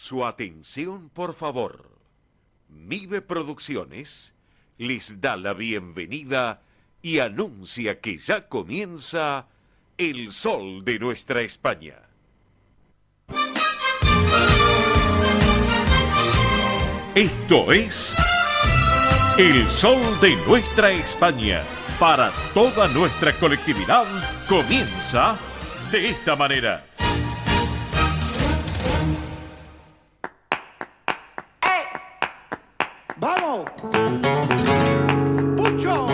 Su atención, por favor. Mive Producciones les da la bienvenida y anuncia que ya comienza El Sol de Nuestra España. Esto es El Sol de Nuestra España. Para toda nuestra colectividad comienza de esta manera. ¡Vamos! ¡Pucho!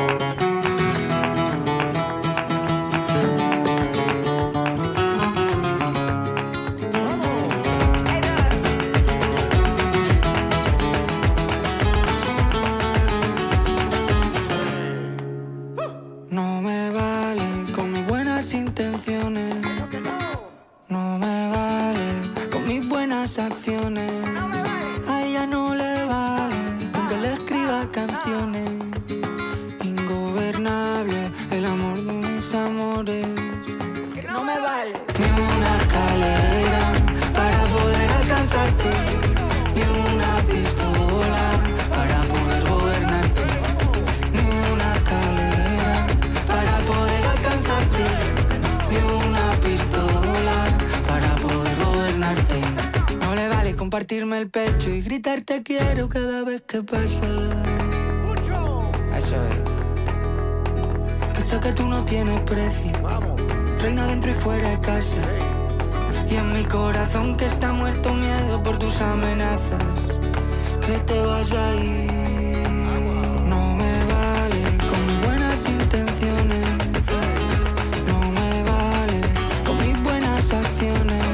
No me vale con mis buenas intenciones. No me vale con mis buenas acciones. A ella no le vale con que le escriba canciones. Ingobernable el amor de mis amores. Que no me vale ni una escalera para poder alcanzarte, ni una pistola para poder gobernarte, ni una escalera para poder alcanzarte, ni una pistola para poder gobernarte. No le vale compartirme el pecho y gritar te quiero cada vez que pasa. Eso es. Que sé que tú no tienes precio. Reina dentro y fuera de casa. Y en mi corazón que está muerto miedo por tus amenazas. Que te vas a ir. No me vale con mis buenas intenciones. No me vale con mis buenas acciones.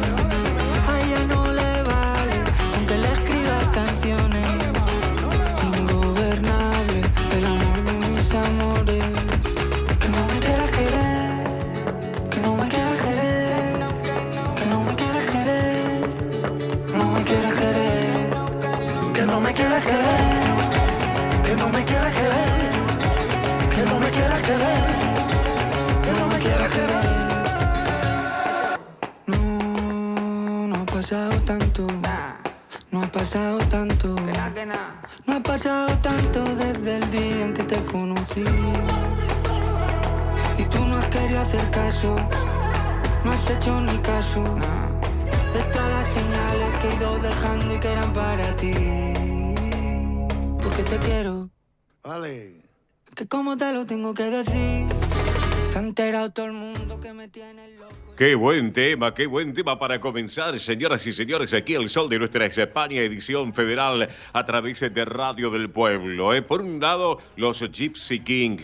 A ella no le vale con que le escribas canciones. Ingobernable el amor de mis amores. Que no me quieras querer, que no me quieras querer, que no me quieras querer, no me quieras querer, que no me quieras querer, que no me quieras querer, que no me quieras querer, que no me quieras querer. No ha pasado tanto, no ha pasado tanto, no ha pasado tanto desde el día en que te conocí. Y tú no has querido hacer caso, no has hecho ni caso de todas las señales que he ido dejando y que eran para ti. Porque te quiero, Vale. que como te lo tengo que decir. Se ha enterado todo el mundo que me tiene loco. Qué buen tema para comenzar, señoras y señores, aquí El Sol de Nuestra España, edición federal a través de Radio del Pueblo. Por un lado, los Gypsy King,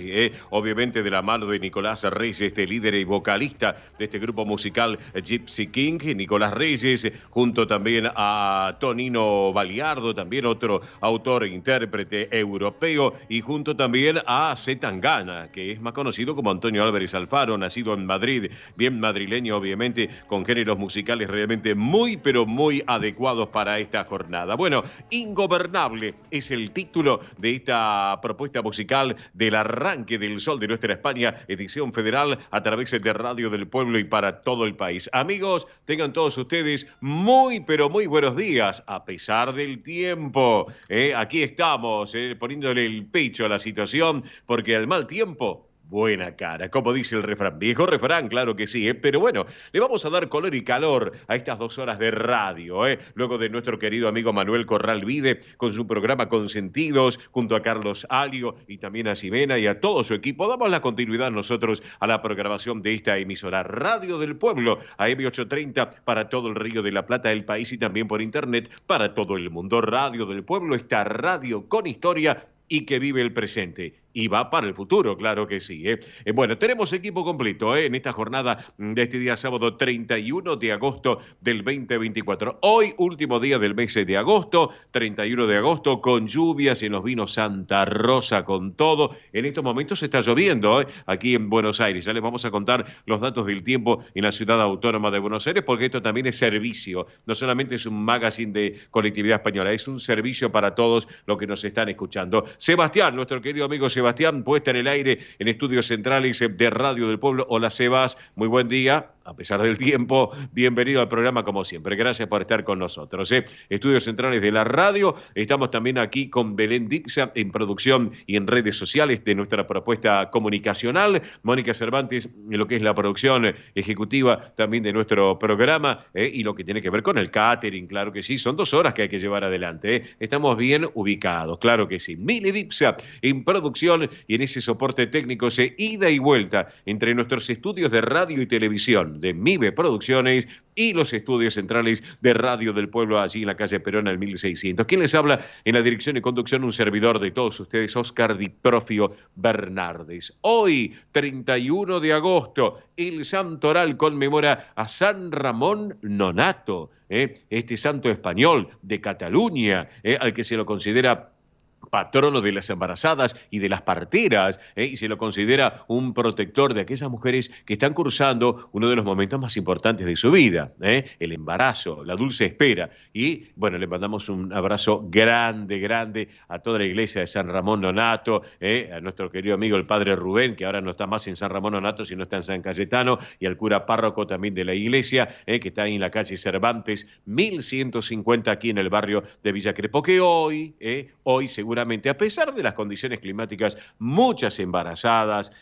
obviamente de la mano de Nicolás Reyes, este líder y vocalista de este grupo musical Gypsy King, Nicolás Reyes, junto también a Tonino Baliardo, también otro autor e intérprete europeo, y junto también a C. Tangana, que es más conocido como Antonio Álvarez Alfaro, nacido en Madrid, bien madrileño, obviamente, con géneros musicales realmente muy, pero muy adecuados para esta jornada. Bueno, Ingobernable es el título de esta propuesta musical del arranque del Sol de Nuestra España, edición federal a través de Radio del Pueblo y para todo el país. Amigos, tengan todos ustedes muy, pero muy buenos días, a pesar del tiempo. Aquí estamos, poniéndole el pecho a la situación, porque al mal tiempo, buena cara, como dice el refrán. Viejo refrán, claro que sí, pero bueno, le vamos a dar color y calor a estas 2 horas de radio, luego de nuestro querido amigo Manuel Corral Vide, con su programa Consentidos, junto a Carlos Alio y también a Ximena y a todo su equipo. Damos la continuidad nosotros a la programación de esta emisora Radio del Pueblo, AM 830 para todo el Río de la Plata, el país, y también por internet para todo el mundo. Radio del Pueblo, esta radio con historia y que vive el presente. Y va para el futuro, claro que sí. Bueno, tenemos equipo completo en esta jornada de este día sábado 31 de agosto del 2024. Hoy, último día del mes de agosto, 31 de agosto, con lluvias en los vinos Santa Rosa, con todo. En estos momentos está lloviendo aquí en Buenos Aires. Ya les vamos a contar los datos del tiempo en la ciudad autónoma de Buenos Aires, porque esto también es servicio. No solamente es un magazine de colectividad española, es un servicio para todos los que nos están escuchando. Sebastián, nuestro querido amigo Sebastián, puesta en el aire en estudios centrales de Radio del Pueblo. Hola, Sebas, muy buen día. a pesar del tiempo, bienvenido al programa como siempre. Gracias por estar con nosotros. Estudios centrales de la radio. Estamos también aquí con Belén Dipsa en producción y en redes sociales de nuestra propuesta comunicacional. Mónica Cervantes en lo que es la producción ejecutiva también de nuestro programa y lo que tiene que ver con el catering, claro que sí. Son 2 horas que hay que llevar adelante. Estamos bien ubicados, claro que sí. Mili Dipsa en producción y en ese soporte técnico, ida y vuelta entre nuestros estudios de radio y televisión de MIBE Producciones y los estudios centrales de Radio del Pueblo, allí en la calle Perón al 1600. ¿Quién les habla en la dirección y conducción? Un servidor de todos ustedes, Oscar Ditrofio Bernardes. Hoy, 31 de agosto, el Santoral conmemora a San Ramón Nonato, este santo español de Cataluña, al que se lo considera patrono de las embarazadas y de las parteras, y se lo considera un protector de aquellas mujeres que están cursando uno de los momentos más importantes de su vida, el embarazo, la dulce espera. Y bueno, le mandamos un abrazo grande, grande a toda la iglesia de San Ramón Nonato, a nuestro querido amigo el padre Rubén, que ahora no está más en San Ramón Nonato, sino está en San Cayetano, y al cura párroco también de la iglesia, que está ahí en la calle Cervantes, 1150, aquí en el barrio de Villa Crespo, que hoy seguramente, a pesar de las condiciones climáticas, muchas embarazadas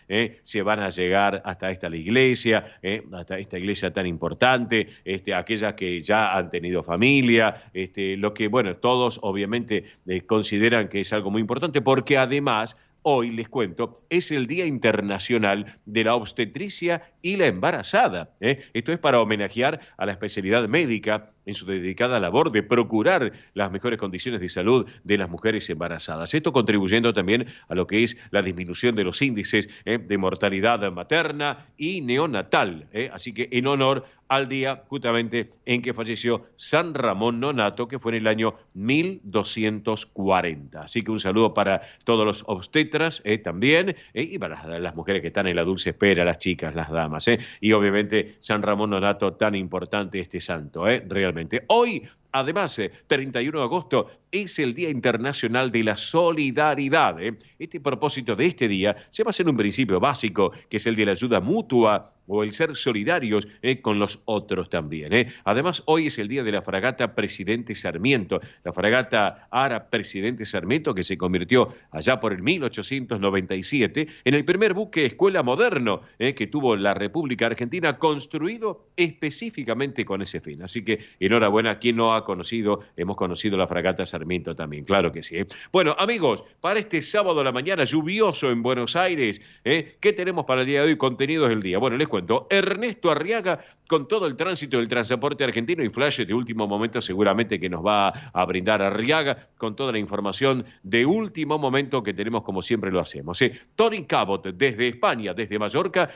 se van a llegar hasta esta iglesia, hasta esta iglesia tan importante, aquellas que ya han tenido familia, lo que, bueno, todos obviamente consideran que es algo muy importante, porque además hoy, les cuento, es el Día Internacional de la Obstetricia y la Embarazada. Esto es para homenajear a la especialidad médica en su dedicada labor de procurar las mejores condiciones de salud de las mujeres embarazadas. Esto contribuyendo también a lo que es la disminución de los índices de mortalidad materna y neonatal. Así que en honor al día justamente en que falleció San Ramón Nonato, que fue en el año 1240. Así que un saludo para todos los obstetras también, y para las mujeres que están en la dulce espera, las chicas, las damas. Y obviamente San Ramón Nonato, tan importante este santo, realmente. Hoy, además, 31 de agosto, es el Día Internacional de la Solidaridad. Este propósito de este día se basa en un principio básico, que es el de la ayuda mutua o el ser solidarios con los otros también. Además, hoy es el día de la fragata Presidente Sarmiento, la fragata Ara Presidente Sarmiento, que se convirtió allá por el 1897 en el primer buque escuela moderno que tuvo la República Argentina, construido específicamente con ese fin. Así que enhorabuena, quien no ha conocido, hemos conocido la fragata Sarmiento también, claro que sí. Bueno, amigos, para este sábado a la mañana lluvioso en Buenos Aires, ¿qué tenemos para el día de hoy? Contenidos del día. Bueno, les cuento, Ernesto Arriaga con todo el tránsito del transporte argentino y flash de último momento seguramente que nos va a brindar Arriaga con toda la información de último momento que tenemos como siempre lo hacemos. Tony Cabot desde España, desde Mallorca,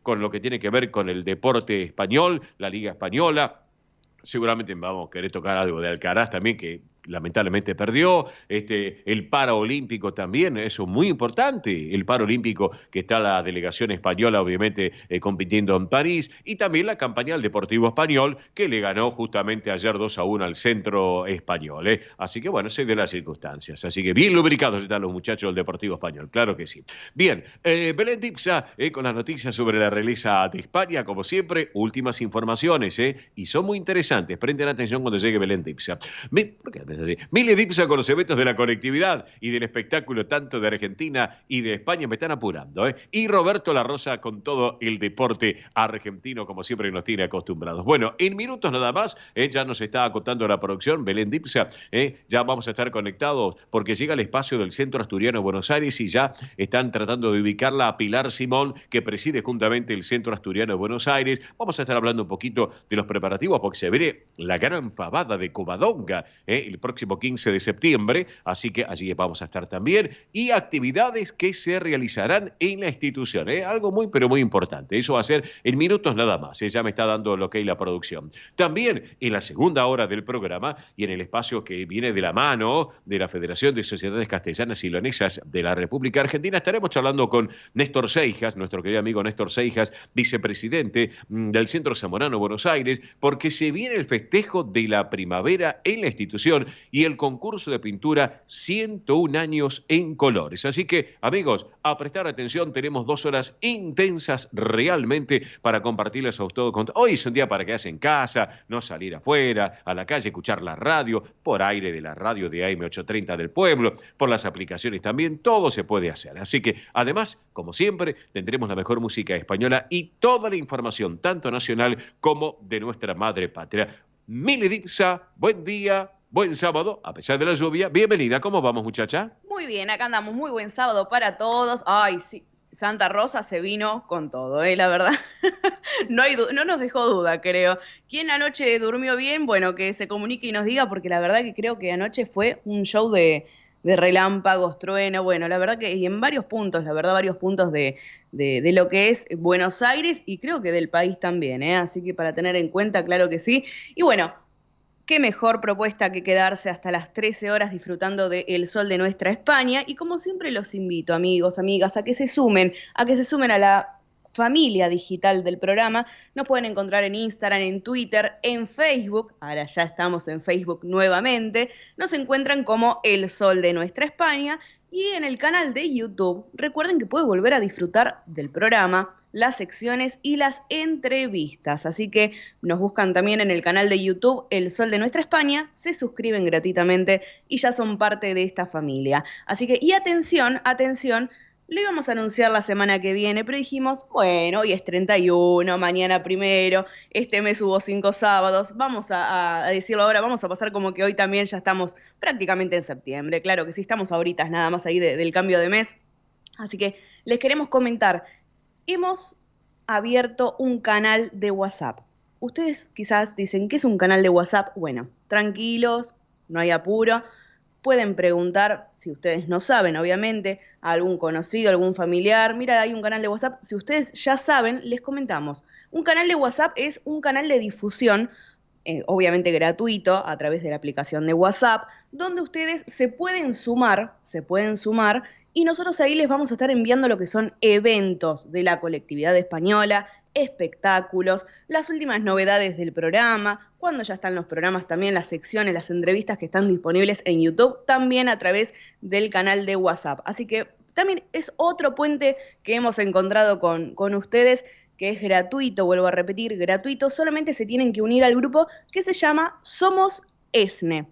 con lo que tiene que ver con el deporte español, la Liga Española. Seguramente vamos a querer tocar algo de Alcaraz también, que lamentablemente perdió, el paraolímpico también, eso es muy importante, el paraolímpico que está la delegación española obviamente compitiendo en París, y también la campaña del Deportivo Español que le ganó justamente ayer 2-1 al Centro Español, así que bueno, sé de las circunstancias, así que bien lubricados están los muchachos del Deportivo Español, claro que sí. Bien, Belén Dipsa con las noticias sobre la realeza de España, como siempre, últimas informaciones, y son muy interesantes, presten atención cuando llegue Belén Dipsa. ¿Por qué? Mili Dipsa con los eventos de la conectividad y del espectáculo tanto de Argentina y de España, me están apurando, y Roberto La Rosa con todo el deporte argentino como siempre nos tiene acostumbrados. Bueno, en minutos nada más, ya nos está acotando la producción Belén Dipsa, ya vamos a estar conectados porque llega al espacio del Centro Asturiano de Buenos Aires y ya están tratando de ubicarla a Pilar Simón, que preside juntamente el Centro Asturiano de Buenos Aires. Vamos a estar hablando un poquito de los preparativos porque se viene la gran fabada de Covadonga, el próximo 15 de septiembre, así que allí vamos a estar también, y actividades que se realizarán en la institución, algo muy pero muy importante, eso va a ser en minutos nada más, ya me está dando lo que hay la producción. También en la segunda hora del programa y en el espacio que viene de la mano de la Federación de Sociedades Castellanas y Leonesas de la República Argentina, estaremos charlando con Néstor Seijas, nuestro querido amigo Néstor Seijas, vicepresidente del Centro Zamorano Buenos Aires, porque se viene el festejo de la primavera en la institución y el concurso de pintura 101 años en colores. Así que, amigos, a prestar atención, tenemos 2 horas intensas realmente para compartirles a ustedes. Hoy es un día para quedarse en casa, no salir afuera, a la calle, escuchar la radio, por aire de la radio de AM830 del pueblo, por las aplicaciones también, todo se puede hacer. Así que, además, como siempre, tendremos la mejor música española y toda la información, tanto nacional como de nuestra madre patria. Mili Dipsa, buen día, buen sábado, a pesar de la lluvia. Bienvenida, ¿cómo vamos, muchacha? Muy bien, acá andamos, muy buen sábado para todos. Ay, sí, Santa Rosa se vino con todo, la verdad. No nos dejó duda, creo. ¿Quién anoche durmió bien? Bueno, que se comunique y nos diga, porque la verdad que creo que anoche fue un show de relámpagos, trueno, bueno, la verdad que y en varios puntos, la verdad, varios puntos de lo que es Buenos Aires y creo que del país también, así que para tener en cuenta, claro que sí. Y bueno, qué mejor propuesta que quedarse hasta las 13 horas disfrutando del sol de nuestra España. Y como siempre los invito, amigos, amigas, a que se sumen a la familia digital del programa. Nos pueden encontrar en Instagram, en Twitter, en Facebook. Ahora ya estamos en Facebook nuevamente. Nos encuentran como El Sol de Nuestra España. Y en el canal de YouTube, recuerden que pueden volver a disfrutar del programa, las secciones y las entrevistas. Así que nos buscan también en el canal de YouTube El Sol de Nuestra España, se suscriben gratuitamente y ya son parte de esta familia. Así que, y atención, lo íbamos a anunciar la semana que viene, pero dijimos, bueno, hoy es 31, mañana 1, este mes hubo 5 sábados, vamos a decirlo ahora, vamos a pasar como que hoy también ya estamos prácticamente en septiembre. Claro que sí, estamos ahorita nada más ahí del cambio de mes. Así que les queremos comentar, hemos abierto un canal de WhatsApp. Ustedes quizás dicen, ¿qué es un canal de WhatsApp? Bueno, tranquilos, no hay apuro. Pueden preguntar, si ustedes no saben, obviamente, a algún conocido, algún familiar. Mira, hay un canal de WhatsApp. Si ustedes ya saben, les comentamos. Un canal de WhatsApp es un canal de difusión, obviamente gratuito, a través de la aplicación de WhatsApp, donde ustedes se pueden sumar, y nosotros ahí les vamos a estar enviando lo que son eventos de la colectividad española, espectáculos, las últimas novedades del programa, cuando ya están los programas también, las secciones, las entrevistas que están disponibles en YouTube, también a través del canal de WhatsApp. Así que también es otro puente que hemos encontrado con ustedes, que es gratuito, vuelvo a repetir, gratuito, solamente se tienen que unir al grupo que se llama Somos ESNE.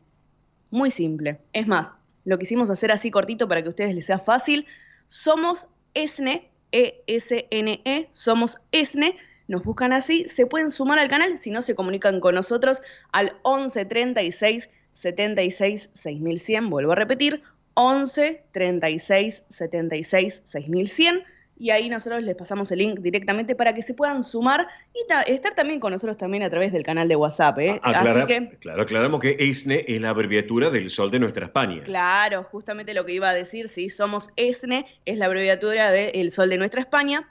Muy simple. Es más, lo quisimos hacer así cortito para que a ustedes les sea fácil. Somos ESNE, E-S-N-E, Somos ESNE, nos buscan así, se pueden sumar al canal, si no se comunican con nosotros al 11 36 76 6100, vuelvo a repetir, 11 36 76 6100, y ahí nosotros les pasamos el link directamente para que se puedan sumar y estar también con nosotros también a través del canal de WhatsApp. Así que, claro, aclaramos que ESNE es la abreviatura del Sol de Nuestra España. Claro, justamente lo que iba a decir, sí, Somos ESNE, es la abreviatura de El Sol de Nuestra España,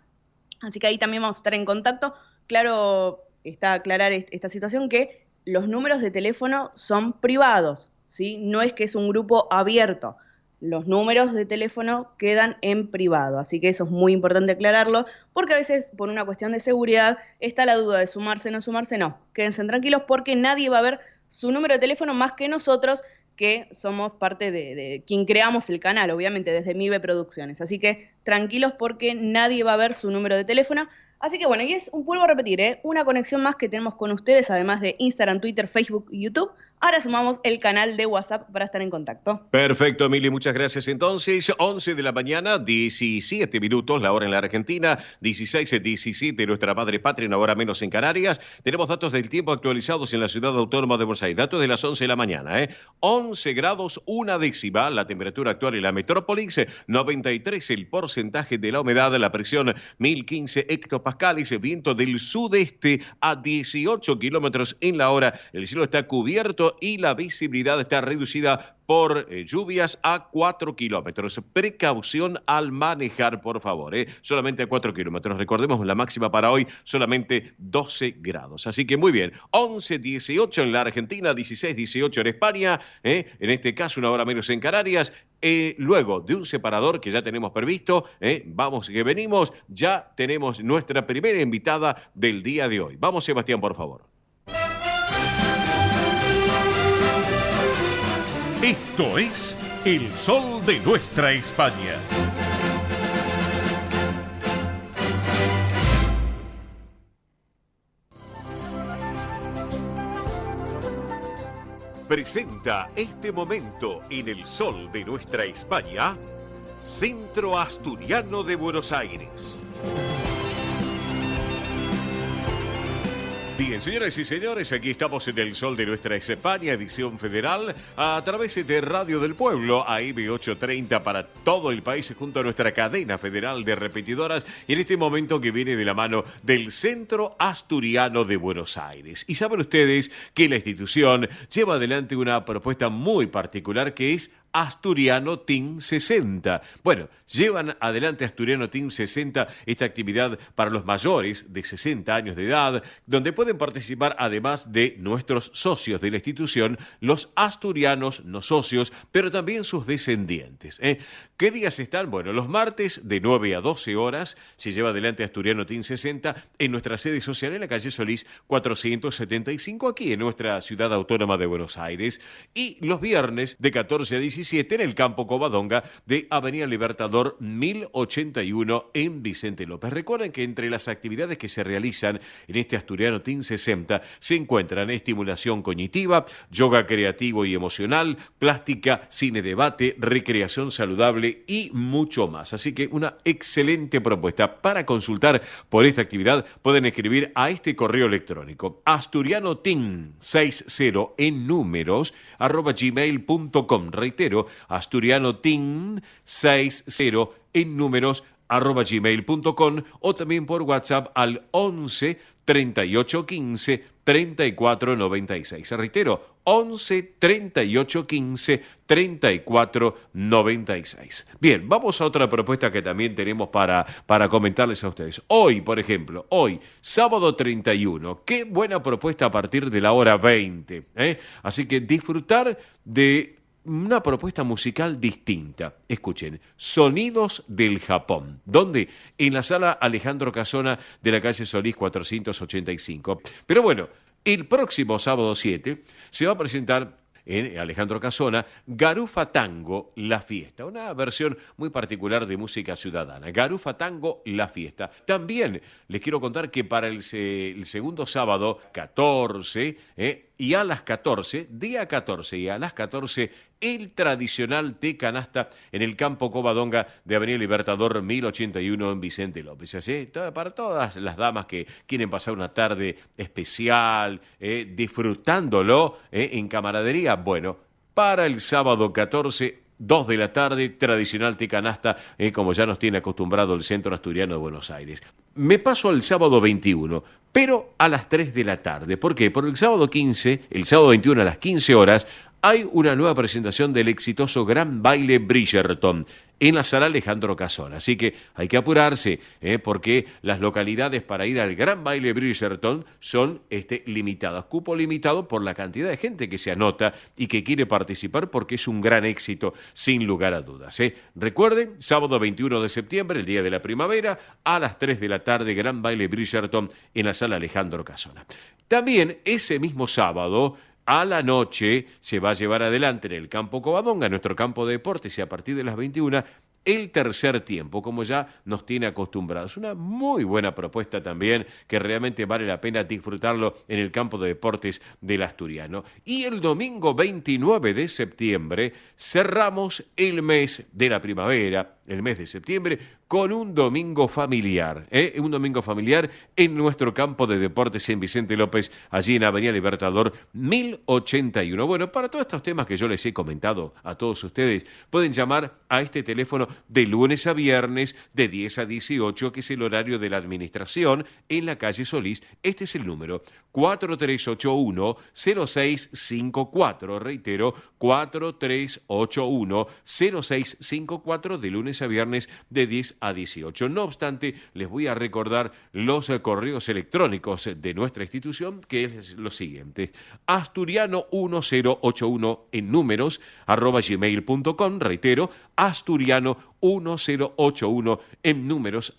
así que ahí también vamos a estar en contacto. Claro, está aclarar esta situación que los números de teléfono son privados, ¿sí? No es que es un grupo abierto. Los números de teléfono quedan en privado, así que eso es muy importante aclararlo, porque a veces por una cuestión de seguridad está la duda de sumarse, no sumarse, no. Quédense tranquilos porque nadie va a ver su número de teléfono más que nosotros, que somos parte de quien creamos el canal, obviamente desde MIBE Producciones. Así que tranquilos porque nadie va a ver su número de teléfono. Así que bueno, y vuelvo a repetir, una conexión más que tenemos con ustedes, además de Instagram, Twitter, Facebook y YouTube. Ahora sumamos el canal de WhatsApp para estar en contacto. Perfecto, Mili, muchas gracias. Entonces, 11 de la mañana, 17 minutos, la hora en la Argentina, 16:17 nuestra madre patria, una hora menos en Canarias. Tenemos datos del tiempo actualizados en la ciudad autónoma de Buenos Aires. Datos de las 11 de la mañana, 11 grados, 1 décima, la temperatura actual en la metrópolis, 93 el porcentaje de la humedad, la presión 1015 hectopascales, viento del sudeste a 18 kilómetros en la hora. El cielo está cubierto y la visibilidad está reducida por lluvias a 4 kilómetros. Precaución al manejar, por favor. Solamente a 4 kilómetros. Recordemos, la máxima para hoy solamente 12 grados. Así que muy bien. 11:18 en la Argentina, 16:18 en España. En este caso, una hora menos en Canarias. Luego de un separador que ya tenemos previsto, vamos que venimos, ya tenemos nuestra primera invitada del día de hoy. Vamos, Sebastián, por favor. Esto es El Sol de Nuestra España. Presenta este momento en El Sol de Nuestra España, Centro Asturiano de Buenos Aires. Bien, señoras y señores, aquí estamos en El Sol de Nuestra España, edición federal, a través de Radio del Pueblo, AM830 para todo el país, junto a nuestra cadena federal de repetidoras, y en este momento que viene de la mano del Centro Asturiano de Buenos Aires. Y saben ustedes que la institución lleva adelante una propuesta muy particular que es Asturiano Team 60. Bueno, llevan adelante Asturiano Team 60, esta actividad para los mayores de 60 años de edad, donde pueden participar además de nuestros socios de la institución, los asturianos no socios, pero también sus descendientes. ¿Qué días están? Bueno, los martes de 9 a 12 horas se lleva adelante Asturiano Team 60 en nuestra sede social en la calle Solís 475, aquí en nuestra ciudad autónoma de Buenos Aires, y los viernes de 14 a 17 en el Campo Covadonga de Avenida Libertador 1081 en Vicente López. Recuerden que entre las actividades que se realizan en este Asturiano Team 60 se encuentran estimulación cognitiva, yoga creativo y emocional, plástica, cine debate, recreación saludable y mucho más. Así que una excelente propuesta. Para consultar por esta actividad pueden escribir a este correo electrónico asturianoteam60 en números @gmail.com. Reitero, asturianoteam60 en números @gmail.com, o también por WhatsApp al 11 38 15 34 96. Reitero, 11 38 15 34 96. Bien, vamos a otra propuesta que también tenemos para comentarles a ustedes. Hoy, por ejemplo, sábado 31, qué buena propuesta a partir de la hora 20. Así que disfrutar de una propuesta musical distinta. Escuchen, Sonidos del Japón. ¿Dónde? En la sala Alejandro Casona de la calle Solís 485. Pero bueno, el próximo sábado 7 se va a presentar en Alejandro Casona, Garufa Tango, La Fiesta, una versión muy particular de música ciudadana. Garufa Tango, La Fiesta. También les quiero contar que para el segundo sábado, 14, y a las 14, día 14 y a las 14, el tradicional té canasta en el Campo Covadonga de Avenida Libertador 1081 en Vicente López. Así, para todas las damas que quieren pasar una tarde especial, disfrutándolo en camaradería, bueno, para el sábado 14, 2 de la tarde, tradicional té canasta, como ya nos tiene acostumbrado el Centro Asturiano de Buenos Aires. Me paso al sábado 21, pero a las 3 de la tarde. ¿Por qué? Porque el sábado 21 a las 15 horas, hay una nueva presentación del exitoso Gran Baile Bridgerton en la sala Alejandro Casona. Así que hay que apurarse, porque las localidades para ir al Gran Baile Bridgerton son limitadas. Cupo limitado por la cantidad de gente que se anota y que quiere participar, porque es un gran éxito, sin lugar a dudas. Recuerden, sábado 21 de septiembre, el día de la primavera, a las 3 de la tarde, Gran Baile Bridgerton en la sala Alejandro Casona. También ese mismo sábado, a la noche, se va a llevar adelante en el Campo Covadonga, nuestro campo de deportes, y a partir de las 21, el tercer tiempo, como ya nos tiene acostumbrados. Una muy buena propuesta también, que realmente vale la pena disfrutarlo en el campo de deportes del Asturiano. Y el domingo 29 de septiembre cerramos el mes de la primavera, el mes de septiembre, con un domingo familiar, un domingo familiar en nuestro campo de deportes en Vicente López, allí en Avenida Libertador 1081. Bueno, para todos estos temas que yo les he comentado a todos ustedes, pueden llamar a este teléfono de lunes a viernes de 10 a 18, que es el horario de la administración, en la calle Solís. Este es el número 4381-0654. Reitero, 4381-0654, de lunes a viernes de 10 a 18. No obstante, les voy a recordar los correos electrónicos de nuestra institución, que es lo siguiente: asturiano1081 en números @gmail.com. Reitero, asturiano1081 en números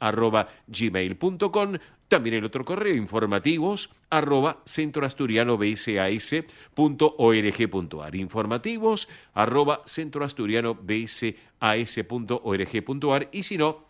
@gmail.com. También el otro correo, informativos@centroasturianobsas.org.ar. Informativos@centroasturianobsas.org.ar. Y si no,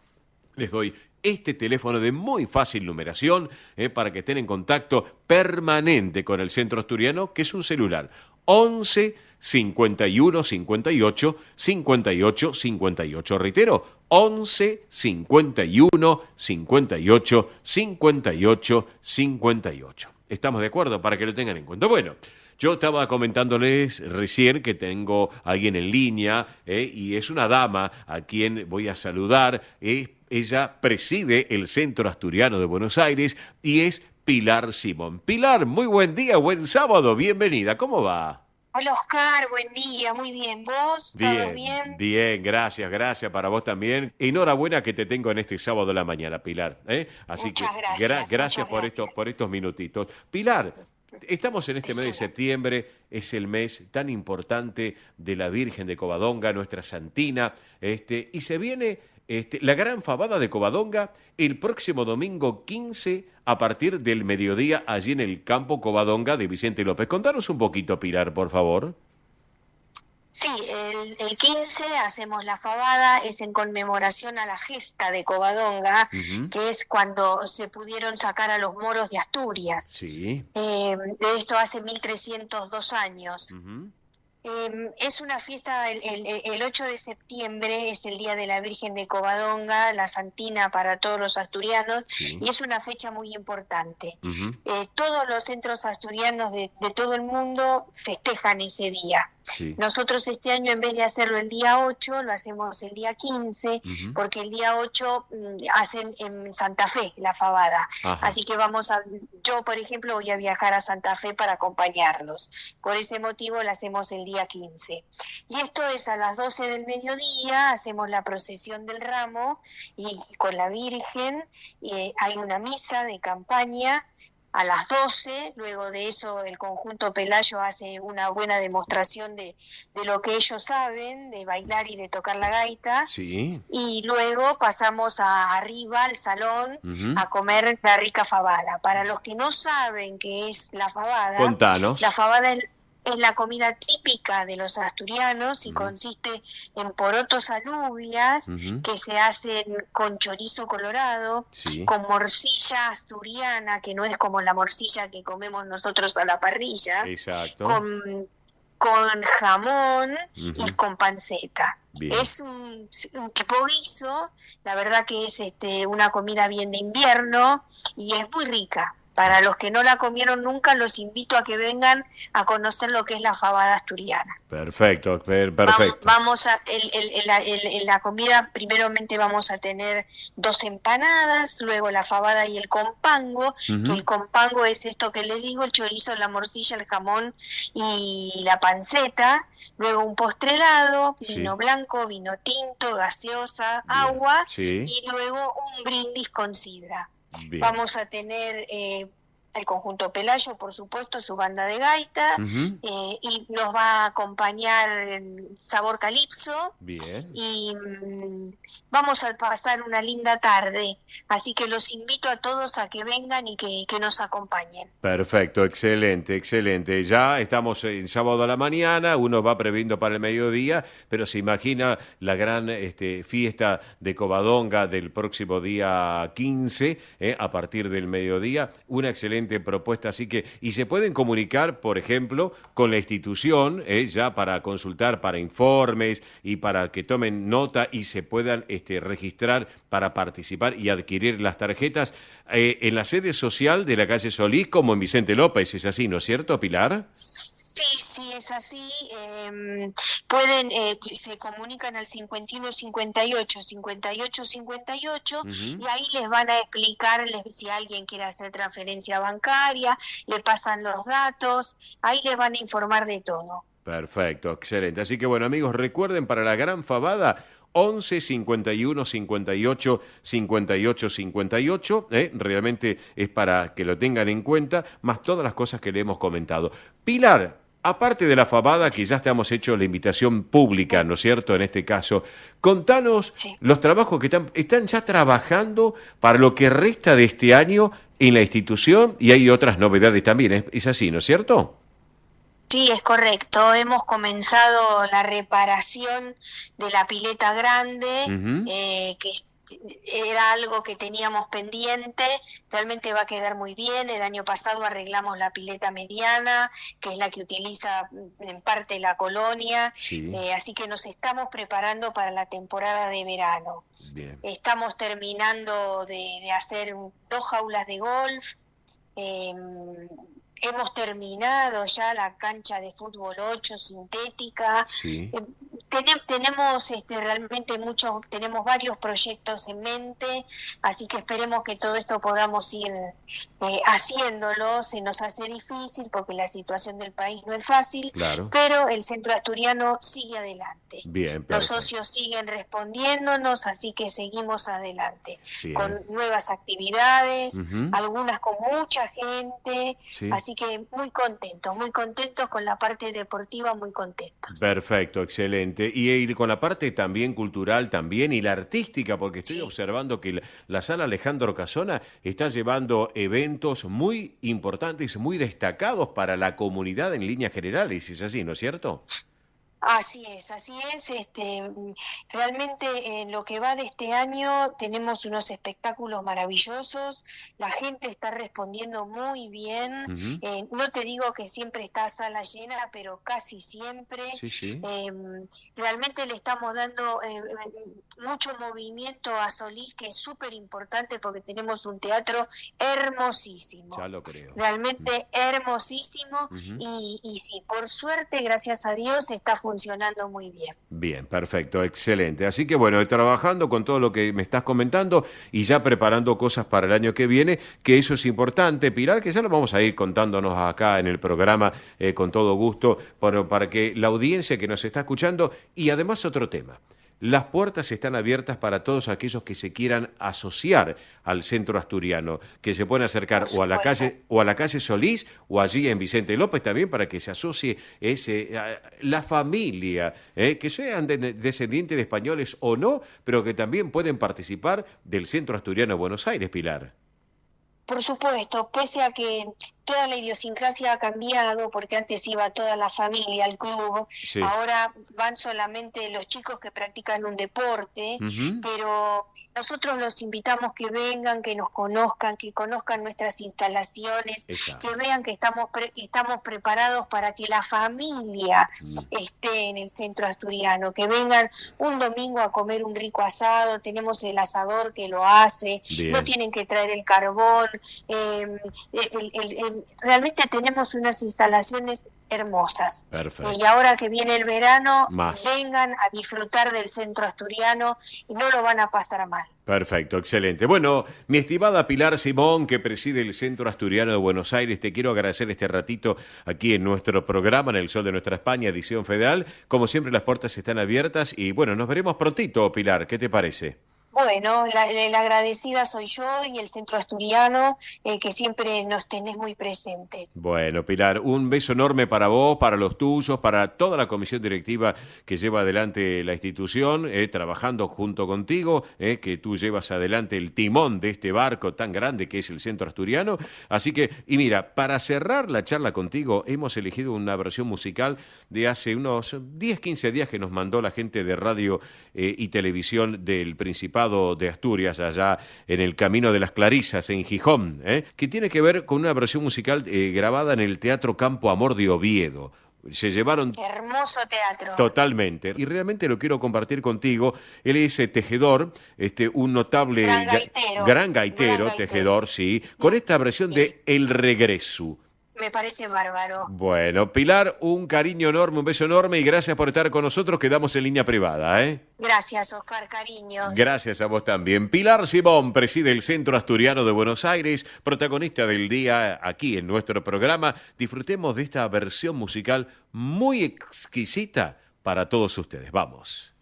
les doy este teléfono de muy fácil numeración para que estén en contacto permanente con el Centro Asturiano, que es un celular 11 51 58 58 58. Reitero, 11 51 58 58 58. ¿Estamos de acuerdo? Para que lo tengan en cuenta. Bueno, yo estaba comentándoles recién que tengo a alguien en línea y es una dama a quien voy a saludar. Ella preside el Centro Asturiano de Buenos Aires y es Pilar Simón. Pilar, muy buen día, buen sábado, bienvenida. ¿Cómo va? Hola Oscar, buen día, muy bien. ¿Vos? ¿Todo bien? Bien, gracias para vos también. Enhorabuena que te tengo en este sábado de la mañana, Pilar. Así muchas que gracias, por estos minutitos. Pilar, estamos en este mes de septiembre, es el mes tan importante de la Virgen de Covadonga, nuestra santina, y se viene la gran fabada de Covadonga el próximo domingo 15 a partir del mediodía allí en el campo Covadonga de Vicente López. Contanos un poquito, Pilar, por favor. Sí, el 15 hacemos la fabada, es en conmemoración a la gesta de Covadonga, que es cuando se pudieron sacar a los moros de Asturias. Sí. De esto hace 1302 años. Es una fiesta, el 8 de septiembre es el Día de la Virgen de Covadonga, la santina para todos los asturianos, y es una fecha muy importante. Todos los centros asturianos de todo el mundo festejan ese día. Sí. Nosotros este año, en vez de hacerlo el día 8, lo hacemos el día 15, porque el día 8 hacen en Santa Fe la fabada. Así que yo por ejemplo voy a viajar a Santa Fe para acompañarlos. Por ese motivo lo hacemos el día 15. Y esto es a las 12 del mediodía, hacemos la procesión del ramo y con la Virgen, hay una misa de campaña a las 12, luego de eso el conjunto Pelayo hace una buena demostración de lo que ellos saben, de bailar y de tocar la gaita, y luego pasamos arriba al salón a comer la rica fabada. Para los que no saben qué es la fabada, contanos. La fabada es la comida típica de los asturianos y consiste en porotos alubias que se hacen con chorizo colorado, con morcilla asturiana, que no es como la morcilla que comemos nosotros a la parrilla, con jamón y con panceta. Bien. Es un tipo guiso, la verdad que es una comida bien de invierno y es muy rica. Para los que no la comieron nunca, los invito a que vengan a conocer lo que es la fabada asturiana. Perfecto. Vamos a la comida, primeramente vamos a tener 2 empanadas, luego la fabada y el compango, que el compango es esto que les digo, el chorizo, la morcilla, el jamón y la panceta, luego un postre helado, vino blanco, vino tinto, gaseosa, agua, y luego un brindis con sidra. Bien. Vamos a tener el conjunto Pelayo, por supuesto, su banda de gaita, y nos va a acompañar Sabor Calipso. Bien. Y vamos a pasar una linda tarde, así que los invito a todos a que vengan y que nos acompañen. Perfecto, excelente. Ya estamos en sábado a la mañana, uno va previendo para el mediodía, pero se imagina la gran fiesta de Covadonga del próximo día 15, a partir del mediodía, una excelente propuesta, así que, y se pueden comunicar, por ejemplo, con la institución, ya para consultar, para informes y para que tomen nota y se puedan registrar para participar y adquirir las tarjetas en la sede social de la calle Solís, como en Vicente López. Es así, ¿no es cierto, Pilar? Sí, es así. Pueden, se comunican al 51 58 58 58 y ahí les van a explicar si alguien quiere hacer transferencia bancaria, le pasan los datos, ahí les van a informar de todo. Perfecto, excelente. Así que bueno, amigos, recuerden, para la gran fabada, 11 51 58 58 58, realmente es para que lo tengan en cuenta, más todas las cosas que le hemos comentado. Pilar, aparte de la fabada, que ya estamos hecho la invitación pública, ¿no es cierto? En este caso, contanos Sí. los trabajos que están ya trabajando para lo que resta de este año en la institución, y hay otras novedades también, es así, ¿no es cierto? Sí, es correcto. Hemos comenzado la reparación de la pileta grande, Ujú. que era algo que teníamos pendiente. Realmente va a quedar muy bien. El año pasado arreglamos la pileta mediana, que es la que utiliza en parte la colonia. Sí. Así que nos estamos preparando para la temporada de verano. Bien. Estamos terminando de hacer 2 jaulas de golf. Hemos terminado ya la cancha de fútbol 8 sintética. Sí. Tenemos realmente tenemos varios proyectos en mente, así que esperemos que todo esto podamos ir haciéndolo. Se nos hace difícil porque la situación del país no es fácil, Claro. pero el Centro Asturiano sigue adelante. Bien, Los perfecto. socios siguen respondiéndonos, así que seguimos adelante Bien. con nuevas actividades, Ujú. algunas con mucha gente, Sí. así que muy contentos con la parte deportiva, muy contentos. Perfecto, excelente. Y ir con la parte también cultural también y la artística, porque estoy Sí. observando que la sala Alejandro Casona está llevando eventos muy importantes, muy destacados para la comunidad en líneas generales, es así, ¿no es cierto? Así es. Realmente en lo que va de este año tenemos unos espectáculos maravillosos, la gente está respondiendo muy bien. Ujú. No te digo que siempre está sala llena, pero casi siempre. Sí, sí. Realmente le estamos dando mucho movimiento a Solís, que es súper importante porque tenemos un teatro hermosísimo. Ya lo creo. Realmente hermosísimo. Ujú. Y sí, por suerte, gracias a Dios, está funcionando muy bien. Bien, perfecto, excelente. Así que bueno, trabajando con todo lo que me estás comentando y ya preparando cosas para el año que viene, que eso es importante, Pilar, que ya lo vamos a ir contándonos acá en el programa con todo gusto, para que la audiencia que nos está escuchando, y además otro tema. Las puertas están abiertas para todos aquellos que se quieran asociar al Centro Asturiano, que se pueden acercar Por o a la calle Solís o allí en Vicente López también, para que se asocie la familia, que sean descendientes de españoles o no, pero que también pueden participar del Centro Asturiano de Buenos Aires, Pilar. Por supuesto, pese a que toda la idiosincrasia ha cambiado, porque antes iba toda la familia al club, Sí. ahora van solamente los chicos que practican un deporte, Ujú. pero nosotros los invitamos que vengan, que nos conozcan, que conozcan nuestras instalaciones, Exacto. que vean que estamos preparados para que la familia Mm. esté en el Centro Asturiano, que vengan un domingo a comer un rico asado. Tenemos el asador que lo hace, Bien. no tienen que traer el carbón. Realmente tenemos unas instalaciones hermosas. Perfecto. Y ahora que viene el verano, Más. vengan a disfrutar del Centro Asturiano y no lo van a pasar mal. Perfecto, excelente. Bueno, mi estimada Pilar Simón, que preside el Centro Asturiano de Buenos Aires, te quiero agradecer este ratito aquí en nuestro programa, en El Sol de Nuestra España, edición federal. Como siempre, las puertas están abiertas y bueno, nos veremos prontito, Pilar. ¿Qué te parece? Bueno, la agradecida soy yo y el Centro Asturiano, que siempre nos tenés muy presentes. Bueno, Pilar, un beso enorme para vos, para los tuyos, para toda la comisión directiva que lleva adelante la institución, trabajando junto contigo, que tú llevas adelante el timón de este barco tan grande que es el Centro Asturiano. Así que, y mira, para cerrar la charla contigo, hemos elegido una versión musical de hace unos 10, 15 días que nos mandó la gente de radio y televisión del Principado de Asturias, allá en el Camino de las Clarisas, en Gijón, que tiene que ver con una versión musical grabada en el Teatro Campo Amor de Oviedo. Se llevaron Hermoso teatro. totalmente, y realmente lo quiero compartir contigo. Él es tejedor, un notable gran gaitero, tejedor, sí, con esta versión de El Regreso. Me parece bárbaro. Bueno, Pilar, un cariño enorme, un beso enorme y gracias por estar con nosotros. Quedamos en línea privada, ¿eh? Gracias, Oscar, cariños. Gracias a vos también. Pilar Simón preside el Centro Asturiano de Buenos Aires, protagonista del día aquí en nuestro programa. Disfrutemos de esta versión musical muy exquisita para todos ustedes. Vamos.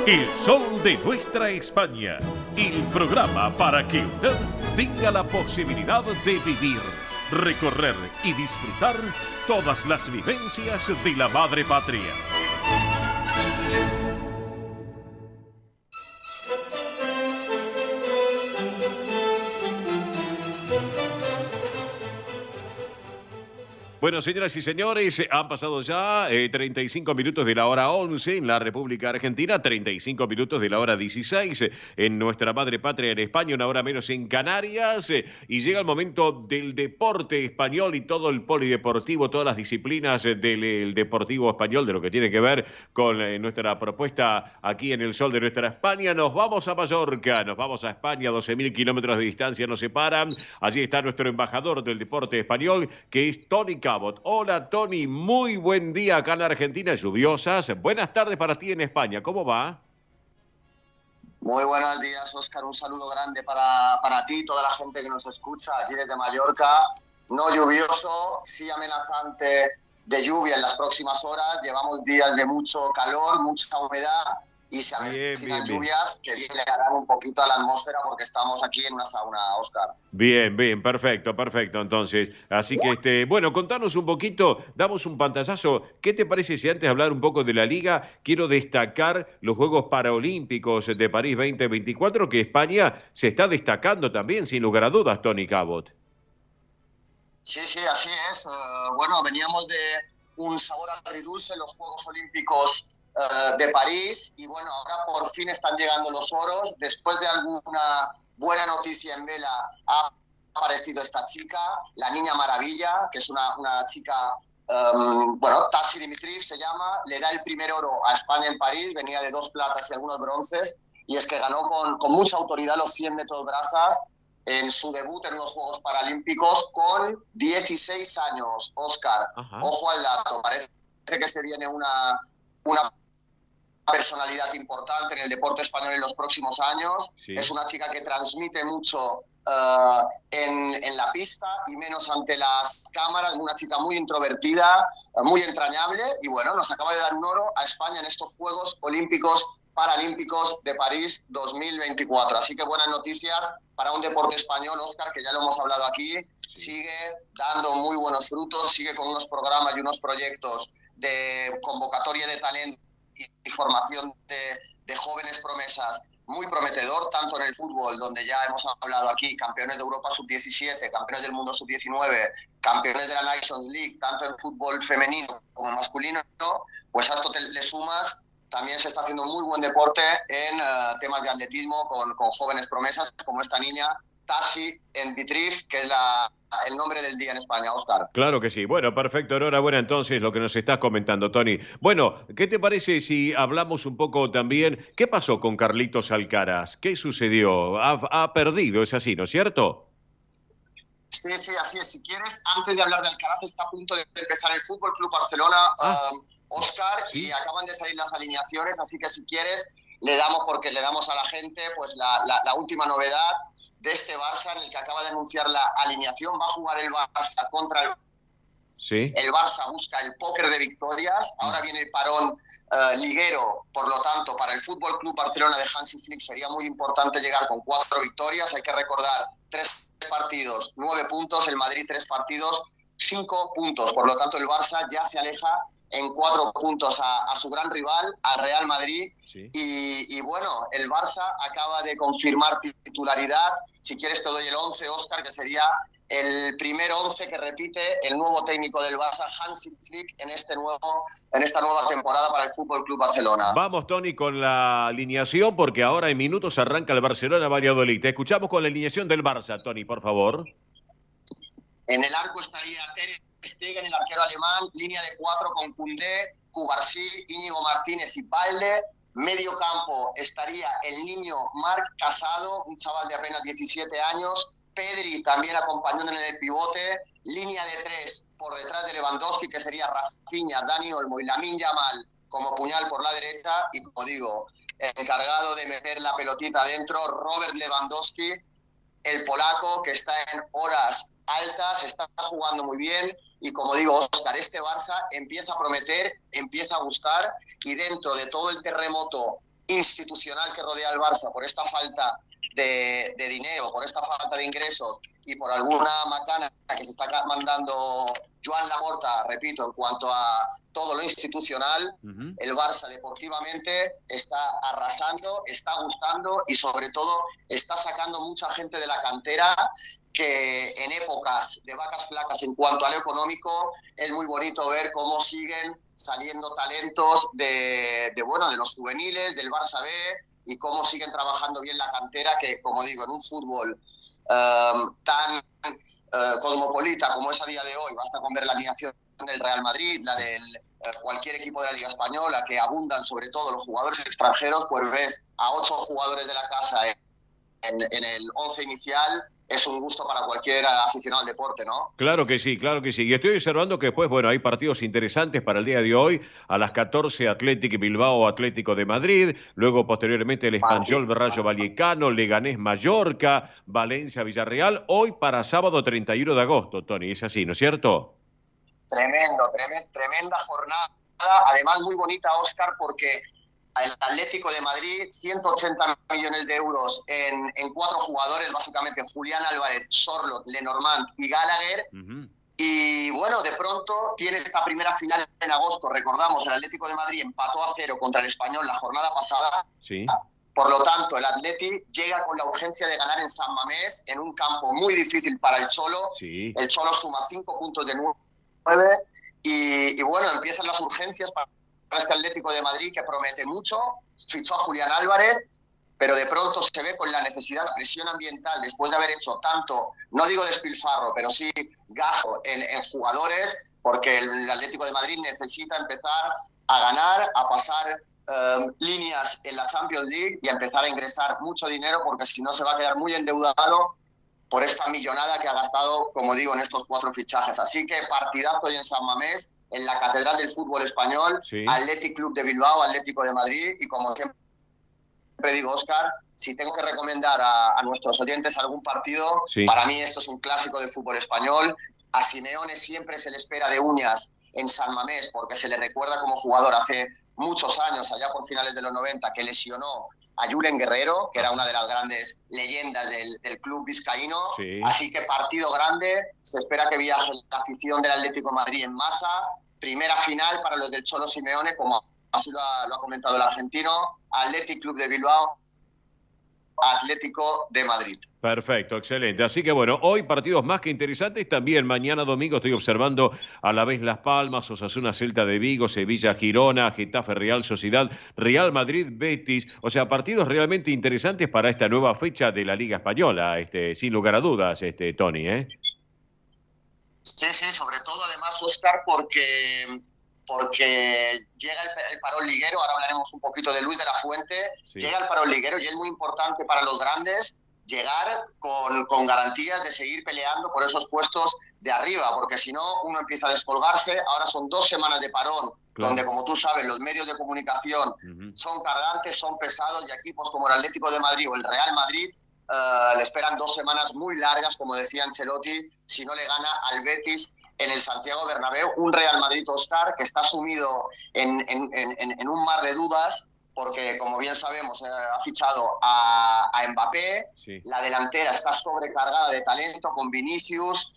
El sol de nuestra España. El programa para que usted tenga la posibilidad de vivir, recorrer y disfrutar todas las vivencias de la madre patria. Bueno, señoras y señores, han pasado ya 35 minutos de la hora 11 en la República Argentina, 35 minutos de la hora 16 en nuestra madre patria en España, una hora menos en Canarias, y llega el momento del deporte español y todo el polideportivo, todas las disciplinas del deportivo español, de lo que tiene que ver con nuestra propuesta aquí en el sol de nuestra España. Nos vamos a Mallorca, nos vamos a España, 12.000 kilómetros de distancia nos separan. Allí está nuestro embajador del deporte español, que es Tony Cabot. Hola, Tony, muy buen día acá en la Argentina, lluviosas. Buenas tardes para ti en España, ¿cómo va? Muy buenos días, Óscar. Un saludo grande para ti y toda la gente que nos escucha aquí desde Mallorca. No lluvioso, sí amenazante de lluvia en las próximas horas. Llevamos días de mucho calor, mucha humedad y se avecinan lluvias que harán un poquito a la atmósfera porque estamos aquí en una sauna, Óscar. Bien, bien, perfecto, entonces. Así que, bueno, contanos un poquito, damos un pantallazo. ¿Qué te parece si antes de hablar un poco de la Liga, quiero destacar los Juegos Paralímpicos de París 2024, que España se está destacando también, sin lugar a dudas, Tony Cabot? Sí, así es. Bueno, veníamos de un sabor agridulce en los Juegos Olímpicos de París y bueno, ahora por fin están llegando los oros. Después de alguna buena noticia en vela ha aparecido esta chica, la Niña Maravilla, que es una chica, Tassi Dimitriv se llama, le da el primer oro a España en París, venía de 2 platas y algunos bronces, y es que ganó con mucha autoridad los 100 metros brazas en su debut en los Juegos Paralímpicos con 16 años, Óscar. Ojo al dato, parece que se viene una personalidad importante en el deporte español en los próximos años. Sí. Es una chica que transmite mucho en la pista y menos ante las cámaras, una chica muy introvertida, muy entrañable, y bueno, nos acaba de dar un oro a España en estos Juegos Olímpicos Paralímpicos de París 2024. Así que buenas noticias para un deporte español, Óscar, que ya lo hemos hablado aquí, sigue dando muy buenos frutos, sigue con unos programas y unos proyectos de convocatoria de talento y formación de jóvenes promesas muy prometedor, tanto en el fútbol, donde ya hemos hablado aquí, campeones de Europa sub-17, campeones del mundo sub-19, campeones de la Nations League, tanto en fútbol femenino como masculino, pues a esto le sumas, también se está haciendo muy buen deporte en temas de atletismo con jóvenes promesas como esta niña Tassi Dimitriv, que es el nombre del día en España, Óscar. Claro que sí. Bueno, perfecto. Enhorabuena entonces lo que nos estás comentando, Tony. Bueno, ¿qué te parece si hablamos un poco también? ¿Qué pasó con Carlitos Alcaraz? ¿Qué sucedió? Ha perdido, es así, ¿no es cierto? Sí, así es. Si quieres, antes de hablar de Alcaraz, está a punto de empezar el Fútbol Club Barcelona, Óscar, y acaban de salir las alineaciones, así que si quieres, le damos a la gente pues la última novedad de este Barça, en el que acaba de anunciar la alineación. Va a jugar el Barça contra el... Sí. El Barça busca el póker de victorias. Ahora viene el parón liguero, por lo tanto, para el Fútbol Club Barcelona de Hansi Flick sería muy importante llegar con 4 victorias. Hay que recordar 3 partidos, 9 puntos. El Madrid 3 partidos, 5 puntos. Por lo tanto, el Barça ya se aleja en 4 puntos a su gran rival, al Real Madrid. Sí. Y bueno, el Barça acaba de confirmar titularidad. Si quieres te doy el 11, Óscar, que sería el primer 11 que repite el nuevo técnico del Barça, Hansi Flick, en esta nueva temporada para el Fútbol Club Barcelona. Vamos, Tony, con la alineación, porque ahora en minutos arranca el Barcelona-Valladolid. Te escuchamos con la alineación del Barça, Tony, por favor. En el arco estaría Ter Stegen, el arquero alemán, línea de 4 con Koundé, Cubarsí, Íñigo Martínez y Balde. Medio campo estaría el niño Marc Casado, un chaval de apenas 17 años, Pedri también acompañándole en el pivote, línea de 3 por detrás de Lewandowski, que sería Rafinha, Dani Olmo y Lamine Yamal como puñal por la derecha, y como digo, encargado de meter la pelotita adentro, Robert Lewandowski, el polaco, que está en horas altas, está jugando muy bien. Y como digo, Óscar, este Barça empieza a prometer, empieza a gustar, y dentro de todo el terremoto institucional que rodea al Barça, por esta falta de dinero, por esta falta de ingresos y por alguna macana que se está mandando Joan Laporta, repito, en cuanto a todo lo institucional, el Barça deportivamente está arrasando, está gustando y sobre todo está sacando mucha gente de la cantera, que en épocas de vacas flacas en cuanto a lo económico es muy bonito ver cómo siguen saliendo talentos de los juveniles, del Barça B, y cómo siguen trabajando bien la cantera, que, como digo, en un fútbol tan cosmopolita como es a día de hoy, basta con ver la alineación del Real Madrid, la del cualquier equipo de la Liga Española, que abundan sobre todo los jugadores extranjeros, pues ves a 8 jugadores de la casa en el 11 inicial. Es un gusto para cualquier aficionado al deporte, ¿no? Claro que sí, claro que sí. Y estoy observando que después, bueno, hay partidos interesantes para el día de hoy. A las 14, Athletic Bilbao, Atlético de Madrid. Luego, posteriormente, el Espanyol, Rayo Vallecano, Leganés, Mallorca, Valencia, Villarreal. Hoy para sábado 31 de agosto, Tony. Es así, ¿no es cierto? Tremenda jornada. Además, muy bonita, Óscar, porque el Atlético de Madrid, 180 millones de euros en 4 jugadores, básicamente Julián Álvarez, Sorloth, Lenormand y Gallagher. Y bueno, de pronto tiene esta primera final en agosto. Recordamos, el Atlético de Madrid empató a 0 contra el Espanyol la jornada pasada. Sí. Por lo tanto, el Atleti llega con la urgencia de ganar en San Mamés, en un campo muy difícil para el Cholo. Sí. El Cholo suma 5 puntos de 9 y bueno, empiezan las urgencias para este Atlético de Madrid, que promete mucho. Fichó a Julián Álvarez, pero de pronto se ve con la necesidad, la presión ambiental, después de haber hecho tanto, no digo despilfarro, pero sí gasto en jugadores, porque el Atlético de Madrid necesita empezar a ganar, a pasar líneas en la Champions League y a empezar a ingresar mucho dinero, porque si no se va a quedar muy endeudado por esta millonada que ha gastado, como digo, en estos 4 fichajes. Así que partidazo hoy en San Mamés, en la Catedral del Fútbol Español, sí. Athletic Club de Bilbao, Atlético de Madrid, y como siempre digo, Óscar, si tengo que recomendar a nuestros oyentes algún partido, sí. Para mí esto es un clásico del fútbol español. A Simeone siempre se le espera de uñas en San Mamés, porque se le recuerda como jugador hace muchos años, allá por finales de los 90, que lesionó a Julen Guerrero, que era una de las grandes leyendas del club vizcaíno. Sí. Así que partido grande, se espera que viaje la afición del Atlético de Madrid en masa. Primera final para los del Cholo Simeone, como así lo ha comentado el argentino. Athletic Club de Bilbao, Atlético de Madrid. Perfecto, excelente. Así que bueno, hoy partidos más que interesantes. También mañana domingo estoy observando a la vez Las Palmas, Osasuna Celta de Vigo, Sevilla Girona, Getafe Real Sociedad, Real Madrid Betis. O sea, partidos realmente interesantes para esta nueva fecha de la Liga Española, sin lugar a dudas, Tony, ¿eh? Sí, sobre todo además, Óscar, porque llega el parón liguero. Ahora hablaremos un poquito de Luis de la Fuente. Sí. Llega el parón liguero y es muy importante para los grandes llegar con garantías de seguir peleando por esos puestos de arriba, porque si no uno empieza a descolgarse. Ahora son 2 semanas de parón, claro, donde, como tú sabes, los medios de comunicación son cargantes, son pesados, y equipos como el Atlético de Madrid o el Real Madrid le esperan 2 semanas muy largas, como decía Ancelotti, si no le gana al Betis en el Santiago Bernabéu. Un Real Madrid, Óscar, que está sumido en un mar de dudas, porque, como bien sabemos, ha fichado a Mbappé. Sí. La delantera está sobrecargada de talento, con Vinicius,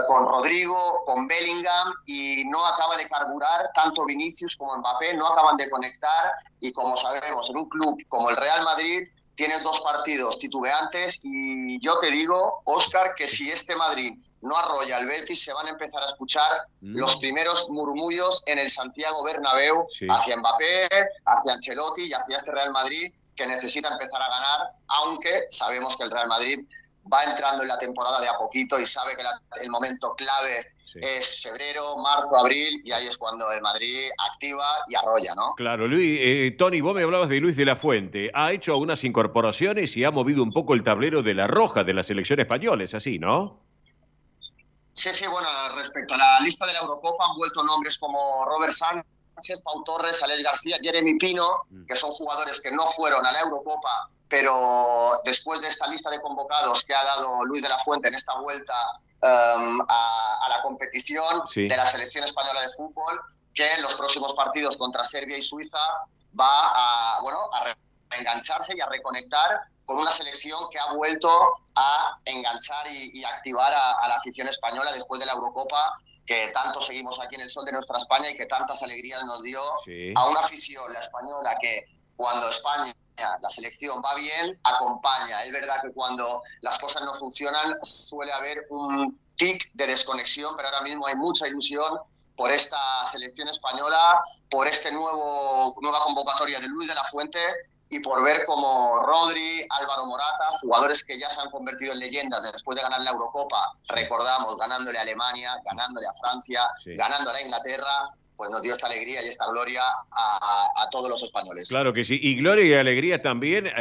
con Rodrigo, con Bellingham, y no acaba de carburar. Tanto Vinicius como Mbappé no acaban de conectar, y como sabemos, en un club como el Real Madrid tienes 2 partidos titubeantes, y yo te digo, Óscar, que si este Madrid no arrolla al Betis, se van a empezar a escuchar los primeros murmullos en el Santiago Bernabéu, sí, hacia Mbappé, hacia Ancelotti y hacia este Real Madrid, que necesita empezar a ganar, aunque sabemos que el Real Madrid va entrando en la temporada de a poquito y sabe que el momento clave, sí, es febrero, marzo, abril, y ahí es cuando el Madrid activa y arrolla, ¿no? Claro, Luis, Tony, vos me hablabas de Luis de la Fuente. Ha hecho algunas incorporaciones y ha movido un poco el tablero de la roja de la selección española, es así, ¿no? Sí, bueno, respecto a la lista de la Eurocopa han vuelto nombres como Robert Sánchez, Pau Torres, Alex García, Jeremy Pino, que son jugadores que no fueron a la Eurocopa, pero después de esta lista de convocados que ha dado Luis de la Fuente en esta vuelta a la competición, sí, de la selección española de fútbol, que en los próximos partidos contra Serbia y Suiza va a engancharse y a reconectar con una selección que ha vuelto a enganchar y activar a la afición española después de la Eurocopa, que tanto seguimos aquí en el sol de nuestra España y que tantas alegrías nos dio a una afición, la española, que cuando España, la selección va bien, acompaña. Es verdad que cuando las cosas no funcionan suele haber un tic de desconexión, pero ahora mismo hay mucha ilusión por esta selección española, por esta nueva convocatoria de Luis de la Fuente y por ver cómo Rodri, Álvaro Morata, jugadores que ya se han convertido en leyendas después de ganar la Eurocopa, recordamos, ganándole a Alemania, ganándole a Francia, ganándole a Inglaterra, pues nos dio esta alegría y esta gloria a todos los españoles. Claro que sí, y gloria y alegría también,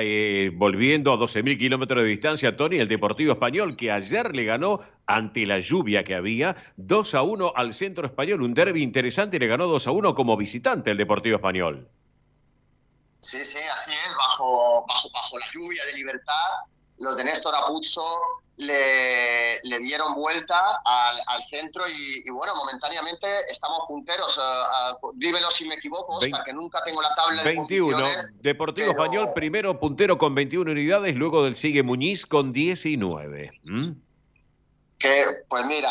volviendo a 12.000 kilómetros de distancia, Tony, el Deportivo Español, que ayer le ganó ante la lluvia que había 2-1 al Centro Español, un derbi interesante, y le ganó 2-1 como visitante el Deportivo Español. Sí, así es, bajo la lluvia de Libertad, los de Néstor Apuzzo le dieron vuelta al centro y bueno, momentáneamente estamos punteros. Dímelo si me equivoco, Oscar, que nunca tengo la tabla de 21. posiciones. Deportivo Español primero puntero con 21 unidades, luego del sigue Muñiz con 19. Que, pues mira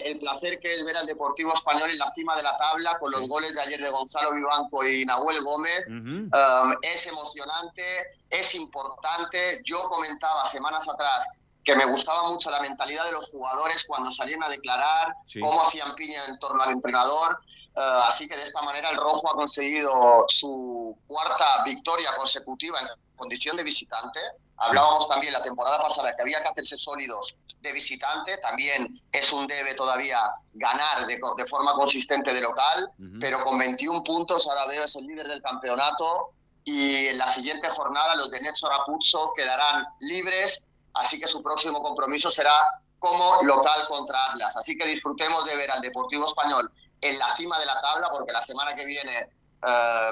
el placer que es ver al Deportivo Español en la cima de la tabla con los goles de ayer de Gonzalo Vivanco y Nahuel Gómez. Es emocionante, es importante. Yo comentaba semanas atrás que me gustaba mucho la mentalidad de los jugadores cuando salían a declarar, cómo hacían piña en torno al entrenador. Así que de esta manera el rojo ha conseguido su cuarta victoria consecutiva en condición de visitante. Hablábamos también la temporada pasada que había que hacerse sólidos de visitante, también es un debe todavía ganar de forma consistente de local, pero con 21 puntos ahora veo es el líder del campeonato y en la siguiente jornada los de Néstor Apuzzo quedarán libres, así que su próximo compromiso será como local contra Atlas. Así que disfrutemos de ver al Deportivo Español en la cima de la tabla, porque la semana que viene,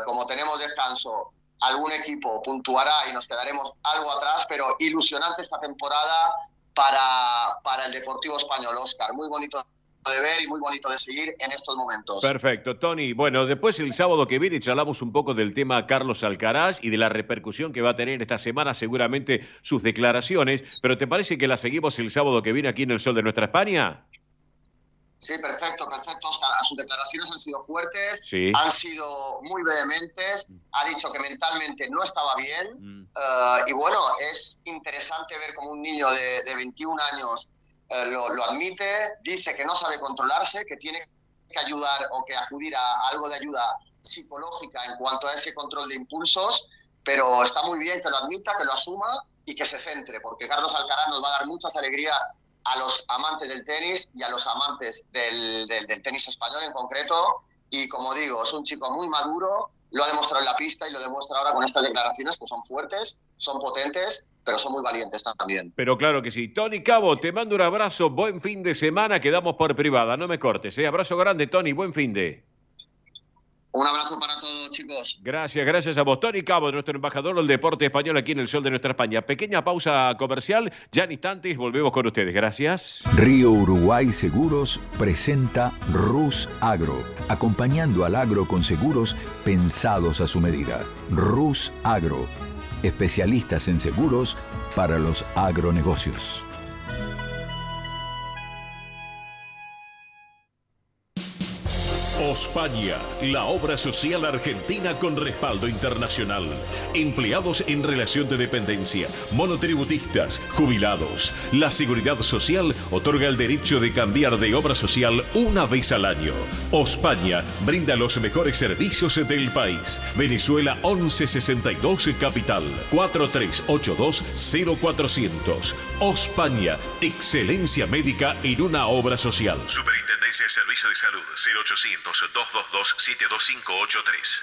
como tenemos descanso, algún equipo puntuará y nos quedaremos algo atrás, pero ilusionante esta temporada para el Deportivo Español, Óscar. Muy bonito de ver y muy bonito de seguir en estos momentos. Perfecto, Tony. Bueno, después el sábado que viene charlamos un poco del tema Carlos Alcaraz y de la repercusión que va a tener esta semana seguramente sus declaraciones, pero ¿te parece que la seguimos el sábado que viene aquí en el Sol de Nuestra España? Sí, perfecto, Óscar. Sus declaraciones han sido fuertes, han sido muy vehementes, ha dicho que mentalmente no estaba bien y bueno, es interesante ver cómo un niño de 21 años lo admite, dice que no sabe controlarse, que tiene que ayudar o que acudir a algo de ayuda psicológica en cuanto a ese control de impulsos, pero está muy bien que lo admita, que lo asuma y que se centre, porque Carlos Alcaraz nos va a dar muchas alegrías a los amantes del tenis y a los amantes del tenis español en concreto, y como digo, es un chico muy maduro, lo ha demostrado en la pista y lo demuestra ahora con estas declaraciones que son fuertes, son potentes, pero son muy valientes también. Pero claro que sí. Tony Cabo, te mando un abrazo, buen fin de semana, quedamos por privada, no me cortes. Abrazo grande, Tony, buen fin de... Un abrazo para todos, chicos. Gracias a vos. Tony Cabo, nuestro embajador del deporte español aquí en el Sol de Nuestra España. Pequeña pausa comercial, ya en instantes volvemos con ustedes. Gracias. Río Uruguay Seguros presenta Rus Agro, acompañando al agro con seguros pensados a su medida. Rus Agro, especialistas en seguros para los agronegocios. Ospaña, la obra social argentina con respaldo internacional. Empleados en relación de dependencia, monotributistas, jubilados. La Seguridad Social otorga el derecho de cambiar de obra social una vez al año. Ospaña brinda los mejores servicios del país. Venezuela 1162 Capital 4382-0400. Ospaña, excelencia médica en una obra social. Superintendencia de Servicio de Salud 0800-222-72583.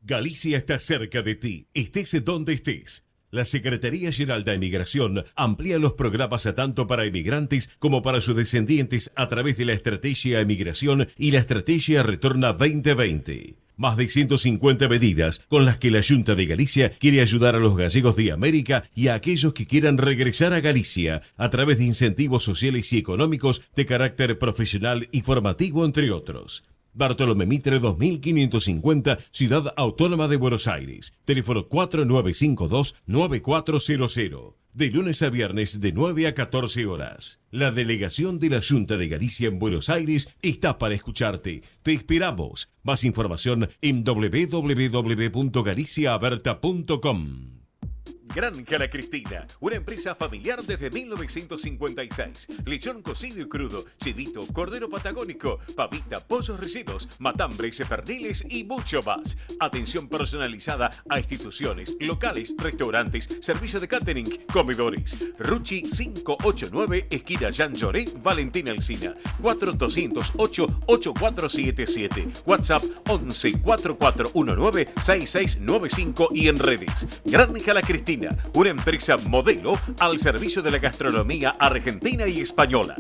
Galicia está cerca de ti, estés donde estés. La Secretaría General de Emigración amplía los programas tanto para emigrantes como para sus descendientes a través de la Estrategia Emigración y la Estrategia Retorna 2020. Más de 150 medidas con las que la Junta de Galicia quiere ayudar a los gallegos de América y a aquellos que quieran regresar a Galicia a través de incentivos sociales y económicos de carácter profesional y formativo, entre otros. Bartolomé Mitre 2550, Ciudad Autónoma de Buenos Aires. Teléfono 4952-9400. De lunes a viernes de 9 a 14 horas. La delegación de la Junta de Galicia en Buenos Aires está para escucharte. Te esperamos. Más información en www.galiciaaberta.com. Granja La Cristina, una empresa familiar desde 1956. Lechón cocido y crudo, chivito, cordero patagónico, pavita, pollos rellenos, matambres, perniles y mucho más. Atención personalizada a instituciones, locales, restaurantes, servicio de catering, comedores. Ruchi 589, esquina Jean Lloré, Valentina Alsina. 4208-8477. WhatsApp 11 4419 6695 y en redes. Granja La Cristina, una empresa modelo al servicio de la gastronomía argentina y española.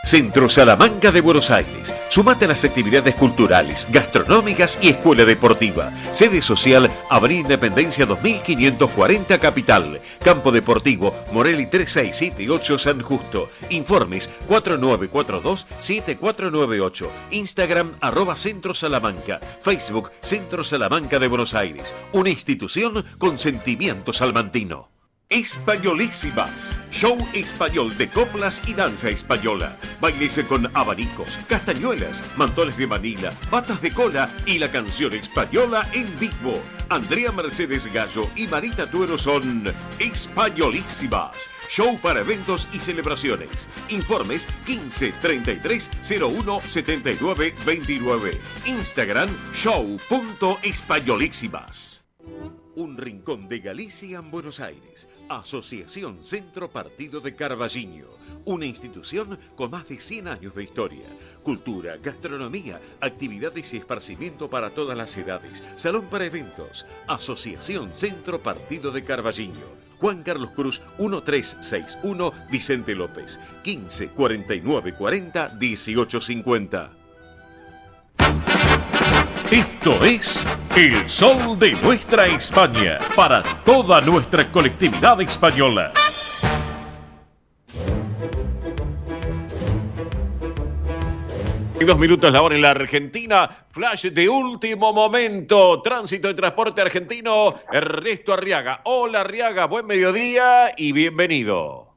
Centro Salamanca de Buenos Aires. Súmate a las actividades culturales, gastronómicas y escuela deportiva. Sede social, Avenida Independencia 2540 Capital. Campo Deportivo, Morelli 3678 San Justo. Informes 4942-7498. Instagram @Centro Salamanca. Facebook Centro Salamanca de Buenos Aires. Una institución con sentimiento salmantino. Españolísimas, show español de coplas y danza española. Bailes con abanicos, castañuelas, mantones de Manila, patas de cola y la canción española en vivo. Andrea Mercedes Gallo y Marita Tuero son Españolísimas. Show para eventos y celebraciones. Informes 15 33 01 79 29. Instagram show.españolísimas. Un rincón de Galicia en Buenos Aires. Asociación Centro Partido de Carballiño. Una institución con más de 100 años de historia. Cultura, gastronomía, actividades y esparcimiento para todas las edades. Salón para eventos. Asociación Centro Partido de Carballiño. Juan Carlos Cruz 1361 Vicente López. 15 49 40 18 50. Esto es El Sol de Nuestra España, para toda nuestra colectividad española. Y 2 minutos la hora en la Argentina. Flash de último momento. Tránsito y transporte argentino. Ernesto Arriaga. Hola Arriaga, buen mediodía y bienvenido.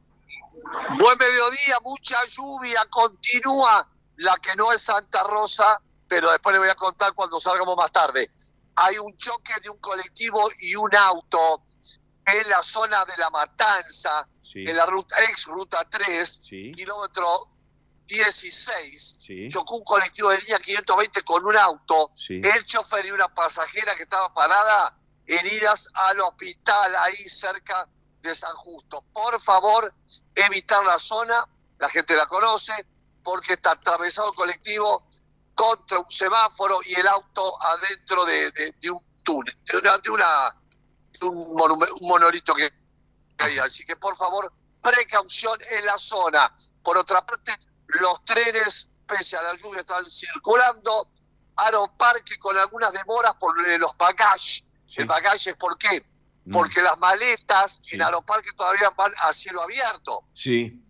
Buen mediodía, mucha lluvia, continúa la que no es Santa Rosa, pero después le voy a contar cuando salgamos más tarde. Hay un choque de un colectivo y un auto en la zona de La Matanza, sí, en la ruta Ruta 3, sí, kilómetro 16. Sí. Chocó un colectivo de línea 520 con un auto. Sí. El chofer y una pasajera que estaba parada, heridas al hospital ahí cerca de San Justo. Por favor, evitar la zona, la gente la conoce, porque está atravesado el colectivo contra un semáforo y el auto adentro de un túnel, de un monolito que hay. Así que por favor, precaución en la zona. Por otra parte, los trenes, pese a la lluvia, están circulando. Aeroparque con algunas demoras por los bagages. Sí. El bagaje es ¿por qué? Porque las maletas, sí, en Aeroparque todavía van a cielo abierto. Sí.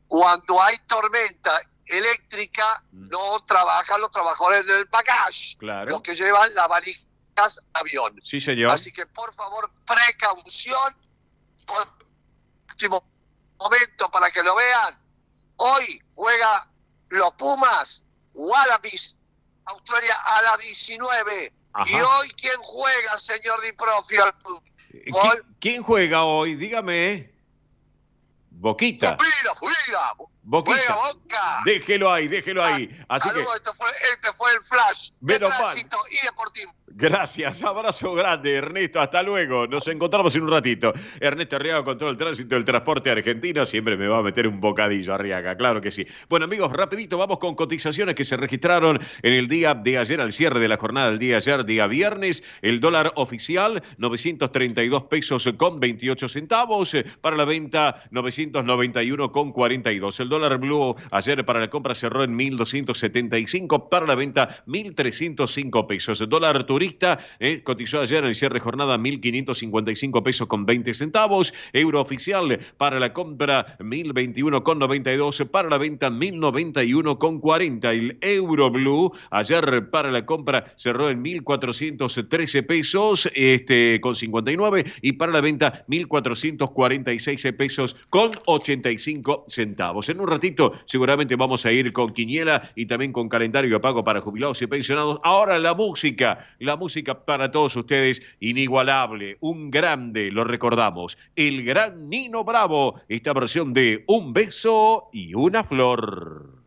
Cuando hay tormenta eléctrica, no trabajan los trabajadores del bagaje, claro, los que llevan las valijas avión. Sí, señor. Así que por favor, precaución. Por último momento para que lo vean. Hoy juega los Pumas, Wallabies, Australia a las 19. Ajá. Y hoy, ¿quién juega, señor Di Profio? ¿Quién juega hoy? Dígame. Boquita. Boquita. Juega Boca. Déjelo ahí. Así saludos, que este fue el flash de tránsito y deportivo. Gracias, abrazo grande, Ernesto, hasta luego, nos encontramos en un ratito. Ernesto Arriaga con todo el tránsito del transporte argentino, siempre me va a meter un bocadillo Arriaga, claro que sí. Bueno amigos, rapidito, vamos con cotizaciones que se registraron en el día de ayer, al cierre de la jornada del día de ayer, día viernes. El dólar oficial, 932 pesos con 28 centavos, para la venta 991 con 42. El dólar blue ayer para la compra cerró en 1.275, para la venta 1.305 pesos. El dólar turista mayorista, cotizó ayer en el cierre de jornada 1.555 pesos con 20 centavos. Euro oficial para la compra 1.021,92, para la venta 1.091,40. El Euro Blue ayer para la compra cerró en 1.413 pesos con 59 y para la venta 1.446 pesos con 85 centavos. En un ratito seguramente vamos a ir con quiniela y también con calendario de pago para jubilados y pensionados. Ahora la música para todos ustedes, inigualable, un grande, lo recordamos, el gran Nino Bravo, esta versión de Un beso y una flor.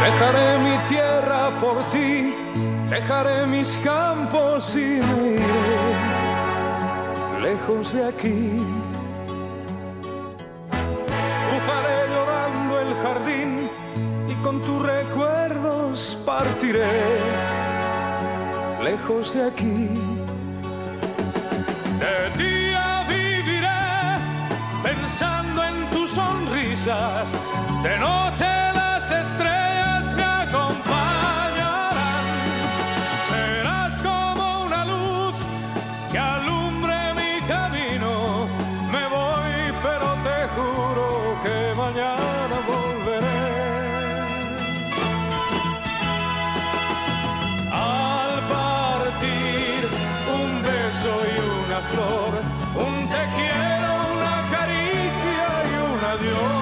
Dejaré mi tierra por ti, dejaré mis campos y me iré lejos de aquí. Cruzaré llorando el jardín y con tus recuerdos partiré lejos de aquí. De día viviré pensando en tus sonrisas, de noche las estrellas me acompañarán. Serás como una luz que alumbre mi camino. Me voy, pero te juro que mañana volveré. Al partir, un beso y una flor, un te quiero, una caricia y un adiós.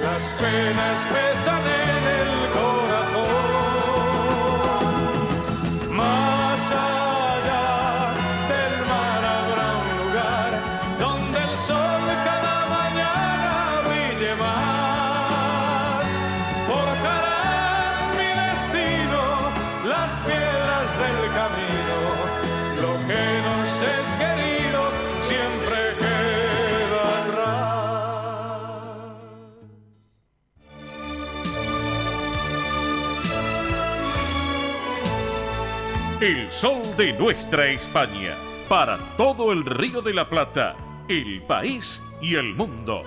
Las penas pesan en el corazón. Más allá del mar habrá un lugar donde el sol cada mañana brille más. Forjarán mi destino las piedras del camino. Lo que nos es querido siempre queda atrás. El sol de nuestra España, para todo el Río de la Plata, el país y el mundo.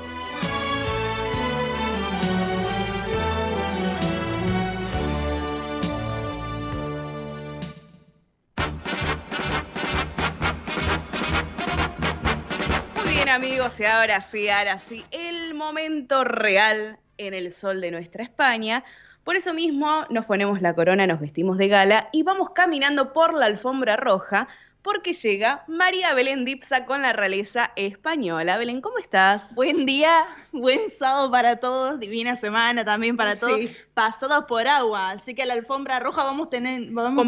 Muy bien, amigos, y ahora sí, el momento real en el sol de nuestra España. Por eso mismo nos ponemos la corona, nos vestimos de gala y vamos caminando por la alfombra roja porque llega María Belén Dipsa con la realeza española. Belén, ¿cómo estás? Buen día, buen sábado para todos, divina semana también para todos, pasados por agua, así que a la alfombra roja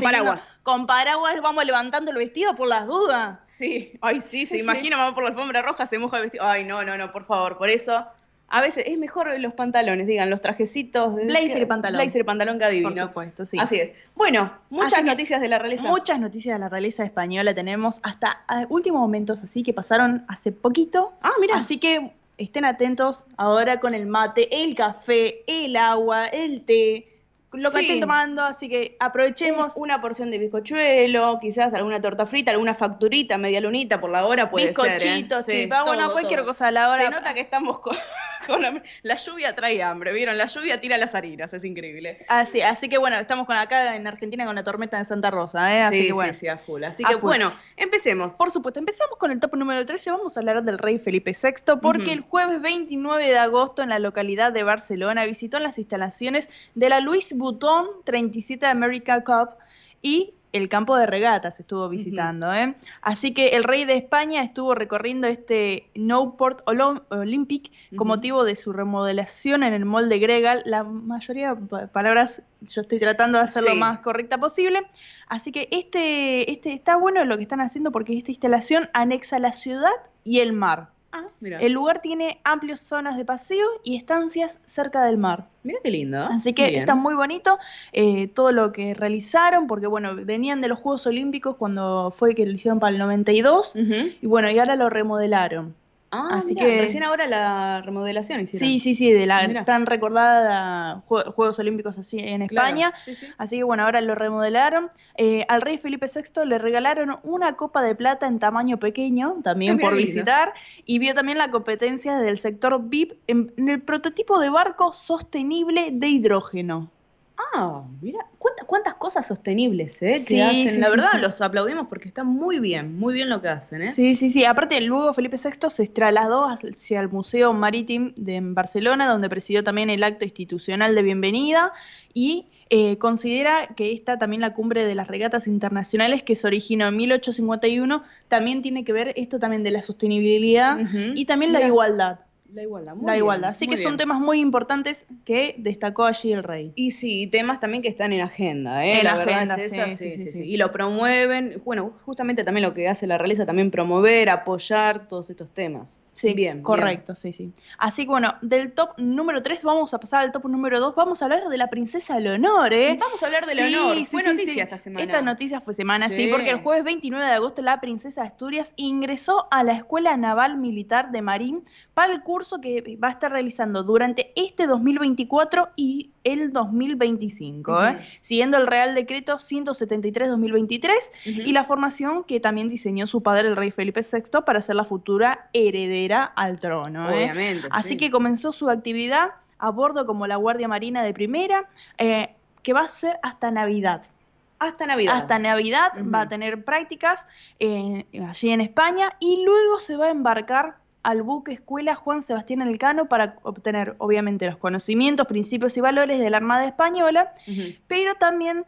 paraguas. Con paraguas vamos levantando el vestido por las dudas. Sí, ay sí, se imagina, vamos por la alfombra roja, se moja el vestido. Ay, no, por favor, por eso... A veces es mejor los pantalones, digan, los trajecitos. Blazer y pantalón. Blazer y pantalón, que adivino. Por supuesto, sí. Así es. Bueno, muchas noticias de la realeza. Muchas noticias de la realeza española tenemos hasta últimos momentos, así que pasaron hace poquito. Ah, mira. Así que estén atentos ahora con el mate, el café, el agua, el té, lo que estén tomando, así que aprovechemos. Una porción de bizcochuelo, quizás alguna torta frita, alguna facturita, media lunita por la hora puede ser. Bizcochitos, bueno, cualquier cosa a la hora. Se nota que estamos con la lluvia trae hambre, ¿vieron? La lluvia tira las harinas, es increíble. Así que bueno, estamos acá en Argentina con la tormenta de Santa Rosa, ¿eh? Así que bueno. Sí, a full. Así que bueno, empecemos. Por supuesto, empezamos con el top número 13, vamos a hablar del rey Felipe VI, porque el jueves 29 de agosto en la localidad de Barcelona visitó las instalaciones de la Louis Vuitton 37 America Cup y el campo de regatas estuvo visitando, ¿eh? Así que el rey de España estuvo recorriendo este Newport Olympic con motivo de su remodelación en el Mall de Gregal. La mayoría de palabras yo estoy tratando de hacer lo más correcta posible. Así que está bueno lo que están haciendo porque esta instalación anexa la ciudad y el mar. Ah, mira. El lugar tiene amplias zonas de paseo y estancias cerca del mar. Mira qué lindo. Así que está muy bonito todo lo que realizaron, porque bueno, venían de los Juegos Olímpicos cuando fue que lo hicieron para el 92, y bueno, y ahora lo remodelaron. Así mirá, que recién ahora la remodelación hicieron. Sí, de la Mirá. tan recordada Juegos Olímpicos así en España. Claro, sí. Así que bueno, ahora lo remodelaron. Al rey Felipe VI le regalaron una copa de plata en tamaño pequeño, también Mirá por qué lindo. visitar, y vio también la competencia del sector VIP en el prototipo de barco sostenible de hidrógeno. Mira, cuántas cosas sostenibles, que Sí, hacen. sí, La sí, verdad, sí. los aplaudimos porque está muy bien lo que hacen, Sí. Aparte, luego Felipe VI se trasladó hacia el Museo Marítim en Barcelona, donde presidió también el acto institucional de bienvenida y considera que esta también la cumbre de las regatas internacionales que se originó en 1851 también tiene que ver esto también de la sostenibilidad y también la Mirá. igualdad. La igualdad, La igualdad. Así que son temas muy importantes que destacó allí el rey. Y sí, temas también que están en agenda, En la agenda, verdad es esa, sí. Y lo promueven, bueno, justamente también lo que hace la realeza, también promover, apoyar todos estos temas. Sí, bien. correcto, sí. Así que bueno, del top número 3 vamos a pasar al top número 2. Vamos a hablar de la princesa Leonor, Vamos a hablar de Leonor. Fue noticia esta semana. Esta noticia fue semana, Sí. porque el jueves 29 de agosto la princesa de Asturias ingresó a la Escuela Naval Militar de Marín para el curso que va a estar realizando durante este 2024 y el 2025, siguiendo el Real Decreto 173-2023 y la formación que también diseñó su padre, el rey Felipe VI, para ser la futura heredera al trono. Obviamente. Así que comenzó su actividad a bordo como la Guardia Marina de Primera, que va a ser hasta Navidad. Hasta Navidad Va a tener prácticas allí en España y luego se va a embarcar al buque escuela Juan Sebastián Elcano para obtener, obviamente, los conocimientos, principios y valores de la Armada Española, pero también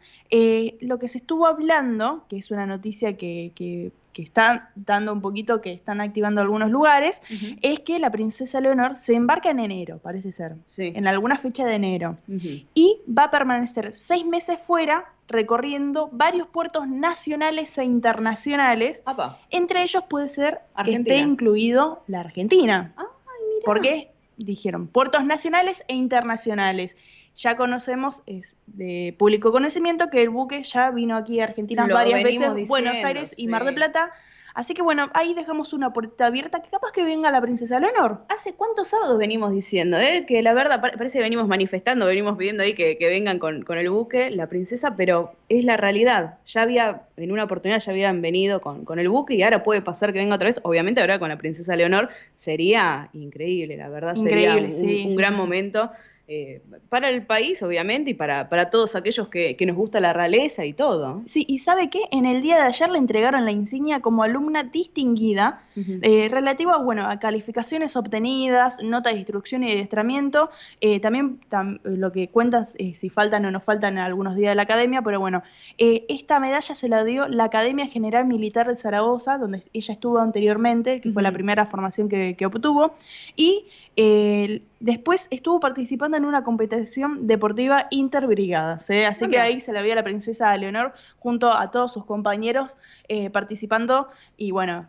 lo que se estuvo hablando, que es una noticia que está dando un poquito, que están activando algunos lugares, es que la princesa Leonor se embarca en enero, parece ser, en alguna fecha de enero, y va a permanecer 6 meses fuera, recorriendo varios puertos nacionales e internacionales. Entre ellos puede ser que esté incluido la Argentina. Porque dijeron puertos nacionales e internacionales. Ya conocemos, es de público conocimiento, que el buque ya vino aquí a Argentina varias veces, Buenos Aires y Mar del Plata. Así que bueno, ahí dejamos una puerta abierta, que capaz que venga la princesa Leonor. ¿Hace cuántos sábados venimos diciendo? Que la verdad parece que venimos manifestando, venimos pidiendo ahí que vengan con el buque, la princesa, pero es la realidad. En una oportunidad ya habían venido con el buque y ahora puede pasar que venga otra vez. Obviamente ahora con la princesa Leonor sería increíble, la verdad. Increíble, sería un gran momento. Para el país, obviamente, y para todos aquellos que nos gusta la realeza y todo. Sí, y ¿sabe qué? En el día de ayer le entregaron la insignia como alumna distinguida, relativo a calificaciones obtenidas, nota de instrucción y adiestramiento, también lo que cuentas si faltan o no faltan algunos días de la academia, pero bueno, esta medalla se la dio la Academia General Militar de Zaragoza, donde ella estuvo anteriormente, que fue la primera formación que obtuvo, y después estuvo participando en una competición deportiva interbrigadas, así que ahí se la vio a la princesa Leonor junto a todos sus compañeros participando y bueno,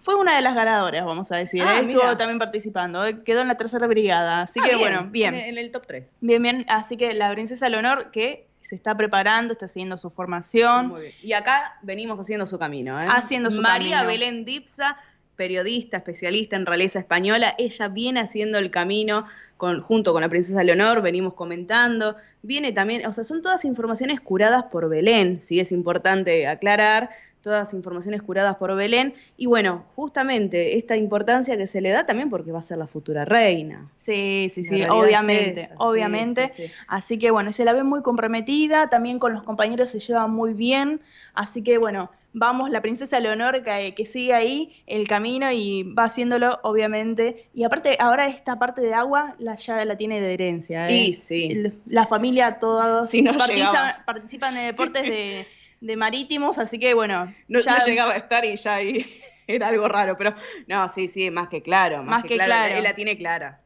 fue una de las ganadoras, vamos a decir, estuvo también participando, quedó en la 3ª brigada, así que bien, bueno, bien. En el top 3. Bien, así que la princesa Leonor que se está preparando, está siguiendo su formación. Muy bien. Y acá venimos haciendo su camino. Haciendo su María camino. Belén Dipsa, periodista, especialista en realeza española, ella viene haciendo el camino junto con la princesa Leonor, venimos comentando, viene también, o sea, son todas informaciones curadas por Belén, sí es importante aclarar, todas informaciones curadas por Belén, y bueno, justamente esta importancia que se le da también porque va a ser la futura reina. Sí, La obviamente, es esa, obviamente. Sí. Así que bueno, se la ve muy comprometida, también con los compañeros se lleva muy bien, así que bueno, vamos, la princesa Leonor que sigue ahí el camino y va haciéndolo, obviamente. Y aparte, ahora esta parte de agua ya la tiene de herencia. Sí. La familia, todos Si no participan en deportes de marítimos, así que bueno. No llegaba a estar y ya ahí era algo raro, pero no, sí, más que claro. Más que claro. Él la tiene clara.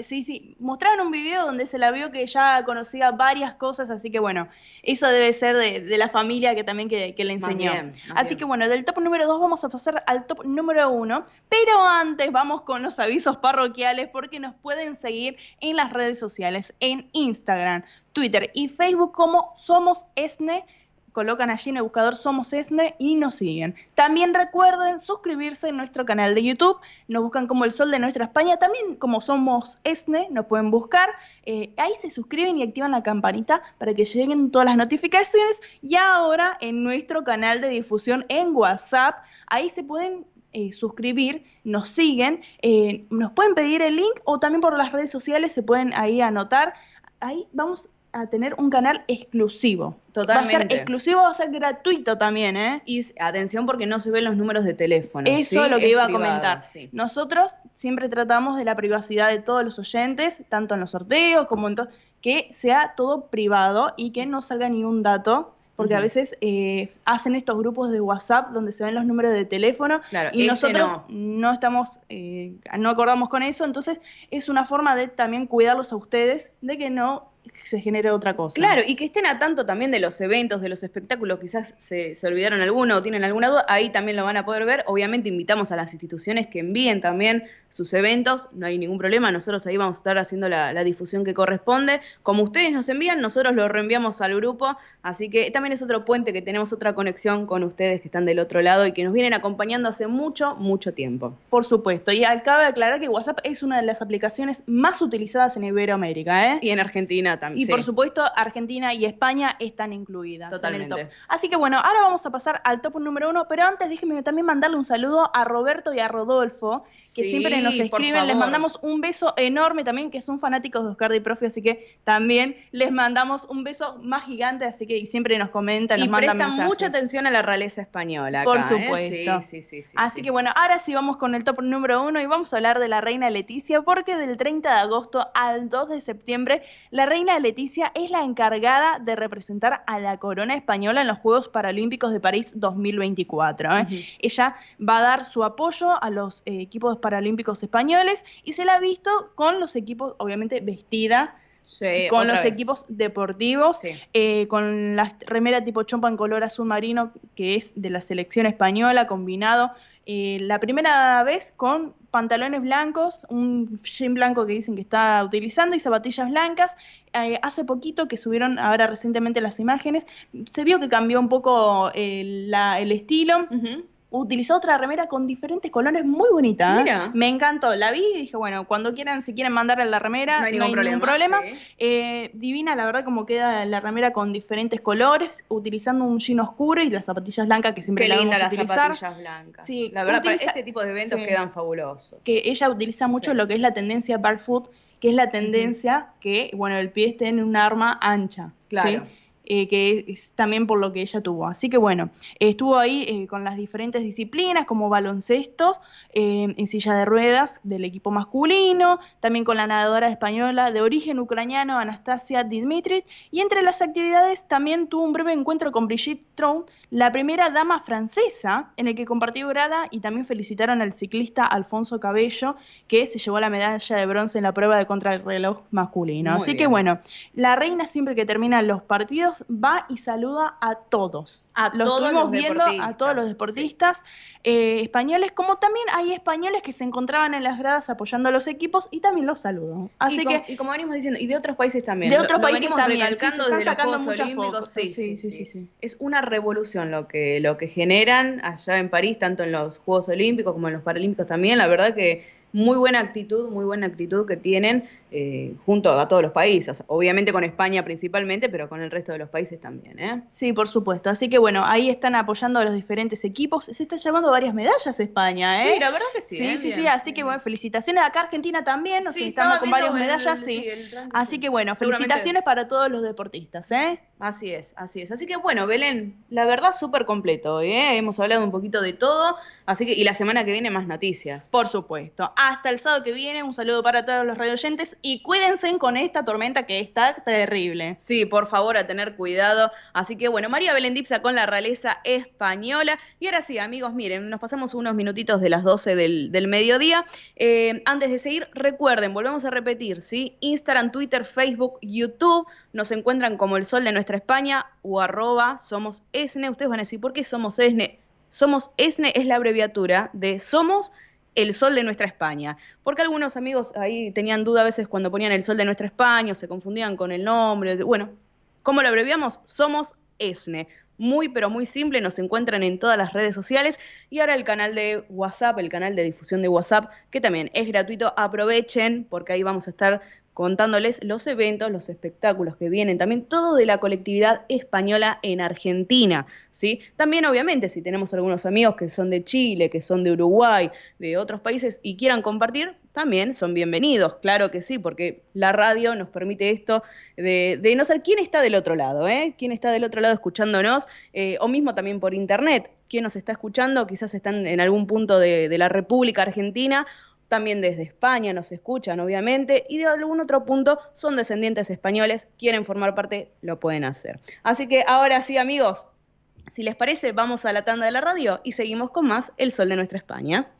Sí, mostraron un video donde se la vio que ya conocía varias cosas, así que bueno, eso debe ser de la familia que también que le enseñó. Así que bueno, del top número 2 vamos a pasar al top número 1, pero antes vamos con los avisos parroquiales porque nos pueden seguir en las redes sociales, en Instagram, Twitter y Facebook como Somos ESNE, colocan allí en el buscador Somos ESNE y nos siguen. También recuerden suscribirse en nuestro canal de YouTube, nos buscan como El Sol de Nuestra España, también como Somos ESNE, nos pueden buscar, ahí se suscriben y activan la campanita para que lleguen todas las notificaciones, y ahora en nuestro canal de difusión en WhatsApp, ahí se pueden suscribir, nos siguen, nos pueden pedir el link o también por las redes sociales se pueden ahí anotar, ahí vamos a tener un canal exclusivo. Totalmente. Va a ser exclusivo, va a ser gratuito también, ¿eh? Y atención porque no se ven los números de teléfono. Eso ¿sí? es lo que iba a privado, comentar. Sí. Nosotros siempre tratamos de la privacidad de todos los oyentes, tanto en los sorteos como en todo, que sea todo privado y que no salga ni un dato, porque a veces hacen estos grupos de WhatsApp donde se ven los números de teléfono, claro, y nosotros no estamos, no acordamos con eso, entonces es una forma de también cuidarlos a ustedes de que no se genere otra cosa. Claro, y que estén a tanto también de los eventos, de los espectáculos, quizás se olvidaron alguno o tienen alguna duda, ahí también lo van a poder ver. Obviamente invitamos a las instituciones que envíen también sus eventos, no hay ningún problema, nosotros ahí vamos a estar haciendo la difusión que corresponde. Como ustedes nos envían, nosotros lo reenviamos al grupo, así que también es otro puente, que tenemos otra conexión con ustedes que están del otro lado y que nos vienen acompañando hace mucho, mucho tiempo. Por supuesto, y acaba de aclarar que WhatsApp es una de las aplicaciones más utilizadas en Iberoamérica, ¿eh? Y en Argentina también. Y por supuesto, Argentina y España están incluidas. Totalmente. En el top. Así que bueno, ahora vamos a pasar al top número 1, pero antes déjenme también mandarle un saludo a Roberto y a Rodolfo, que siempre nos escriben. Les mandamos un beso enorme también, que son fanáticos de Oscar Di Profi, así que también les mandamos un beso más gigante, así que y siempre nos comentan, nos mandan mensajes. Y prestan mucha atención a la realeza española acá, por supuesto. Sí. Así que bueno, ahora sí vamos con el top número 1 y vamos a hablar de la reina Leticia, porque del 30 de agosto al 2 de septiembre, la reina Leticia es la encargada de representar a la corona española en los Juegos Paralímpicos de París 2024. Ella va a dar su apoyo a los equipos paralímpicos españoles y se la ha visto con los equipos, obviamente vestida, con los equipos deportivos, con la remera tipo chompa en color azul marino, que es de la selección española, combinado. La primera vez con pantalones blancos, un jean blanco que dicen que está utilizando y zapatillas blancas. Hace poquito que subieron ahora recientemente las imágenes, se vio que cambió un poco el estilo. Utilizó otra remera con diferentes colores, muy bonita. Mira. Me encantó, la vi y dije, bueno, cuando quieran, si quieren mandarle la remera, no hay ningún problema. Sí. Divina, la verdad, como queda la remera con diferentes colores, utilizando un jean oscuro y las zapatillas blancas que siempre la vamos a utilizar. Qué linda las zapatillas blancas. Sí, la verdad, para este tipo de eventos quedan fabulosos. Que ella utiliza mucho lo que es la tendencia barefoot, que es la tendencia que, bueno, el pie esté en un arma ancha. Claro. ¿sí? Que es también por lo que ella tuvo. Así que bueno, estuvo ahí con las diferentes disciplinas como baloncestos, en silla de ruedas del equipo masculino, también con la nadadora española de origen ucraniano Anastasia Dimitric, y entre las actividades también tuvo un breve encuentro con Brigitte Tron, la primera dama francesa, en el que compartió grada y también felicitaron al ciclista Alfonso Cabello, que se llevó la medalla de bronce en la prueba de contrarreloj masculino. Muy Así bien. que bueno, la reina siempre que termina los partidos va y saluda a todos. Estuvimos viendo a todos los deportistas españoles, como también hay españoles que se encontraban en las gradas apoyando a los equipos y también los saludó. Así y como venimos diciendo, y de otros países también. De otros países venimos también, recalcando sí, se están desde los sacando Juegos muchas Olímpicos. fotos. Sí. Es una revolución lo que generan allá en París, tanto en los Juegos Olímpicos como en los Paralímpicos también. La verdad que muy buena actitud que tienen junto a todos los países, obviamente con España principalmente, pero con el resto de los países también, ¿eh? Sí, por supuesto. Así que bueno, ahí están apoyando a los diferentes equipos. Se está llevando varias medallas España, ¿eh? Sí, la verdad que sí. Sí. Así que bueno, felicitaciones. Acá Argentina también, nos estamos con varias medallas, Así que bueno, felicitaciones para todos los deportistas, ¿eh? Así es. Así que bueno, Belén, la verdad súper completo, ¿eh? Hemos hablado un poquito de todo, así que y la semana que viene más noticias. Por supuesto. Hasta el sábado que viene, un saludo para todos los radioyentes y cuídense con esta tormenta que está terrible. Sí, por favor, a tener cuidado. Así que bueno, María Belén Dipsa con la realeza española. Y ahora sí, amigos, miren, nos pasamos unos minutitos de las 12 del mediodía. Antes de seguir, recuerden, volvemos a repetir, ¿sí? Instagram, Twitter, Facebook, YouTube. Nos encuentran como El Sol de Nuestra España o @Somos ESNE. Ustedes van a decir, ¿por qué Somos ESNE? Somos ESNE es la abreviatura de Somos El Sol de Nuestra España. Porque algunos amigos ahí tenían duda a veces cuando ponían El Sol de Nuestra España o se confundían con el nombre. Bueno, ¿cómo lo abreviamos? Somos ESNE. muy, pero muy simple, nos encuentran en todas las redes sociales y ahora el canal de WhatsApp, el canal de difusión de WhatsApp, que también es gratuito, aprovechen porque ahí vamos a estar contándoles los eventos, los espectáculos que vienen, también todo de la colectividad española en Argentina, ¿sí? También, obviamente, si tenemos algunos amigos que son de Chile, que son de Uruguay, de otros países y quieran compartir, también son bienvenidos, claro que sí, porque la radio nos permite esto de no ser quién está del otro lado, quién está del otro lado escuchándonos, o mismo también por internet, quién nos está escuchando, quizás están en algún punto de la República Argentina, también desde España nos escuchan, obviamente, y de algún otro punto son descendientes españoles, quieren formar parte, lo pueden hacer. Así que ahora sí, amigos, si les parece, vamos a la tanda de la radio y seguimos con más El Sol de Nuestra España.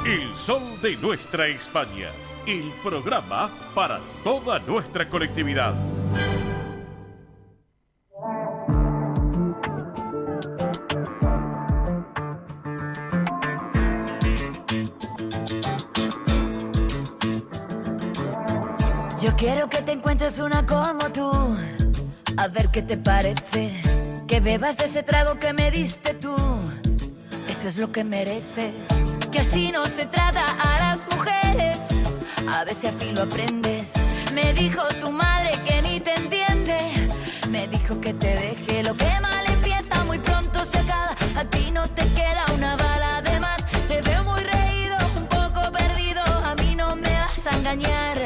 El Sol de Nuestra España, el programa para toda nuestra colectividad. Yo quiero que te encuentres una como tú, a ver qué te parece, que bebas de ese trago que me diste tú, eso es lo que mereces, que así no se trata a las mujeres, a ver si así lo aprendes, me dijo tu madre que ni te entiende, me dijo que te deje, lo que mal empieza muy pronto se acaba, a ti no te queda una bala de más, te veo muy reído, un poco perdido, a mí no me vas a engañar.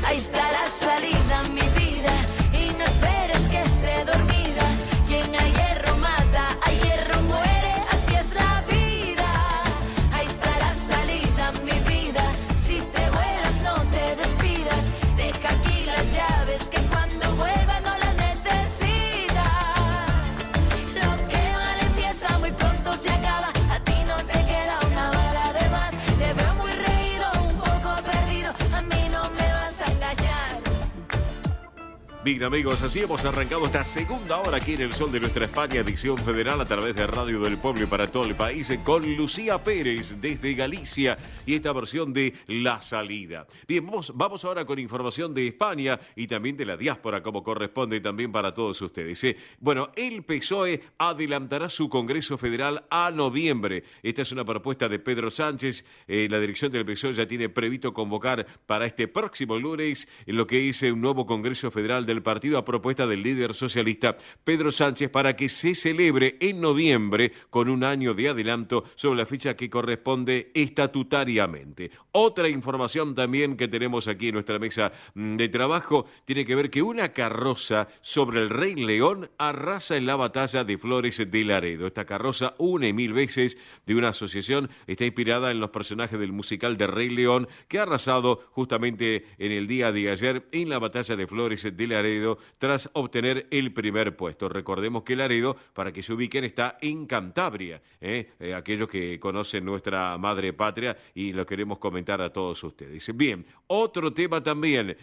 Ahí está la salida, mi vida, y no esperes que esté dormida. Quien a hierro mata, a hierro muere, así es la vida. Ahí está la salida, mi vida, si te vuelas no te despidas. Deja aquí las llaves que cuando vuelvas no las necesitas. Lo que mal empieza muy pronto se acaba, a ti no te queda una bala de más. Te veo muy reído, un poco perdido, a mí no me vas a engañar. Bien, amigos, así hemos arrancado esta segunda hora aquí en El Sol de Nuestra España, edición federal a través de Radio del Pueblo y para todo el país, con Lucía Pérez desde Galicia y esta versión de La Salida. Bien, vamos ahora con información de España y también de la diáspora, como corresponde también para todos ustedes. Bueno, el PSOE adelantará su Congreso Federal a noviembre. Esta es una propuesta de Pedro Sánchez. La dirección del PSOE ya tiene previsto convocar para este próximo lunes lo que es un nuevo Congreso Federal del partido a propuesta del líder socialista Pedro Sánchez para que se celebre en noviembre con un año de adelanto sobre la fecha que corresponde estatutariamente. Otra información también que tenemos aquí en nuestra mesa de trabajo tiene que ver que una carroza sobre el Rey León arrasa en la batalla de Flores de Laredo. Esta carroza, una y mil veces de una asociación, está inspirada en los personajes del musical de Rey León que ha arrasado justamente en el día de ayer en la batalla de Flores de Laredo tras obtener el primer puesto. Recordemos que Laredo, para que se ubiquen, está en Cantabria. Aquellos que conocen nuestra madre patria y lo queremos comentar a todos ustedes. Bien, otro tema también.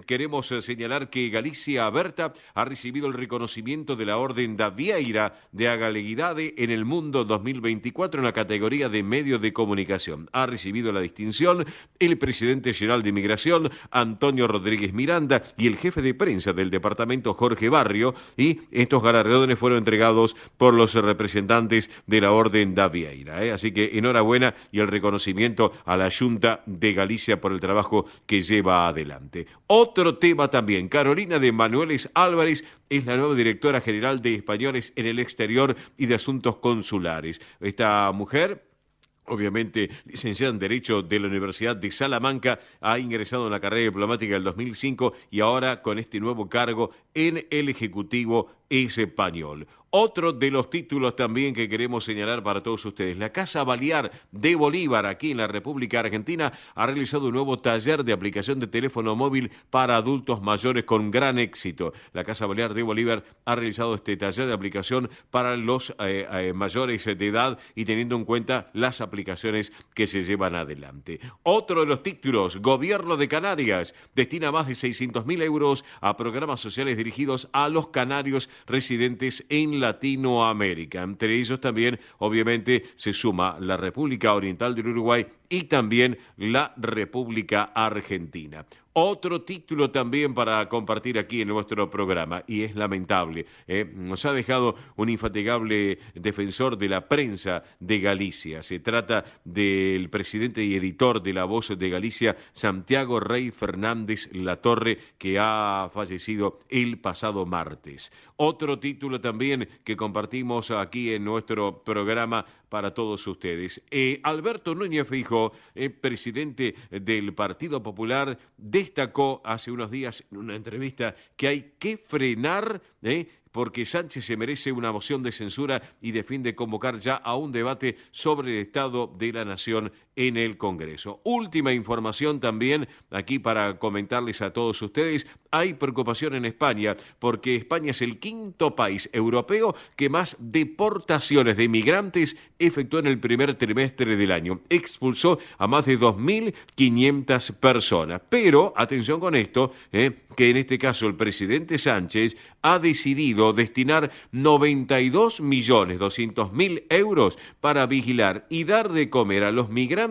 Queremos señalar que Galicia Aberta ha recibido el reconocimiento de la Orden da Vieira de Agaleguidade en el Mundo 2024 en la categoría de medios de comunicación. Ha recibido la distinción el presidente general de Migración, Antonio Rodríguez Miranda, y el jefe de prensa del departamento, Jorge Barrio, y estos galardones fueron entregados por los representantes de la Orden da Vieira. Así que enhorabuena y el reconocimiento a la Junta de Galicia por el trabajo que lleva adelante. Otro tema también, Carolina de Manueles Álvarez es la nueva directora general de Españoles en el Exterior y de Asuntos Consulares. Esta mujer, obviamente licenciada en Derecho de la Universidad de Salamanca, ha ingresado en la carrera diplomática del 2005 y ahora con este nuevo cargo en el Ejecutivo español. Otro de los títulos también que queremos señalar para todos ustedes. La Casa Balear de Bolívar, aquí en la República Argentina, ha realizado un nuevo taller de aplicación de teléfono móvil para adultos mayores con gran éxito. La Casa Balear de Bolívar ha realizado este taller de aplicación para los mayores de edad y teniendo en cuenta las aplicaciones que se llevan adelante. Otro de los títulos, Gobierno de Canarias destina más de 600.000 euros a programas sociales dirigidos a los canarios residentes en Latinoamérica. Entre ellos también, obviamente, se suma la República Oriental del Uruguay y también la República Argentina. Otro título también para compartir aquí en nuestro programa, y es lamentable, nos ha dejado un infatigable defensor de la prensa de Galicia. Se trata del presidente y editor de La Voz de Galicia, Santiago Rey Fernández Latorre, que ha fallecido el pasado martes. Otro título también que compartimos aquí en nuestro programa para todos ustedes. Alberto Núñez Feijóo, presidente del Partido Popular, destacó hace unos días en una entrevista que hay que frenar, porque Sánchez se merece una moción de censura y defiende convocar ya a un debate sobre el estado de la nación en el Congreso. Última información también aquí para comentarles a todos ustedes. Hay preocupación en España porque España es el quinto país europeo que más deportaciones de migrantes efectuó en el primer trimestre del año. Expulsó a más de 2.500 personas. Pero, atención con esto, que en este caso el presidente Sánchez ha decidido destinar 92.200.000 euros para vigilar y dar de comer a los migrantes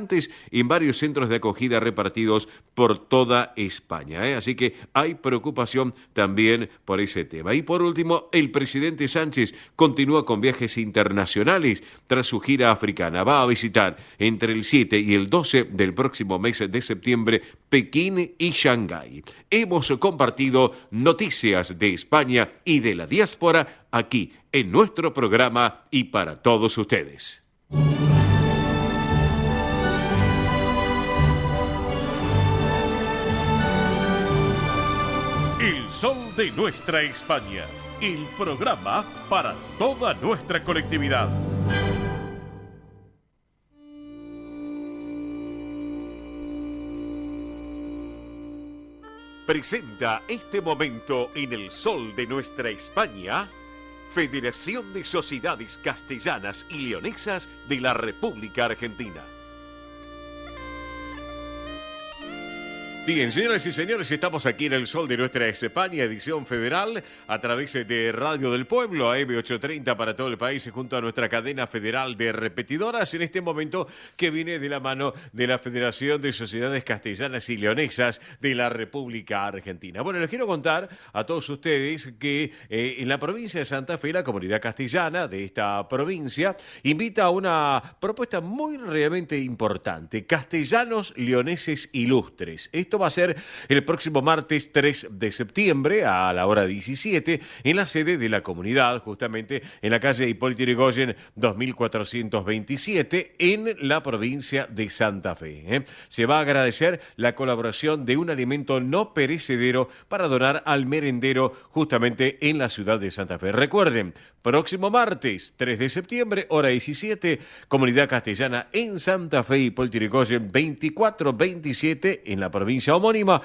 en varios centros de acogida repartidos por toda España. Así que hay preocupación también por ese tema. Y por último, el presidente Sánchez continúa con viajes internacionales tras su gira africana. Va a visitar entre el 7 y el 12 del próximo mes de septiembre Pekín y Shanghái. Hemos compartido noticias de España y de la diáspora aquí en nuestro programa y para todos ustedes. El sol de nuestra España, el programa para toda nuestra colectividad. Presenta este momento en el sol de nuestra España, Federación de Sociedades Castellanas y Leonesas de la República Argentina. Bien, señoras y señores, estamos aquí en el sol de nuestra España, edición federal, a través de Radio del Pueblo, AM830 para todo el país, junto a nuestra cadena federal de repetidoras, en este momento que viene de la mano de la Federación de Sociedades Castellanas y Leonesas de la República Argentina. Bueno, les quiero contar a todos ustedes que en la provincia de Santa Fe, la comunidad castellana de esta provincia invita a una propuesta muy realmente importante, Castellanos Leoneses Ilustres. Esto va a ser el próximo martes 3 de septiembre a la hora 17 en la sede de la comunidad, justamente en la calle Hipólito Yrigoyen 2427 en la provincia de Santa Fe. Se va a agradecer la colaboración de un alimento no perecedero para donar al merendero justamente en la ciudad de Santa Fe. Recuerden, próximo martes 3 de septiembre, hora 17, comunidad castellana en Santa Fe, Hipólito Yrigoyen 2427 en la provincia homónima,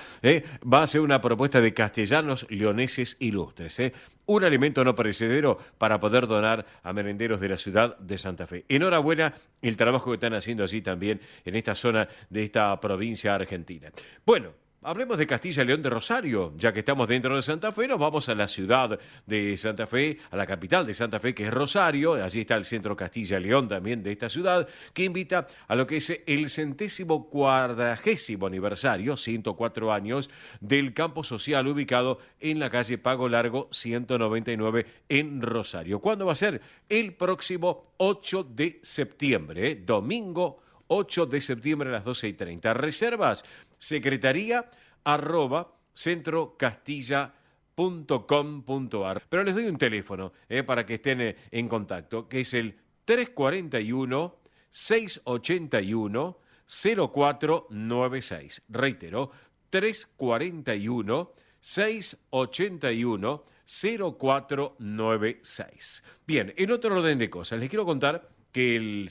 va a ser una propuesta de Castellanos Leoneses Ilustres. Un alimento no perecedero para poder donar a merenderos de la ciudad de Santa Fe. Enhorabuena el trabajo que están haciendo allí también en esta zona de esta provincia argentina. Bueno, hablemos de Castilla y León de Rosario. Ya que estamos dentro de Santa Fe, nos vamos a la ciudad de Santa Fe, a la capital de Santa Fe, que es Rosario. Allí está el Centro Castilla y León también de esta ciudad, que invita a lo que es el 140º aniversario, 104 años, del campo social ubicado en la calle Pago Largo 199 en Rosario. ¿Cuándo va a ser? El próximo 8 de septiembre, domingo 8 de septiembre a las 12:30. Reservas secretaría@centrocastilla.com.ar. Pero les doy un teléfono para que estén en contacto, que es el 341-681-0496. Reitero, 341-681-0496. Bien, en otro orden de cosas, les quiero contar que el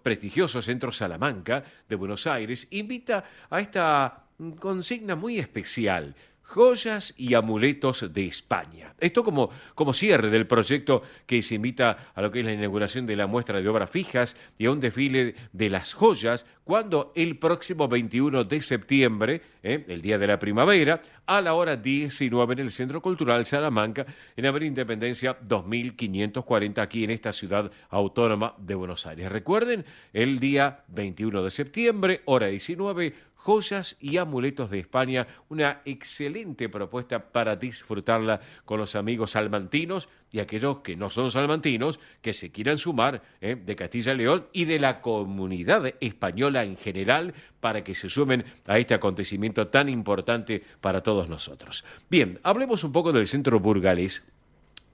prestigioso Centro Salamanca de Buenos Aires invita a esta consigna muy especial, Joyas y Amuletos de España. Esto como cierre del proyecto que se invita a lo que es la inauguración de la muestra de obras fijas y a un desfile de las joyas cuando el próximo 21 de septiembre, el día de la primavera, a la hora 19 en el Centro Cultural Salamanca, en Avenida Independencia 2540, aquí en esta ciudad autónoma de Buenos Aires. Recuerden, el día 21 de septiembre, hora 19, Joyas y Amuletos de España, una excelente propuesta para disfrutarla con los amigos salmantinos y aquellos que no son salmantinos, que se quieran sumar de Castilla y León y de la comunidad española en general para que se sumen a este acontecimiento tan importante para todos nosotros. Bien, hablemos un poco del Centro Burgalés,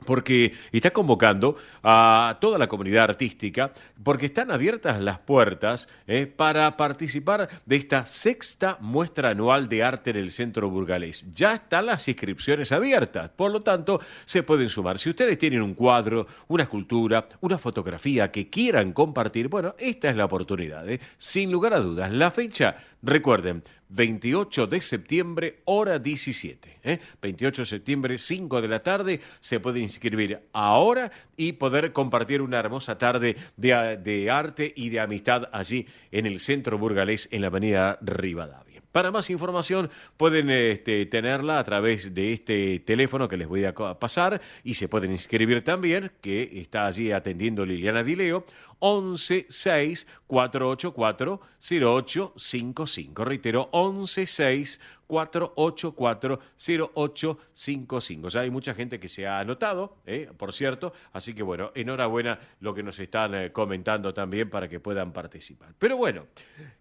porque está convocando a toda la comunidad artística, porque están abiertas las puertas para participar de esta 6ª muestra anual de arte en el Centro Burgalés. Ya están las inscripciones abiertas, por lo tanto, se pueden sumar. Si ustedes tienen un cuadro, una escultura, una fotografía que quieran compartir, bueno, esta es la oportunidad, sin lugar a dudas. La fecha, recuerden, 28 de septiembre, hora 17. 28 de septiembre, 5 de la tarde, se puede inscribir ahora y poder compartir una hermosa tarde de arte y de amistad allí en el Centro Burgalés, en la avenida Rivadavia. Para más información pueden tenerla a través de este teléfono que les voy a pasar y se pueden inscribir también, que está allí atendiendo Liliana Dileo, 11 6 484 0855. Reitero, 11 6 484 0855. Ya hay mucha gente que se ha anotado, por cierto, así que bueno, enhorabuena lo que nos están comentando también para que puedan participar. Pero bueno,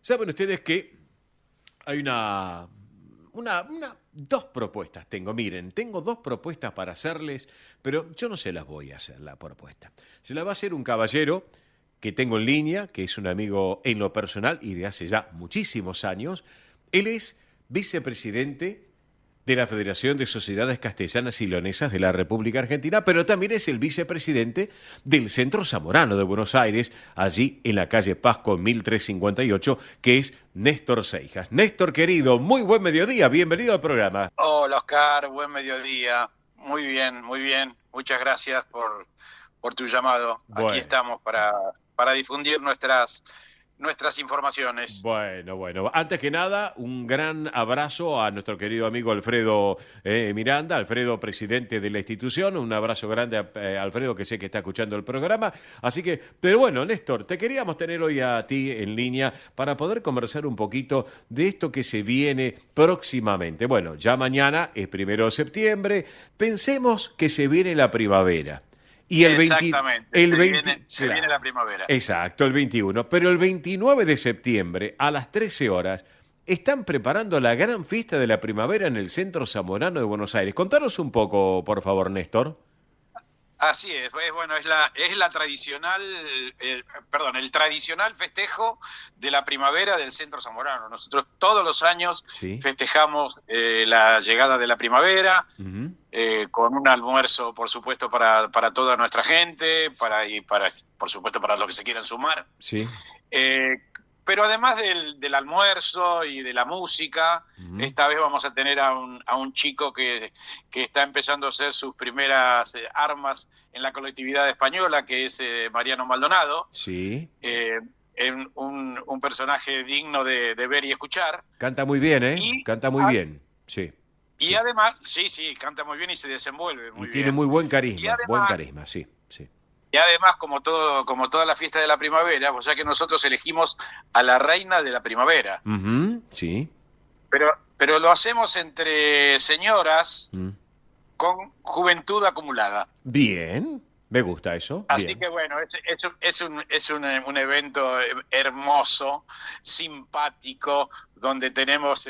saben ustedes que hay dos propuestas tengo. Miren, tengo 2 propuestas para hacerles, pero yo no se las voy a hacer la propuesta. Se la va a hacer un caballero que tengo en línea, que es un amigo en lo personal y de hace ya muchísimos años. Él es vicepresidente de la Federación de Sociedades Castellanas y Leonesas de la República Argentina, pero también es el vicepresidente del Centro Zamorano de Buenos Aires, allí en la calle Pasco 1358, que es Néstor Seijas. Néstor, querido, muy buen mediodía, bienvenido al programa. Hola, Oscar, buen mediodía. Muy bien, muy bien. Muchas gracias por tu llamado. Bueno. Aquí estamos para difundir nuestras informaciones. Bueno. Antes que nada, un gran abrazo a nuestro querido amigo Alfredo Miranda, Alfredo, presidente de la institución. Un abrazo grande a Alfredo, que sé que está escuchando el programa. Así que, pero bueno, Néstor, te queríamos tener hoy a ti en línea para poder conversar un poquito de esto que se viene próximamente. Bueno, ya mañana es 1 de septiembre. Pensemos que se viene la primavera. Y Exactamente, se viene la primavera. Exacto, el 21. Pero el 29 de septiembre, a las 13 horas, están preparando la gran fiesta de la primavera en el Centro Zamorano de Buenos Aires. Contanos un poco, por favor, Néstor. Así es, bueno, es la tradicional, el tradicional festejo de la primavera del Centro Zamorano. Nosotros todos los años festejamos la llegada de la primavera, con un almuerzo, por supuesto, para toda nuestra gente, por supuesto, para los que se quieran sumar. Sí. Pero además del almuerzo y de la música, esta vez vamos a tener a un chico que está empezando a hacer sus primeras armas en la colectividad española, que es Mariano Maldonado. Sí. Un personaje digno de ver y escuchar. Canta muy bien, Canta muy bien, sí. Y además, sí, canta muy bien y se desenvuelve muy bien. Tiene muy buen carisma, sí. Y además, como toda la fiesta de la primavera, pues ya que nosotros elegimos a la reina de la primavera. Sí. Pero lo hacemos entre señoras con juventud acumulada. Bien, me gusta eso. Así bien. Que bueno, es un evento hermoso, simpático, donde tenemos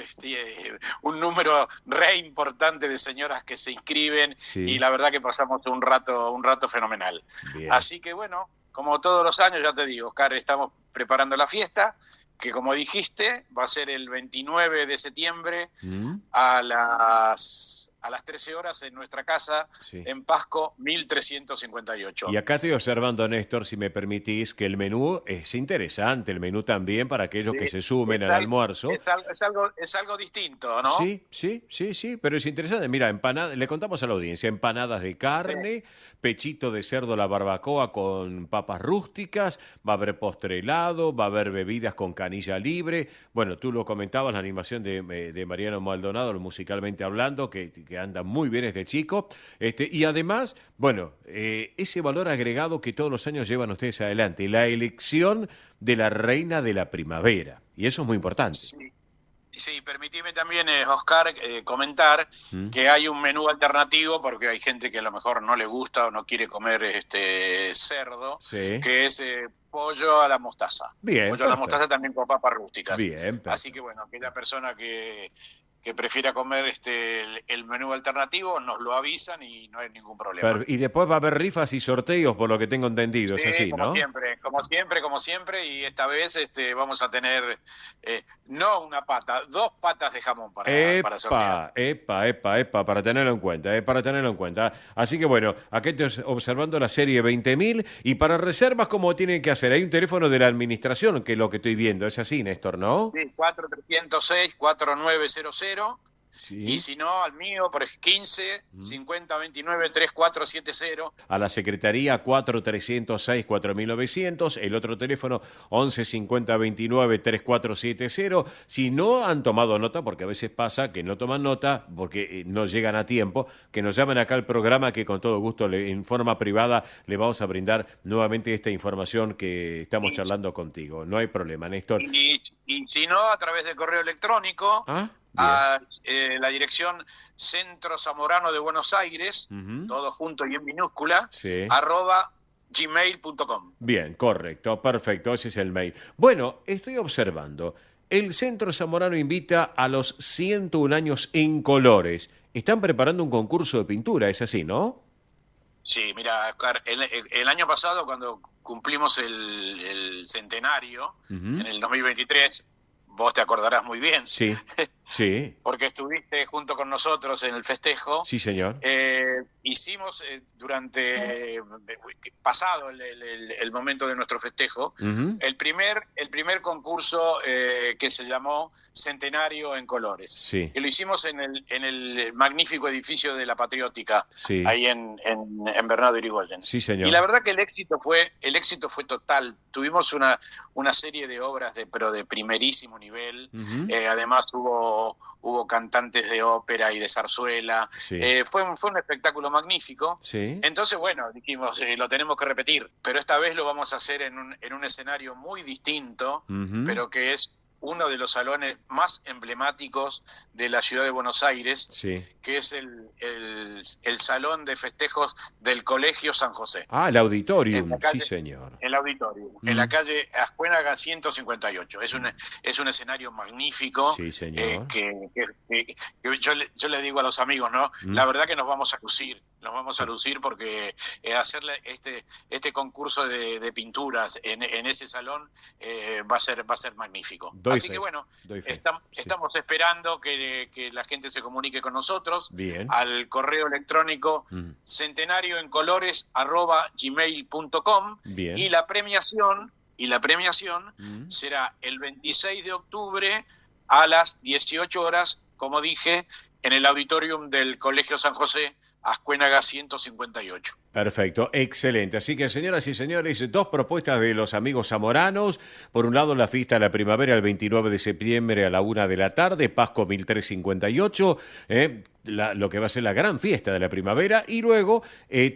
un número re importante de señoras que se inscriben y la verdad que pasamos un rato fenomenal. Bien. Así que bueno, como todos los años, ya te digo, Oscar, estamos preparando la fiesta que como dijiste, va a ser el 29 de septiembre a las 13 horas en nuestra casa, en Pasco 1358. Y acá estoy observando, Néstor, si me permitís, que el menú es interesante, el menú también para aquellos que se sumen al almuerzo. Es algo distinto, ¿no? Sí, pero es interesante. Mira, le contamos a la audiencia, empanadas de carne, pechito de cerdo a la barbacoa con papas rústicas, va a haber postre helado, va a haber bebidas con canilla libre. Bueno, tú lo comentabas, la animación de Mariano Maldonado, musicalmente hablando, que anda muy bien este chico. Y además, bueno, ese valor agregado que todos los años llevan ustedes adelante, la elección de la reina de la primavera. Y eso es muy importante. Sí, permitime también, Oscar, comentar que hay un menú alternativo, porque hay gente que a lo mejor no le gusta o no quiere comer cerdo, que es pollo a la mostaza. Bien, pollo a la mostaza también con papas rústicas. Bien, así que bueno, aquella persona que prefiera comer el menú alternativo, nos lo avisan y no hay ningún problema. Y después va a haber rifas y sorteos, por lo que tengo entendido, es así, como ¿no? Como siempre, y esta vez vamos a tener no una pata, 2 patas de jamón para sortear. Epa, para tenerlo en cuenta, Así que bueno, aquí estoy observando la serie 20.000, y para reservas, ¿cómo tienen que hacer? Hay un teléfono de la administración, que es lo que estoy viendo, es así, Néstor, ¿no? Sí, 4306-4900. Y si no, al mío, por 15 50 29 3470. A la secretaría 4306-4900, el otro teléfono 11 50 29 3470. Si no han tomado nota, porque a veces pasa que no toman nota porque no llegan a tiempo, que nos llamen acá al programa, que con todo gusto en forma privada le vamos a brindar nuevamente esta información que estamos charlando contigo. No hay problema, Néstor. Y si no, a través del correo electrónico, a la dirección Centro Zamorano de Buenos Aires, todo junto y en minúscula, @gmail.com. Bien, correcto, perfecto, ese es el mail. Bueno, estoy observando, el Centro Zamorano invita a los 101 años en colores. Están preparando un concurso de pintura, es así, ¿no? Sí, mira, Oscar, el año pasado, cuando cumplimos el centenario, en el 2023, vos te acordarás muy bien. Sí. Porque estuviste junto con nosotros en el festejo. Sí, señor. Hicimos durante, pasado el momento de nuestro festejo, el primer concurso que se llamó Centenario en Colores. Sí. Que lo hicimos en el magnífico edificio de La Patriótica, ahí en Bernardo Irigoyen. Sí, señor. Y la verdad que el éxito fue total. Tuvimos una serie de obras pero de primerísimo nivel. Además hubo cantantes de ópera y de zarzuela. Fue un espectáculo magnífico. Entonces, bueno, dijimos, lo tenemos que repetir, pero esta vez lo vamos a hacer en un escenario muy distinto, pero que es uno de los salones más emblemáticos de la ciudad de Buenos Aires, que es el salón de festejos del Colegio San José. El auditorium, sí señor. El auditorium, en la calle Ascuénaga 158. Es un escenario magnífico. Sí, señor. Que yo le digo a los amigos, ¿no? La verdad que nos vamos a lucir porque hacerle este concurso de pinturas en ese salón va a ser magnífico. Así que bueno, estamos esperando que la gente se comunique con nosotros. Bien. Al correo electrónico centenarioencolores@gmail.com. Bien. Y la premiación será el 26 de octubre a las 18 horas, como dije, en el auditorium del Colegio San José, Ascuénaga 158. Perfecto, excelente. Así que, señoras y señores, 2 propuestas de los amigos zamoranos. Por un lado, la fiesta de la primavera el 29 de septiembre a la 1 de la tarde, Pasco 1358, lo que va a ser la gran fiesta de la primavera. Y luego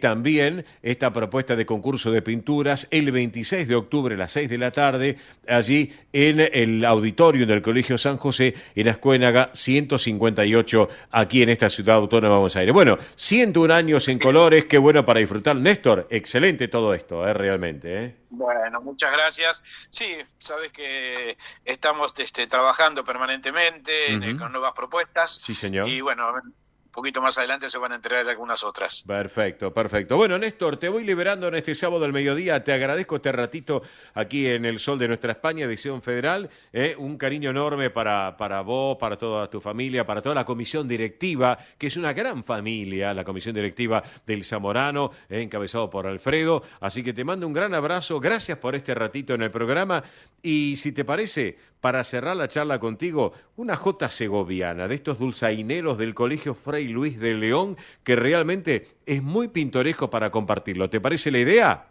también esta propuesta de concurso de pinturas el 26 de octubre a las 6 de la tarde, allí en el auditorio del Colegio San José, en Ascuénaga 158, aquí en esta ciudad autónoma de Buenos Aires. Bueno, 101 años en colores, qué bueno para disfrutar. Néstor, excelente todo esto, realmente. Bueno, muchas gracias. Sí, sabes que estamos trabajando permanentemente con nuevas propuestas. Sí, señor. Y bueno, un poquito más adelante se van a enterar de algunas otras. Perfecto, perfecto. Bueno, Néstor, te voy liberando en este sábado al mediodía. Te agradezco este ratito aquí en el Sol de Nuestra España, edición federal. Un cariño enorme para vos, para toda tu familia, para toda la comisión directiva, que es una gran familia, la comisión directiva del Zamorano, encabezado por Alfredo. Así que te mando un gran abrazo. Gracias por este ratito en el programa. Y si te parece, para cerrar la charla contigo, una jota segoviana de estos dulzaineros del Colegio Fray Luis de León, que realmente es muy pintoresco para compartirlo. ¿Te parece la idea?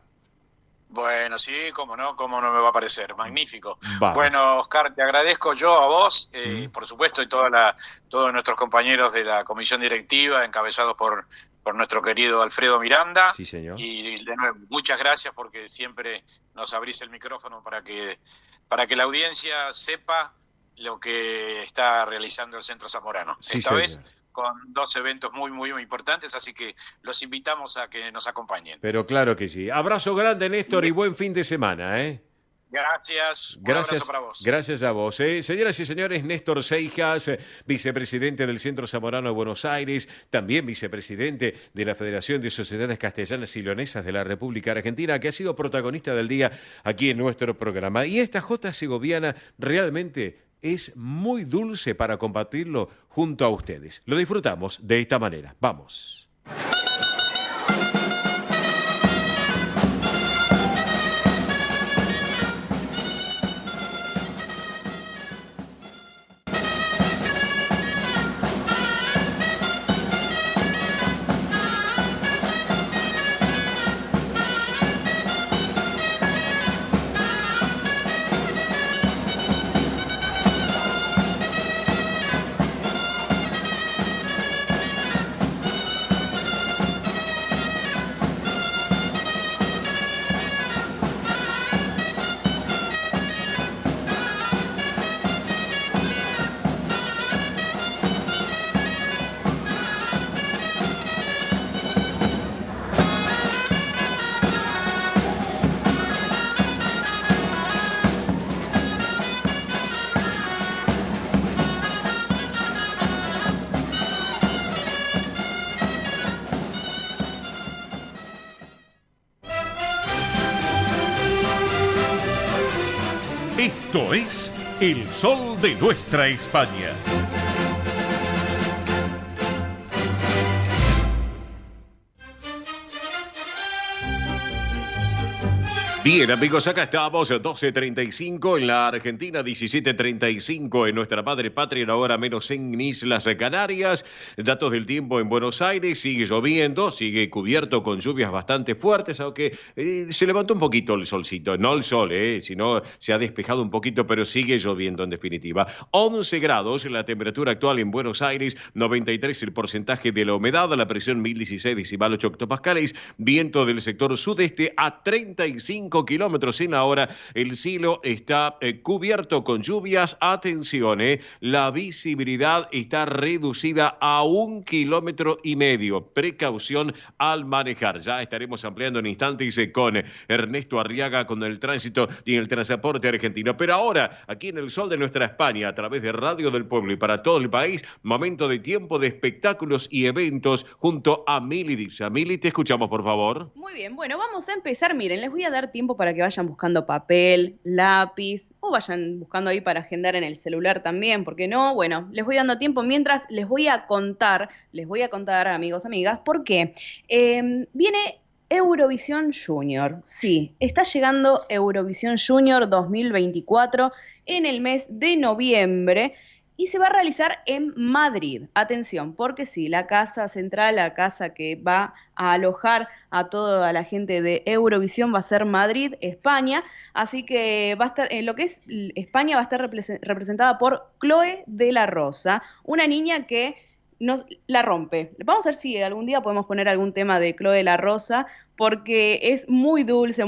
Bueno, sí, cómo no me va a parecer. Magnífico. Vamos. Bueno, Oscar, te agradezco yo a vos, por supuesto, y todos nuestros compañeros de la comisión directiva, encabezados por nuestro querido Alfredo Miranda. Sí, señor. Y de nuevo, muchas gracias porque siempre nos abrís el micrófono para que la audiencia sepa lo que está realizando el Centro Zamorano. Sí, Esta señor. vez con 2 eventos muy, muy importantes, así que los invitamos a que nos acompañen. Pero claro que sí. Abrazo grande, Néstor, y buen fin de semana, ¿eh? Gracias. Un Gracias, abrazo para vos. gracias a vos. Señoras y señores, Néstor Seijas, vicepresidente del Centro Zamorano de Buenos Aires, también vicepresidente de la Federación de Sociedades Castellanas y Leonesas de la República Argentina, que ha sido protagonista del día aquí en nuestro programa. Y esta jota segoviana realmente es muy dulce para compartirlo junto a ustedes. Lo disfrutamos de esta manera. Vamos. Esto es El Sol de Nuestra España. Bien, amigos, acá estamos, 12:35 en la Argentina, 17:35 en nuestra madre patria, una hora menos en Islas Canarias. Datos del tiempo en Buenos Aires: sigue lloviendo, sigue cubierto con lluvias bastante fuertes, aunque se levantó un poquito el solcito, no el sol, sino se ha despejado un poquito, pero sigue lloviendo en definitiva. 11 grados la temperatura actual en Buenos Aires, 93 el porcentaje de la humedad, la presión 1016,8 hectopascales, viento del sector sudeste a 35 kilómetros en la hora. El cielo está cubierto con lluvias. Atención, la visibilidad está reducida a 1,5 kilómetros. Precaución al manejar. Ya estaremos ampliando en instantes con Ernesto Arriaga con el tránsito y el transporte argentino. Pero ahora, aquí en el Sol de Nuestra España, a través de Radio del Pueblo y para todo el país, momento de tiempo de espectáculos y eventos junto a Mili Dipsa. Mili, te escuchamos, por favor. Muy bien, bueno, vamos a empezar. Miren, les voy a dar tiempo para que vayan buscando papel, lápiz, o vayan buscando ahí para agendar en el celular también, ¿por qué no? Bueno, les voy dando tiempo mientras les voy a contar, amigos, amigas, por qué. Viene Eurovisión Junior. Sí, está llegando Eurovisión Junior 2024 en el mes de noviembre. Y se va a realizar en Madrid. Atención, porque sí, la casa central, la casa que va a alojar a toda la gente de Eurovisión va a ser Madrid, España. Así que va a estar, en lo que es España va a estar representada por Chloe de la Rosa, una niña que nos la rompe. Vamos a ver si algún día podemos poner algún tema de Chloe de la Rosa, porque es muy dulce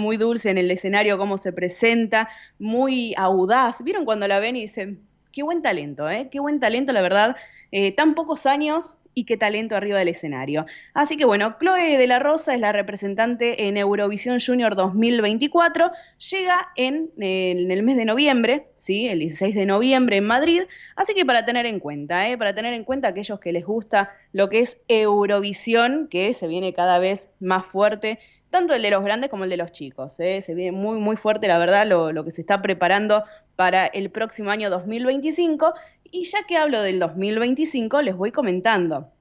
en el escenario, cómo se presenta, muy audaz. ¿Vieron cuando la ven y dicen... Qué buen talento, qué buen talento, la verdad. Tan pocos años y qué talento arriba del escenario. Así que bueno, Chloe de la Rosa es la representante en Eurovisión Junior 2024, llega en el mes de noviembre, ¿sí? El 16 de noviembre en Madrid, así que para tener en cuenta aquellos que les gusta lo que es Eurovisión, que se viene cada vez más fuerte, tanto el de los grandes como el de los chicos, se viene muy, muy fuerte, la verdad, lo que se está preparando para el próximo año 2025, y ya que hablo del 2025, les voy comentando,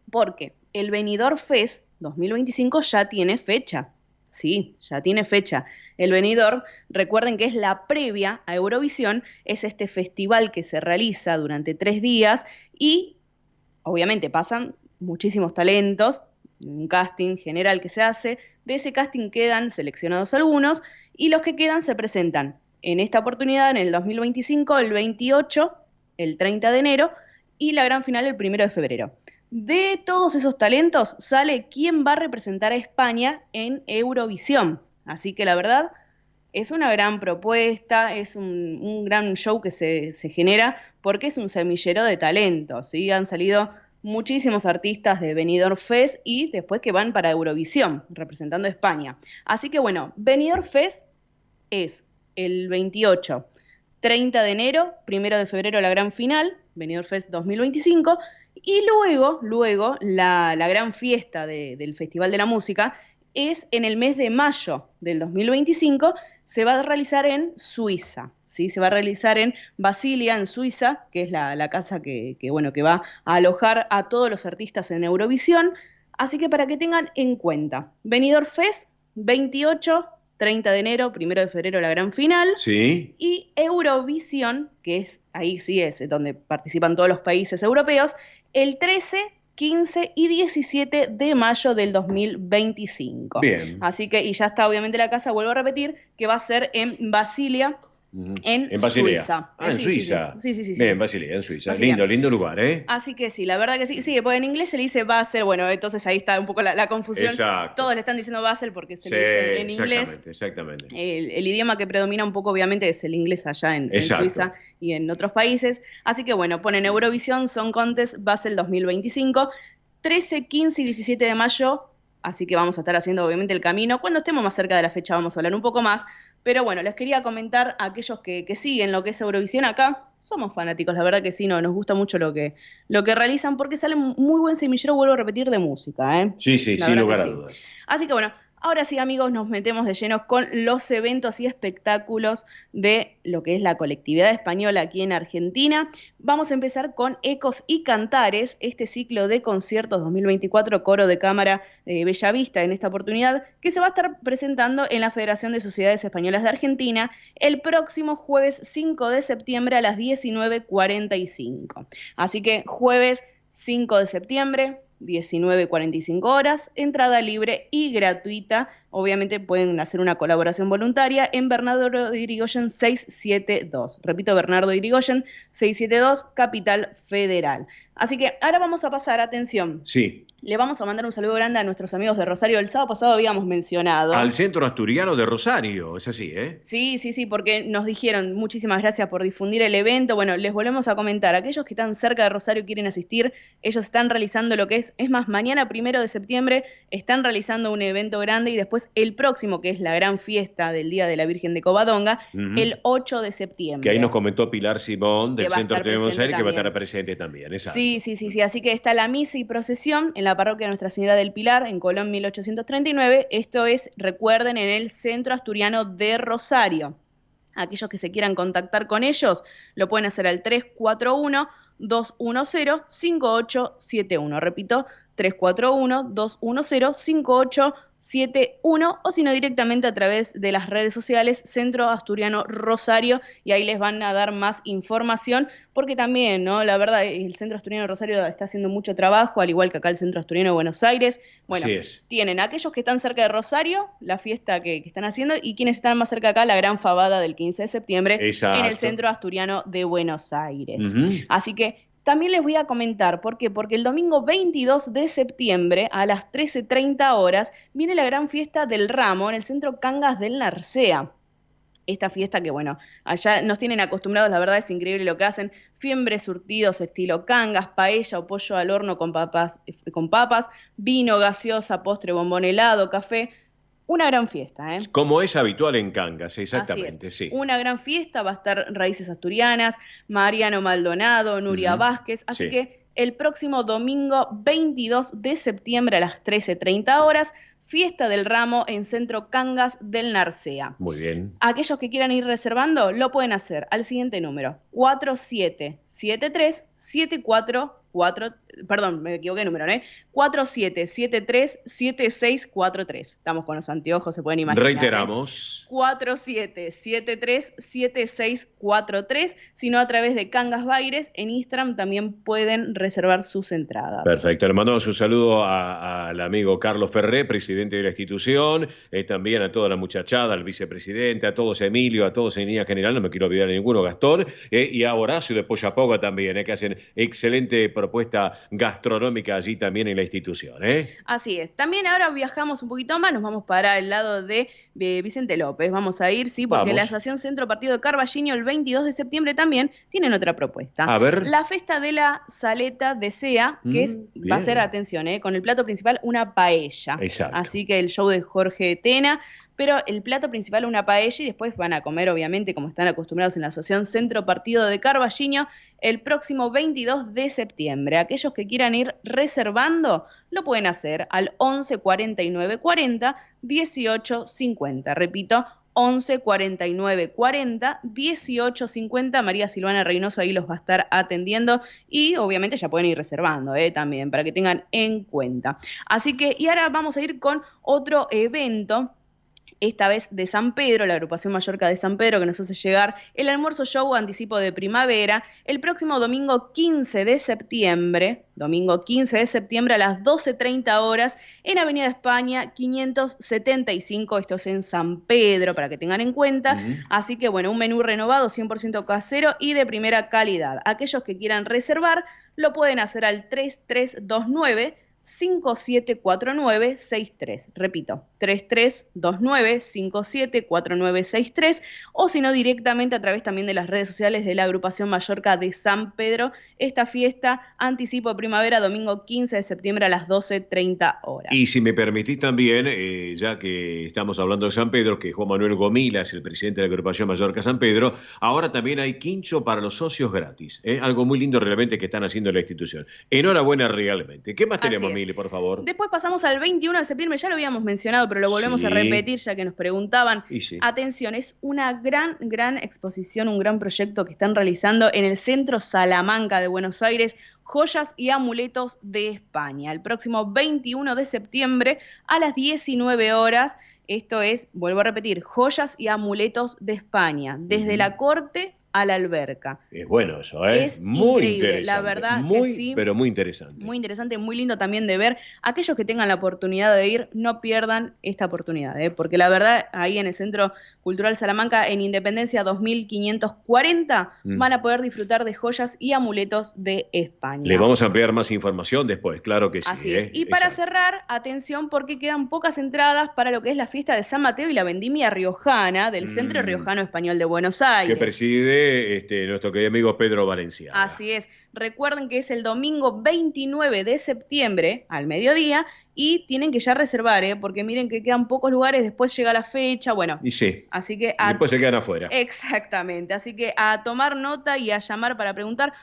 porque el Benidorm Fest 2025 ya tiene fecha. Sí, ya tiene fecha. El Benidorm, recuerden que es la previa a Eurovisión, es este festival que se realiza durante 3 días y obviamente pasan muchísimos talentos, un casting general que se hace, de ese casting quedan seleccionados algunos y los que quedan se presentan en esta oportunidad en el 2025, el 28, el 30 de enero y la gran final el 1 de febrero. De todos esos talentos sale quién va a representar a España en Eurovisión. Así que la verdad es una gran propuesta, es un gran show que se genera porque es un semillero de talentos, ¿sí? Han salido muchísimos artistas de Benidorm Fest y después que van para Eurovisión, representando a España. Así que bueno, Benidorm Fest es el 28, 30 de enero, 1 de febrero la gran final, Benidorm Fest 2025, y luego la gran fiesta del Festival de la Música es en el mes de mayo del 2025, se va a realizar en Suiza, ¿sí? Se va a realizar en Basilia, en Suiza, que es la casa que va a alojar a todos los artistas en Eurovisión. Así que para que tengan en cuenta, Benidorm Fest, 28, 30 de enero, 1 de febrero la gran final. Sí. Y Eurovisión, que ahí sí es donde participan todos los países europeos, el 13, 15 y 17 de mayo del 2025. Bien. Así que, y ya está obviamente la casa, vuelvo a repetir, que va a ser en Basilia, en Basilea. Suiza. En Suiza. Sí. Bien, Basilea, en Suiza. Basilea. Lindo lugar, ¿eh? Así que sí, la verdad que sí. Sí, porque en inglés se le dice Basel, bueno, entonces ahí está un poco la confusión. Exacto. Todos le están diciendo Basel porque se le dice en inglés. Exactamente. El idioma que predomina un poco, obviamente, es el inglés allá en Suiza y en otros países. Así que bueno, ponen Eurovisión Song Contest Basel 2025, 13, 15 y 17 de mayo. Así que vamos a estar haciendo obviamente el camino. Cuando estemos más cerca de la fecha vamos a hablar un poco más. Pero bueno, les quería comentar a aquellos que siguen lo que es Eurovisión acá. Somos fanáticos, la verdad que sí, nos gusta mucho lo que realizan porque sale muy buen semillero, vuelvo a repetir, de música, ¿eh? Sí, sin lugar a dudas. Así que bueno, ahora sí, amigos, nos metemos de lleno con los eventos y espectáculos de lo que es la colectividad española aquí en Argentina. Vamos a empezar con Ecos y Cantares, este ciclo de conciertos 2024, coro de cámara Bellavista en esta oportunidad, que se va a estar presentando en la Federación de Sociedades Españolas de Argentina el próximo jueves 5 de septiembre a las 19:45. Así que jueves 5 de septiembre, 19:45 horas, entrada libre y gratuita. Obviamente pueden hacer una colaboración voluntaria en Bernardo de Irigoyen 672. Repito, Bernardo de Irigoyen 672, Capital Federal. Así que ahora vamos a pasar, atención. Sí. Le vamos a mandar un saludo grande a nuestros amigos de Rosario. El sábado pasado habíamos mencionado. Al Centro Asturiano de Rosario, es así, ¿eh? Sí, porque nos dijeron muchísimas gracias por difundir el evento. Bueno, les volvemos a comentar. Aquellos que están cerca de Rosario y quieren asistir, ellos están realizando lo que es más, mañana 1 de septiembre están realizando un evento grande y después el próximo, que es la gran fiesta del Día de la Virgen de Covadonga, el 8 de septiembre. Que ahí nos comentó Pilar Simón del Centro Asturiano de Buenos Aires, que va a estar presente también, exacto. Sí, así que está la misa y procesión en la parroquia Nuestra Señora del Pilar, en Colón 1839. Esto es, recuerden, en el Centro Asturiano de Rosario. Aquellos que se quieran contactar con ellos, lo pueden hacer al 341-210-5871. Repito, 341-210-5871, o si no directamente a través de las redes sociales Centro Asturiano Rosario, y ahí les van a dar más información, porque también, ¿no? La verdad, el Centro Asturiano Rosario está haciendo mucho trabajo, al igual que acá el Centro Asturiano de Buenos Aires. Bueno, tienen aquellos que están cerca de Rosario, la fiesta que están haciendo, y quienes están más cerca acá, la gran fabada del 15 de septiembre en el Centro Asturiano de Buenos Aires. Así que también les voy a comentar, ¿por qué? Porque el domingo 22 de septiembre a las 13:30 horas viene la gran fiesta del ramo en el Centro Cangas del Narcea. esta fiesta que, bueno, allá nos tienen acostumbrados, la verdad es increíble lo que hacen, fiambres surtidos estilo cangas, paella o pollo al horno con papas, vino, gaseosa, postre, bombón helado, café, una gran fiesta, ¿eh? Como es habitual en Cangas, exactamente, Así sí. es. Una gran fiesta, va a estar Raíces Asturianas, Mariano Maldonado, Nuria Vázquez, así que el próximo domingo 22 de septiembre a las 13:30 horas, Fiesta del Ramo en Centro Cangas del Narcea. Muy bien. Aquellos que quieran ir reservando lo pueden hacer al siguiente número: 4773-7444, perdón, me equivoqué de número, 4773-7643. Estamos con los anteojos, se pueden imaginar. Reiteramos. 4773-7643, sino a través de Cangas Baires. En Instagram también pueden reservar sus entradas. Perfecto, le mandamos un saludo al amigo Carlos Ferré, presidente de la institución, también a toda la muchachada, al vicepresidente, a todos, Emilio, a todos en línea general, no me quiero olvidar de ninguno, Gastón, y a Horacio de Poyapoga también, que hacen excelente propuesta gastronómica allí también en la institución. Así es. También ahora viajamos un poquito más, nos vamos para el lado de Vicente López. Vamos a ir, sí, porque la Asociación Centro Partido de Carballiño el 22 de septiembre también tienen otra propuesta. A ver. La Festa de la Saleta de Sea, que va a ser, atención, con el plato principal una paella. Exacto. Así que el show de Jorge Tena, pero el plato principal una paella y después van a comer, obviamente, como están acostumbrados en la Asociación Centro Partido de Carballiño, el próximo 22 de septiembre. Aquellos que quieran ir reservando lo pueden hacer al 11 49 40 18 50. Repito, 11 49 40 18 50. María Silvana Reynoso ahí los va a estar atendiendo y obviamente ya pueden ir reservando también para que tengan en cuenta. Así que, y ahora vamos a ir con otro evento, esta vez de San Pedro, la agrupación Mallorca de San Pedro, que nos hace llegar el almuerzo show anticipo de primavera, el próximo domingo 15 de septiembre a las 12:30 horas, en Avenida España 575, esto es en San Pedro, para que tengan en cuenta. Así que, bueno, un menú renovado, 100% casero y de primera calidad. Aquellos que quieran reservar, lo pueden hacer al 3329-574963. Repito, 3329-574963, o si no, directamente a través también de las redes sociales de la agrupación Mallorca de San Pedro. Esta fiesta, anticipo de primavera, domingo 15 de septiembre a las 12:30 horas. Y si me permitís también, ya que estamos hablando de San Pedro, que Juan Manuel Gomila es el presidente de la agrupación Mallorca San Pedro, ahora también hay quincho para los socios gratis. Algo muy lindo realmente que están haciendo la institución. Enhorabuena realmente. ¿Qué más tenemos, Mili, por favor? Después pasamos al 21 de septiembre, ya lo habíamos mencionado, pero lo volvemos a repetir ya que nos preguntaban. Atención, es una gran exposición, un gran proyecto que están realizando en el Centro Salamanca de Buenos Aires, Joyas y Amuletos de España. El próximo 21 de septiembre a las 19 horas, esto es, vuelvo a repetir, Joyas y Amuletos de España, desde la corte a la alberca. Es bueno eso, Es muy increíble, interesante. la verdad muy, que sí. Pero muy interesante. Muy interesante, muy lindo también de ver. Aquellos que tengan la oportunidad de ir, no pierdan esta oportunidad, porque la verdad, ahí en el Centro Cultural Salamanca, en Independencia 2540, van a poder disfrutar de joyas y amuletos de España. Le vamos a ampliar más información después, claro que sí. Así es. Y para cerrar, atención, porque quedan pocas entradas para lo que es la fiesta de San Mateo y la vendimia riojana del Centro Riojano Español de Buenos Aires. Que preside nuestro querido amigo Pedro Valencia. Así es. Recuerden que es el domingo 29 de septiembre al mediodía y tienen que ya reservar, porque miren que quedan pocos lugares, después llega la fecha, bueno. Y sí. Así que después se quedan afuera. Exactamente. Así que a tomar nota y a llamar para preguntar.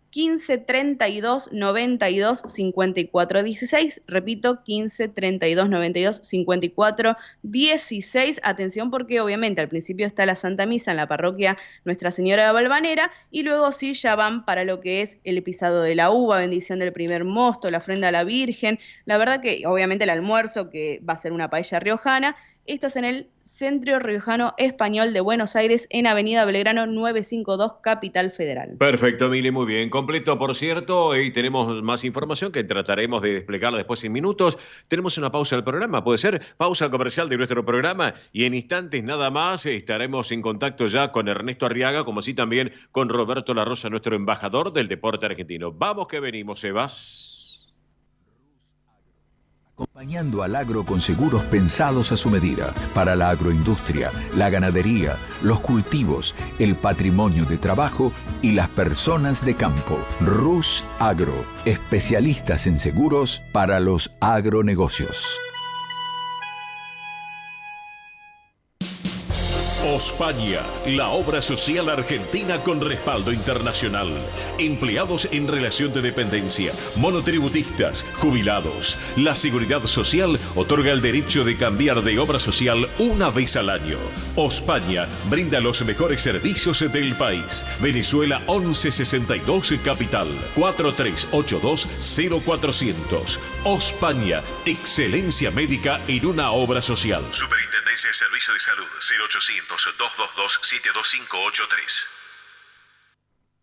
15 32 92 54 16. Repito, 15 32 92 54 16. Atención, porque obviamente al principio está la Santa Misa en la parroquia Nuestra Señora de Valvanera y luego sí ya van para lo que es el pisado de la uva, bendición del primer mosto, la ofrenda a la Virgen. La verdad que obviamente el almuerzo, que va a ser una paella riojana. Esto es en el Centro Riojano Español de Buenos Aires, en Avenida Belgrano 952, Capital Federal. Perfecto, Mili, muy bien. Completo, por cierto, y tenemos más información que trataremos de desplegarla después en minutos. Tenemos una pausa del programa, ¿puede ser? Pausa comercial de nuestro programa y en instantes nada más estaremos en contacto ya con Ernesto Arriaga, como así también con Roberto La Rosa, nuestro embajador del deporte argentino. Vamos que venimos, Sebas. Acompañando al agro con seguros pensados a su medida para la agroindustria, la ganadería, los cultivos, el patrimonio de trabajo y las personas de campo. Rus Agro, especialistas en seguros para los agronegocios. Ospaña, la obra social argentina con respaldo internacional. Empleados en relación de dependencia, monotributistas, jubilados. La Seguridad Social otorga el derecho de cambiar de obra social una vez al año. Ospaña brinda los mejores servicios del país. Venezuela 1162 Capital, 4382-0400. Ospaña, excelencia médica en una obra social. Superintendencia de Servicios de Salud, 0800-222-72583.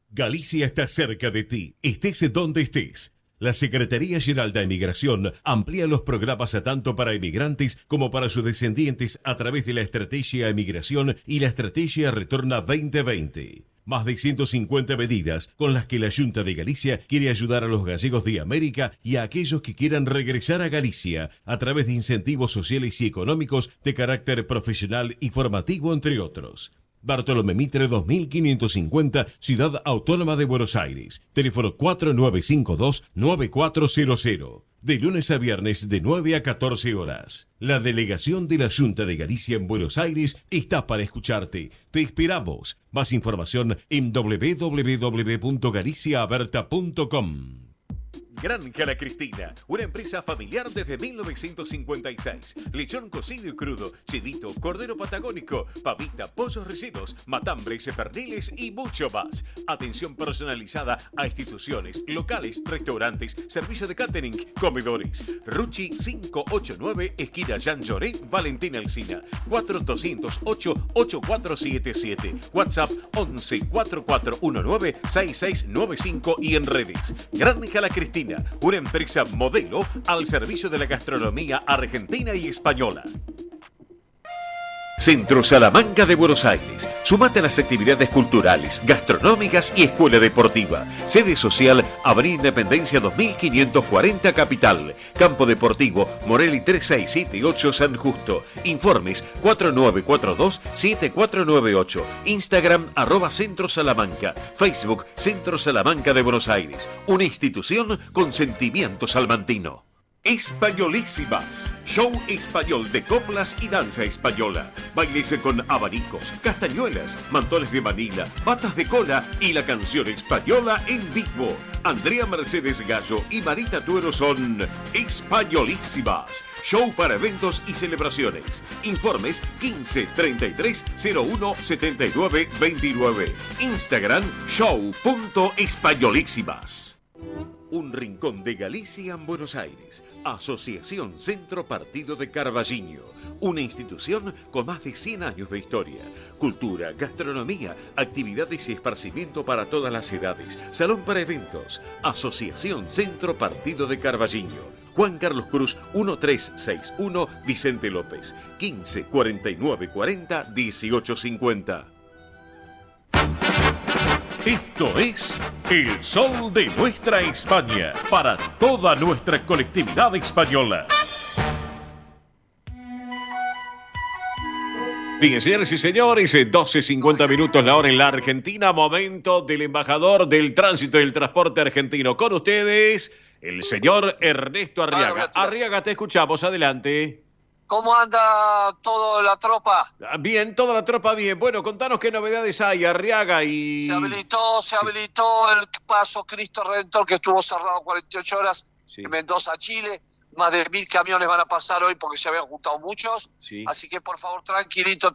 Galicia está cerca de ti, estés donde estés. La Secretaría General de Emigración amplía los programas tanto para emigrantes como para sus descendientes a través de la Estrategia Emigración y la Estrategia Retorna 2020. Más de 150 medidas con las que la Junta de Galicia quiere ayudar a los gallegos de América y a aquellos que quieran regresar a Galicia a través de incentivos sociales y económicos de carácter profesional y formativo, entre otros. Bartolomé Mitre 2550, Ciudad Autónoma de Buenos Aires. Teléfono 4952-9400. De lunes a viernes de 9 a 14 horas. La delegación de la Junta de Galicia en Buenos Aires está para escucharte. Te esperamos. Más información en www.galiciaaberta.com. Granja La Cristina, una empresa familiar desde 1956. Lechón cocido y crudo, chivito, cordero patagónico, pavita, pollos rellenos, matambres, perniles y mucho más. Atención personalizada a instituciones, locales, restaurantes, servicio de catering, comedores. Ruchi 589, esquina Jean Lloré, Valentín Alsina. 4208-8477. WhatsApp 11-4419-6695 y en redes. Granja La Cristina, una empresa modelo al servicio de la gastronomía argentina y española. Centro Salamanca de Buenos Aires. Súmate a las actividades culturales, gastronómicas y escuela deportiva. Sede social, Avenida Independencia 2540 Capital. Campo Deportivo, Morelli 3678 San Justo. Informes 4942-7498. Instagram @Centro Salamanca. Facebook Centro Salamanca de Buenos Aires. Una institución con sentimiento salmantino. Españolísimas, show español de coplas y danza española. Bailes con abanicos, castañuelas, mantones de Manila, patas de cola y la canción española en vivo. Andrea Mercedes Gallo y Marita Tuero son Españolísimas. Show para eventos y celebraciones. Informes 15 33 01 79 29. Instagram show.españolísimas. Un rincón de Galicia en Buenos Aires. Asociación Centro Partido de Carballiño. Una institución con más de 100 años de historia. Cultura, gastronomía, actividades y esparcimiento para todas las edades. Salón para eventos. Asociación Centro Partido de Carballiño. Juan Carlos Cruz 1361, Vicente López. 15 49 40 18 50. Esto es El Sol de Nuestra España, para toda nuestra colectividad española. Bien, señores y señores, 12:50 minutos la hora en la Argentina. Momento del embajador del tránsito y del transporte argentino. Con ustedes, el señor Ernesto Arriaga. Arriaga, te escuchamos. Adelante. ¿Cómo anda toda la tropa? Bien, toda la tropa bien. Bueno, contanos qué novedades hay, Arriaga. Y Se habilitó el paso Cristo Redentor, que estuvo cerrado 48 horas en Mendoza, Chile. Más de 1000 camiones van a pasar hoy porque se habían juntado muchos. Así que por favor, tranquilito,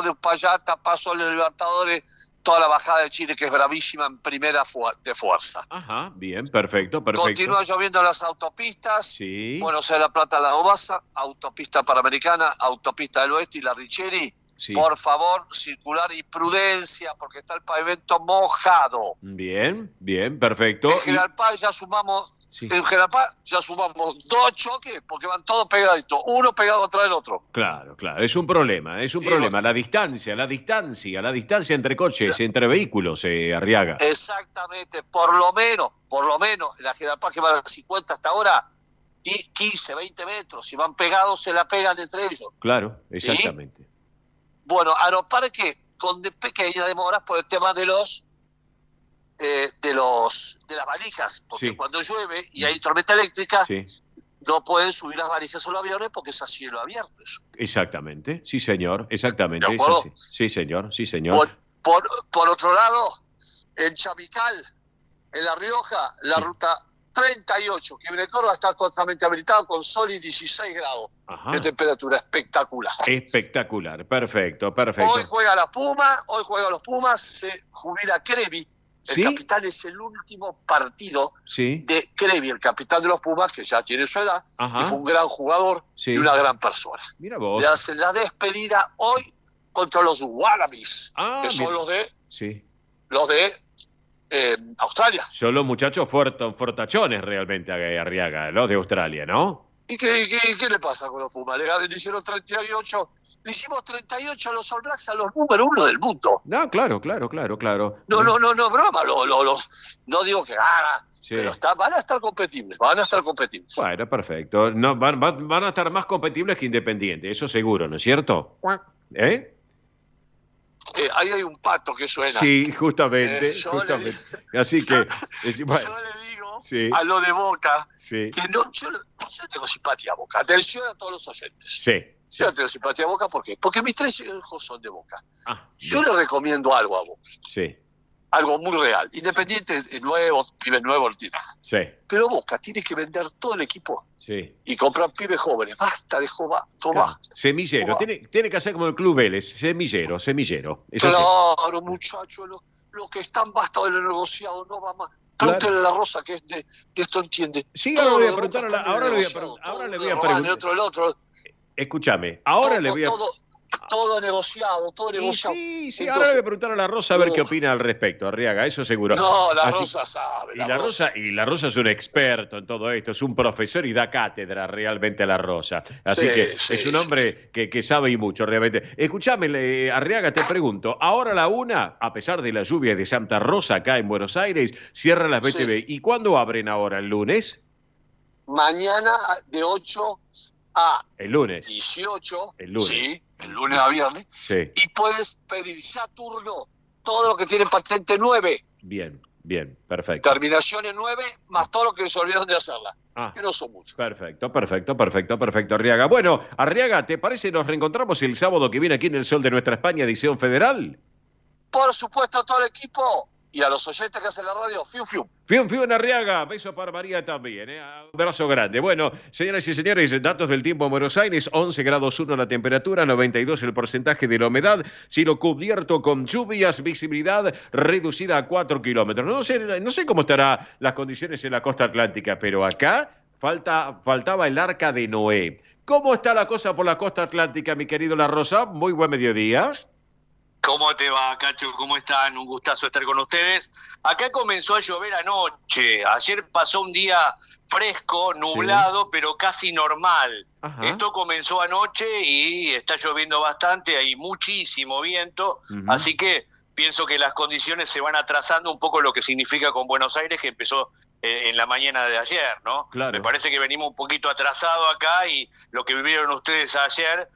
de Uspallata, Paso de los Libertadores, toda la bajada de Chile, que es bravísima en primera de fuerza. Ajá, bien, perfecto. Continúa lloviendo en las autopistas. Buenos Aires, La Plata, La Obasa, autopista Panamericana, autopista del Oeste y la Richeri. Por favor, circular y prudencia, porque está el pavimento mojado. Bien, perfecto. En General Paz ya sumamos... En General Paz ya sumamos 2 choques porque van todos pegaditos, uno pegado atrás del otro. Claro, es un problema, Bueno, la distancia entre coches, entre vehículos, Arriaga. Exactamente, por lo menos, en la General Paz que va a 50 hasta ahora, 15, 20 metros, si van pegados se la pegan entre ellos. Claro, exactamente. ¿Sí? Bueno, Aeroparque con pequeñas demoras por el tema de las valijas, porque cuando llueve y hay tormenta eléctrica, no pueden subir las valijas a los aviones porque es a cielo abierto. Exactamente, sí señor, exactamente. ¿De acuerdo? Sí señor, sí señor. Por otro lado, en Chamical, en La Rioja, la ruta 38, que viene Córdoba, está totalmente habilitado con sol y 16 grados de temperatura. Espectacular. Espectacular, perfecto, perfecto. Hoy juegan los Pumas, se jubila Crevi. El capitán es el último partido de Crevi, el capitán de los Pumas, que ya tiene su edad, y fue un gran jugador y una gran persona. Mira vos. Le hacen la despedida hoy contra los Wallabies, que son los de Australia. Son los muchachos fortachones realmente, Arriaga, los de Australia, ¿no? ¿Y qué le pasa con los Pumas? Le hicieron 38, le hicimos 38 a los All Blacks, a los número 1 del mundo. No, claro. No, broma, no digo que gana, pero van a estar competibles, Bueno, perfecto. No, van a estar más competibles que Independiente, eso seguro, ¿no es cierto? Ahí hay un pato que suena. Sí, justamente. Así que, bueno. Yo le digo a lo de Boca que yo tengo simpatía a Boca. Atención a todos los oyentes. Yo no tengo simpatía a Boca, ¿por qué? Porque mis 3 hijos son de Boca. Yo le recomiendo algo a Boca. Algo muy real. Independiente nuevo, pibes nuevos, no tiene nada. Pero Boca tiene que vender todo el equipo y comprar pibes jóvenes. Basta de joven, toma. Semillero. Tiene que hacer como el Club Vélez. Semillero. Claro, muchachos, los que están basta de lo negociado, no va más. Pregúntale a la Rosa, que es de esto entiende. Sí, ahora le voy a preguntar. Ahora le voy a preguntar. El otro. Escúchame, ahora le voy a... Todo negociado. Sí, entonces, ahora le voy a preguntar a la Rosa a ver qué opina al respecto, Arriaga, eso seguro. No, Rosa sabe. Y la Rosa es un experto en todo esto, es un profesor y da cátedra realmente a la Rosa. Así que es un hombre que sabe y mucho realmente. Escúchame, Arriaga, te pregunto, ahora la una, a pesar de la lluvia de Santa Rosa acá en Buenos Aires, cierra las BTV. ¿Y cuándo abren ahora, el lunes? Mañana de 8 el lunes 18, el lunes. Sí, el lunes a viernes, y puedes pedir ya turno todo lo que tiene patente 9. Bien, perfecto. Terminaciones 9 más todo lo que se olvidaron de hacerla, que no son muchos. Perfecto, Arriaga. Bueno, Arriaga, ¿te parece nos reencontramos el sábado que viene aquí en el Sol de Nuestra España, edición federal? Por supuesto, a todo el equipo y a los oyentes que hacen la radio, fiu. Fiu, Arriaga, beso para María también, abrazo grande. Bueno, señoras y señores, datos del tiempo en Buenos Aires, 11 grados 1 la temperatura, 92 el porcentaje de la humedad, cielo cubierto con lluvias, visibilidad reducida a 4 kilómetros. No sé cómo estarán las condiciones en la costa atlántica, pero acá faltaba el Arca de Noé. ¿Cómo está la cosa por la costa atlántica, mi querido La Rosa? Muy buen mediodía. ¿Cómo te va, Cacho? ¿Cómo están? Un gustazo estar con ustedes. Acá comenzó a llover anoche. Ayer pasó un día fresco, nublado, pero casi normal. Esto comenzó anoche y está lloviendo bastante, hay muchísimo viento, así que pienso que las condiciones se van atrasando un poco, lo que significa con Buenos Aires, que empezó en la mañana de ayer, ¿no? Claro. Me parece que venimos un poquito atrasados acá y lo que vivieron ustedes ayer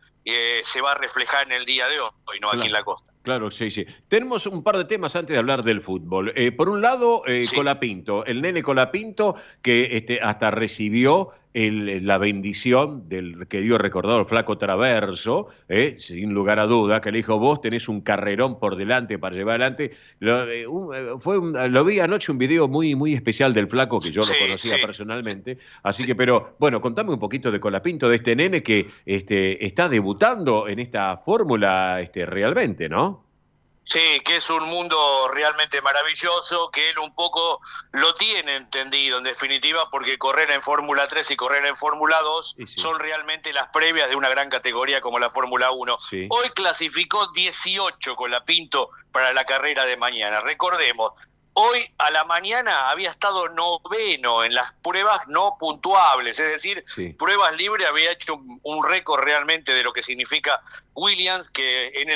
se va a reflejar en el día de hoy, no aquí en la costa. Claro, sí. Tenemos un par de temas antes de hablar del fútbol. Por un lado, Colapinto, el nene Colapinto, que hasta recibió la bendición del querido recordador Flaco Traverso, sin lugar a duda, que le dijo, vos tenés un carrerón por delante para llevar adelante. Lo vi anoche, un video muy especial del Flaco, que yo lo conocía personalmente. Así que, pero bueno, contame un poquito de Colapinto, de este nene que está debutando en esta fórmula realmente, ¿no? Sí, que es un mundo realmente maravilloso, que él un poco lo tiene entendido, en definitiva, porque correr en Fórmula 3 y correr en Fórmula 2 son realmente las previas de una gran categoría como la Fórmula 1. Sí. Hoy clasificó 18 Colapinto para la carrera de mañana. Recordemos, hoy a la mañana había estado noveno en las pruebas no puntuables, es decir, pruebas libres, había hecho un récord realmente de lo que significa Williams, que en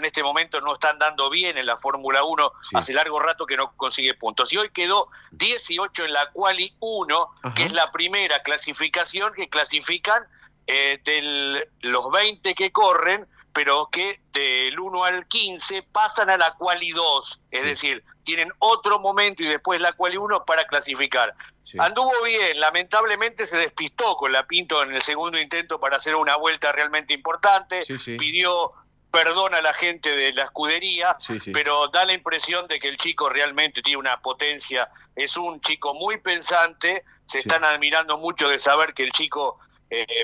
este momento no están dando bien en la Fórmula 1, hace largo rato que no consigue puntos. Y hoy quedó 18 en la Quali 1, que es la primera clasificación que clasifican de los 20 que corren, pero que del 1 al 15 pasan a la Quali 2, es decir, tienen otro momento y después la Quali 1 para clasificar. Anduvo bien, lamentablemente se despistó con la Pinto en el segundo intento para hacer una vuelta realmente importante, pidió perdón a la gente de la escudería, pero da la impresión de que el chico realmente tiene una potencia, es un chico muy pensante, se están admirando mucho de saber que el chico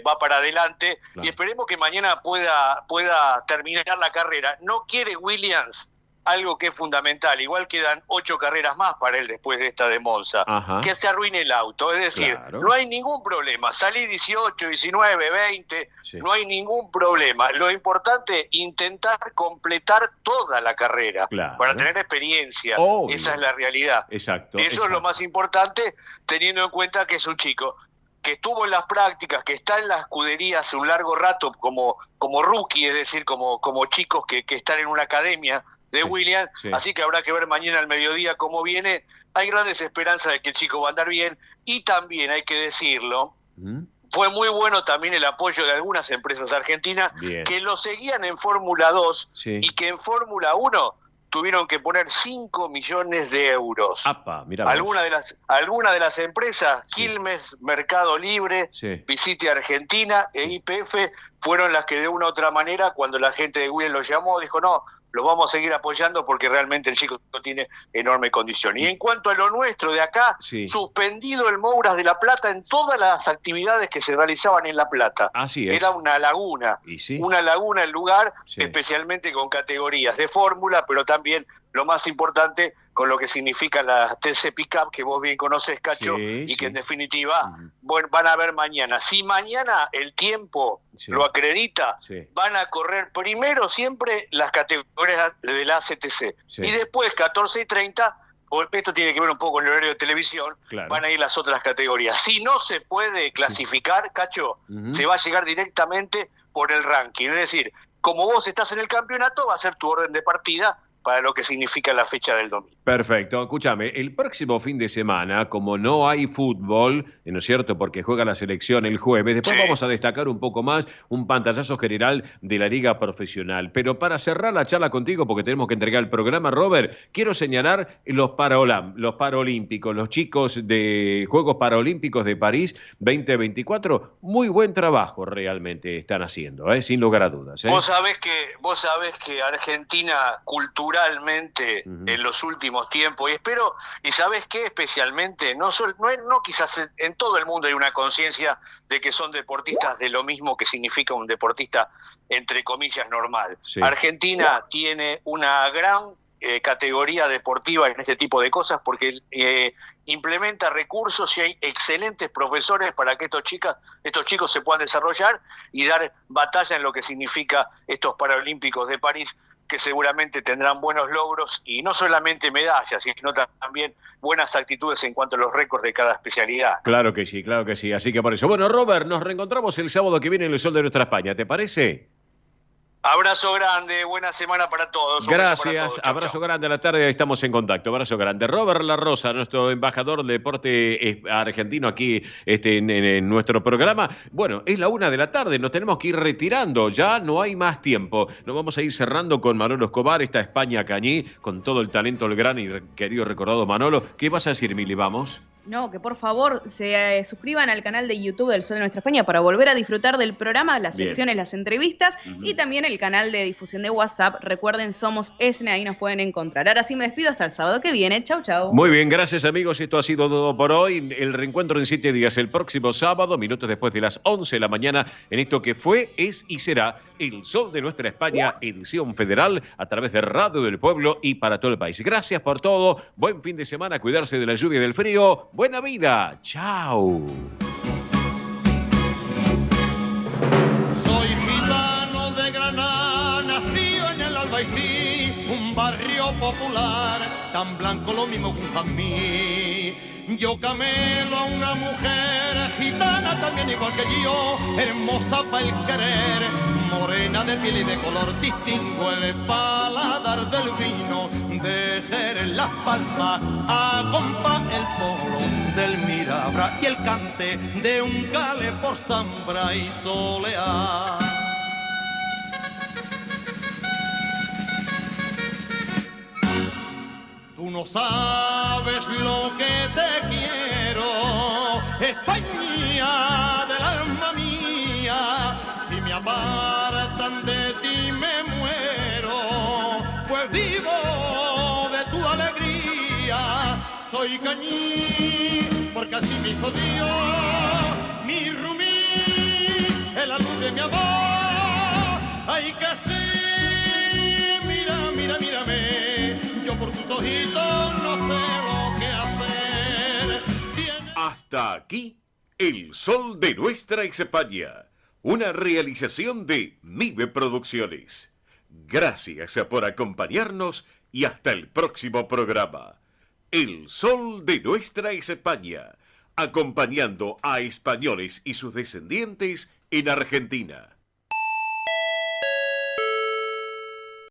va para adelante, y esperemos que mañana pueda terminar la carrera. No quiere Williams algo que es fundamental, igual quedan 8 carreras más para él después de esta de Monza, que se arruine el auto, es decir, no hay ningún problema, salí 18, 19, 20, no hay ningún problema, lo importante es intentar completar toda la carrera, para tener experiencia, esa es la realidad, eso es lo más importante, teniendo en cuenta que es un chico que estuvo en las prácticas, que está en la escudería hace un largo rato como rookie, es decir, como chicos que están en una academia de Williams, así que habrá que ver mañana al mediodía cómo viene. Hay grandes esperanzas de que el chico va a andar bien, y también hay que decirlo, fue muy bueno también el apoyo de algunas empresas argentinas que lo seguían en Fórmula 2 y que en Fórmula 1 tuvieron que poner 5 millones de euros. Algunas de las empresas, Quilmes, Mercado Libre, Visite Argentina e YPF, fueron las que de una u otra manera, cuando la gente de Williams los llamó, dijo, no, los vamos a seguir apoyando porque realmente el chico tiene enorme condición. Y en cuanto a lo nuestro de acá, suspendido el Mouras de La Plata en todas las actividades que se realizaban en La Plata. Era una laguna, el lugar, especialmente con categorías de fórmula, pero también lo más importante con lo que significa la TC Pickup, que vos bien conocés, Cacho, y que en definitiva van a ver mañana. Si mañana el tiempo lo acredita, van a correr primero siempre las categorías de la ACTC, y después 14 y 30, esto tiene que ver un poco con el horario de televisión, van a ir las otras categorías. Si no se puede clasificar, Cacho, se va a llegar directamente por el ranking, es decir, como vos estás en el campeonato, va a ser tu orden de partida para lo que significa la fecha del domingo. Perfecto. Escúchame, el próximo fin de semana, como no hay fútbol, ¿no es cierto?, porque juega la selección el jueves, después vamos a destacar un poco más un pantallazo general de la Liga Profesional. Pero para cerrar la charla contigo, porque tenemos que entregar el programa, Robert, quiero señalar los Paralímpicos, los chicos de Juegos Paralímpicos de París 2024. Muy buen trabajo realmente están haciendo, sin lugar a dudas. Vos sabés que Argentina culturalmente en los últimos tiempos, y sabés qué, especialmente, no quizás en todo el mundo hay una conciencia de que son deportistas de lo mismo que significa un deportista entre comillas normal. Argentina tiene una gran categoría deportiva en este tipo de cosas porque implementa recursos y hay excelentes profesores para que estos chicos se puedan desarrollar y dar batalla en lo que significa estos Paralímpicos de París, que seguramente tendrán buenos logros y no solamente medallas, sino también buenas actitudes en cuanto a los récords de cada especialidad. Claro que sí. Así que por eso. Bueno, Robert, nos reencontramos el sábado que viene en el Sol de Nuestra España, ¿te parece? Abrazo grande, buena semana para todos. Gracias, abrazo grande a la tarde, estamos en contacto, abrazo grande. Robert La Rosa, nuestro embajador de deporte argentino aquí en nuestro programa. Bueno, es la 1 de la tarde, nos tenemos que ir retirando, ya no hay más tiempo. Nos vamos a ir cerrando con Manolo Escobar, esta España Cañí, con todo el talento, el gran y querido recordado Manolo. ¿Qué vas a decir, Mili? Vamos. No, que por favor se suscriban al canal de YouTube del Sol de Nuestra España para volver a disfrutar del programa, las secciones, las entrevistas y también el canal de difusión de WhatsApp. Recuerden, somos ESNE, ahí nos pueden encontrar. Ahora sí me despido hasta el sábado que viene. Chau, chau. Muy bien, gracias amigos. Esto ha sido todo por hoy. El reencuentro en 7 días, el próximo sábado, minutos después de las 11 de la mañana, en esto que fue, es y será el Sol de Nuestra España, edición federal, a través de Radio del Pueblo y para todo el país. Gracias por todo. Buen fin de semana. Cuidarse de la lluvia y del frío. Buena vida. Chao. Soy gitano de Granada, nacido en el Albaicín, un barrio popular, tan blanco lo mismo que un jazmín. Yo camelo a una mujer gitana también igual que yo, hermosa para el querer, morena de piel y de color, distingo el paladar del vino, de Jerez Las Palmas, acompa el polo del Mirabra y el cante de un cale por Zambra y Soleá. Tú no sabes lo que te quiero, España del alma mía. Si me apartan de ti me muero, pues vivo de tu alegría. Soy cañí, porque así me hizo Dios, mi rumí, es la luz de mi amor. Ay, que sí, mira, mira, mírame. Yo por tus ojitos no sé lo que hacer. Hasta aquí, El Sol de Nuestra España, una realización de MIBE Producciones. Gracias por acompañarnos y hasta el próximo programa. El Sol de Nuestra España, acompañando a españoles y sus descendientes en Argentina.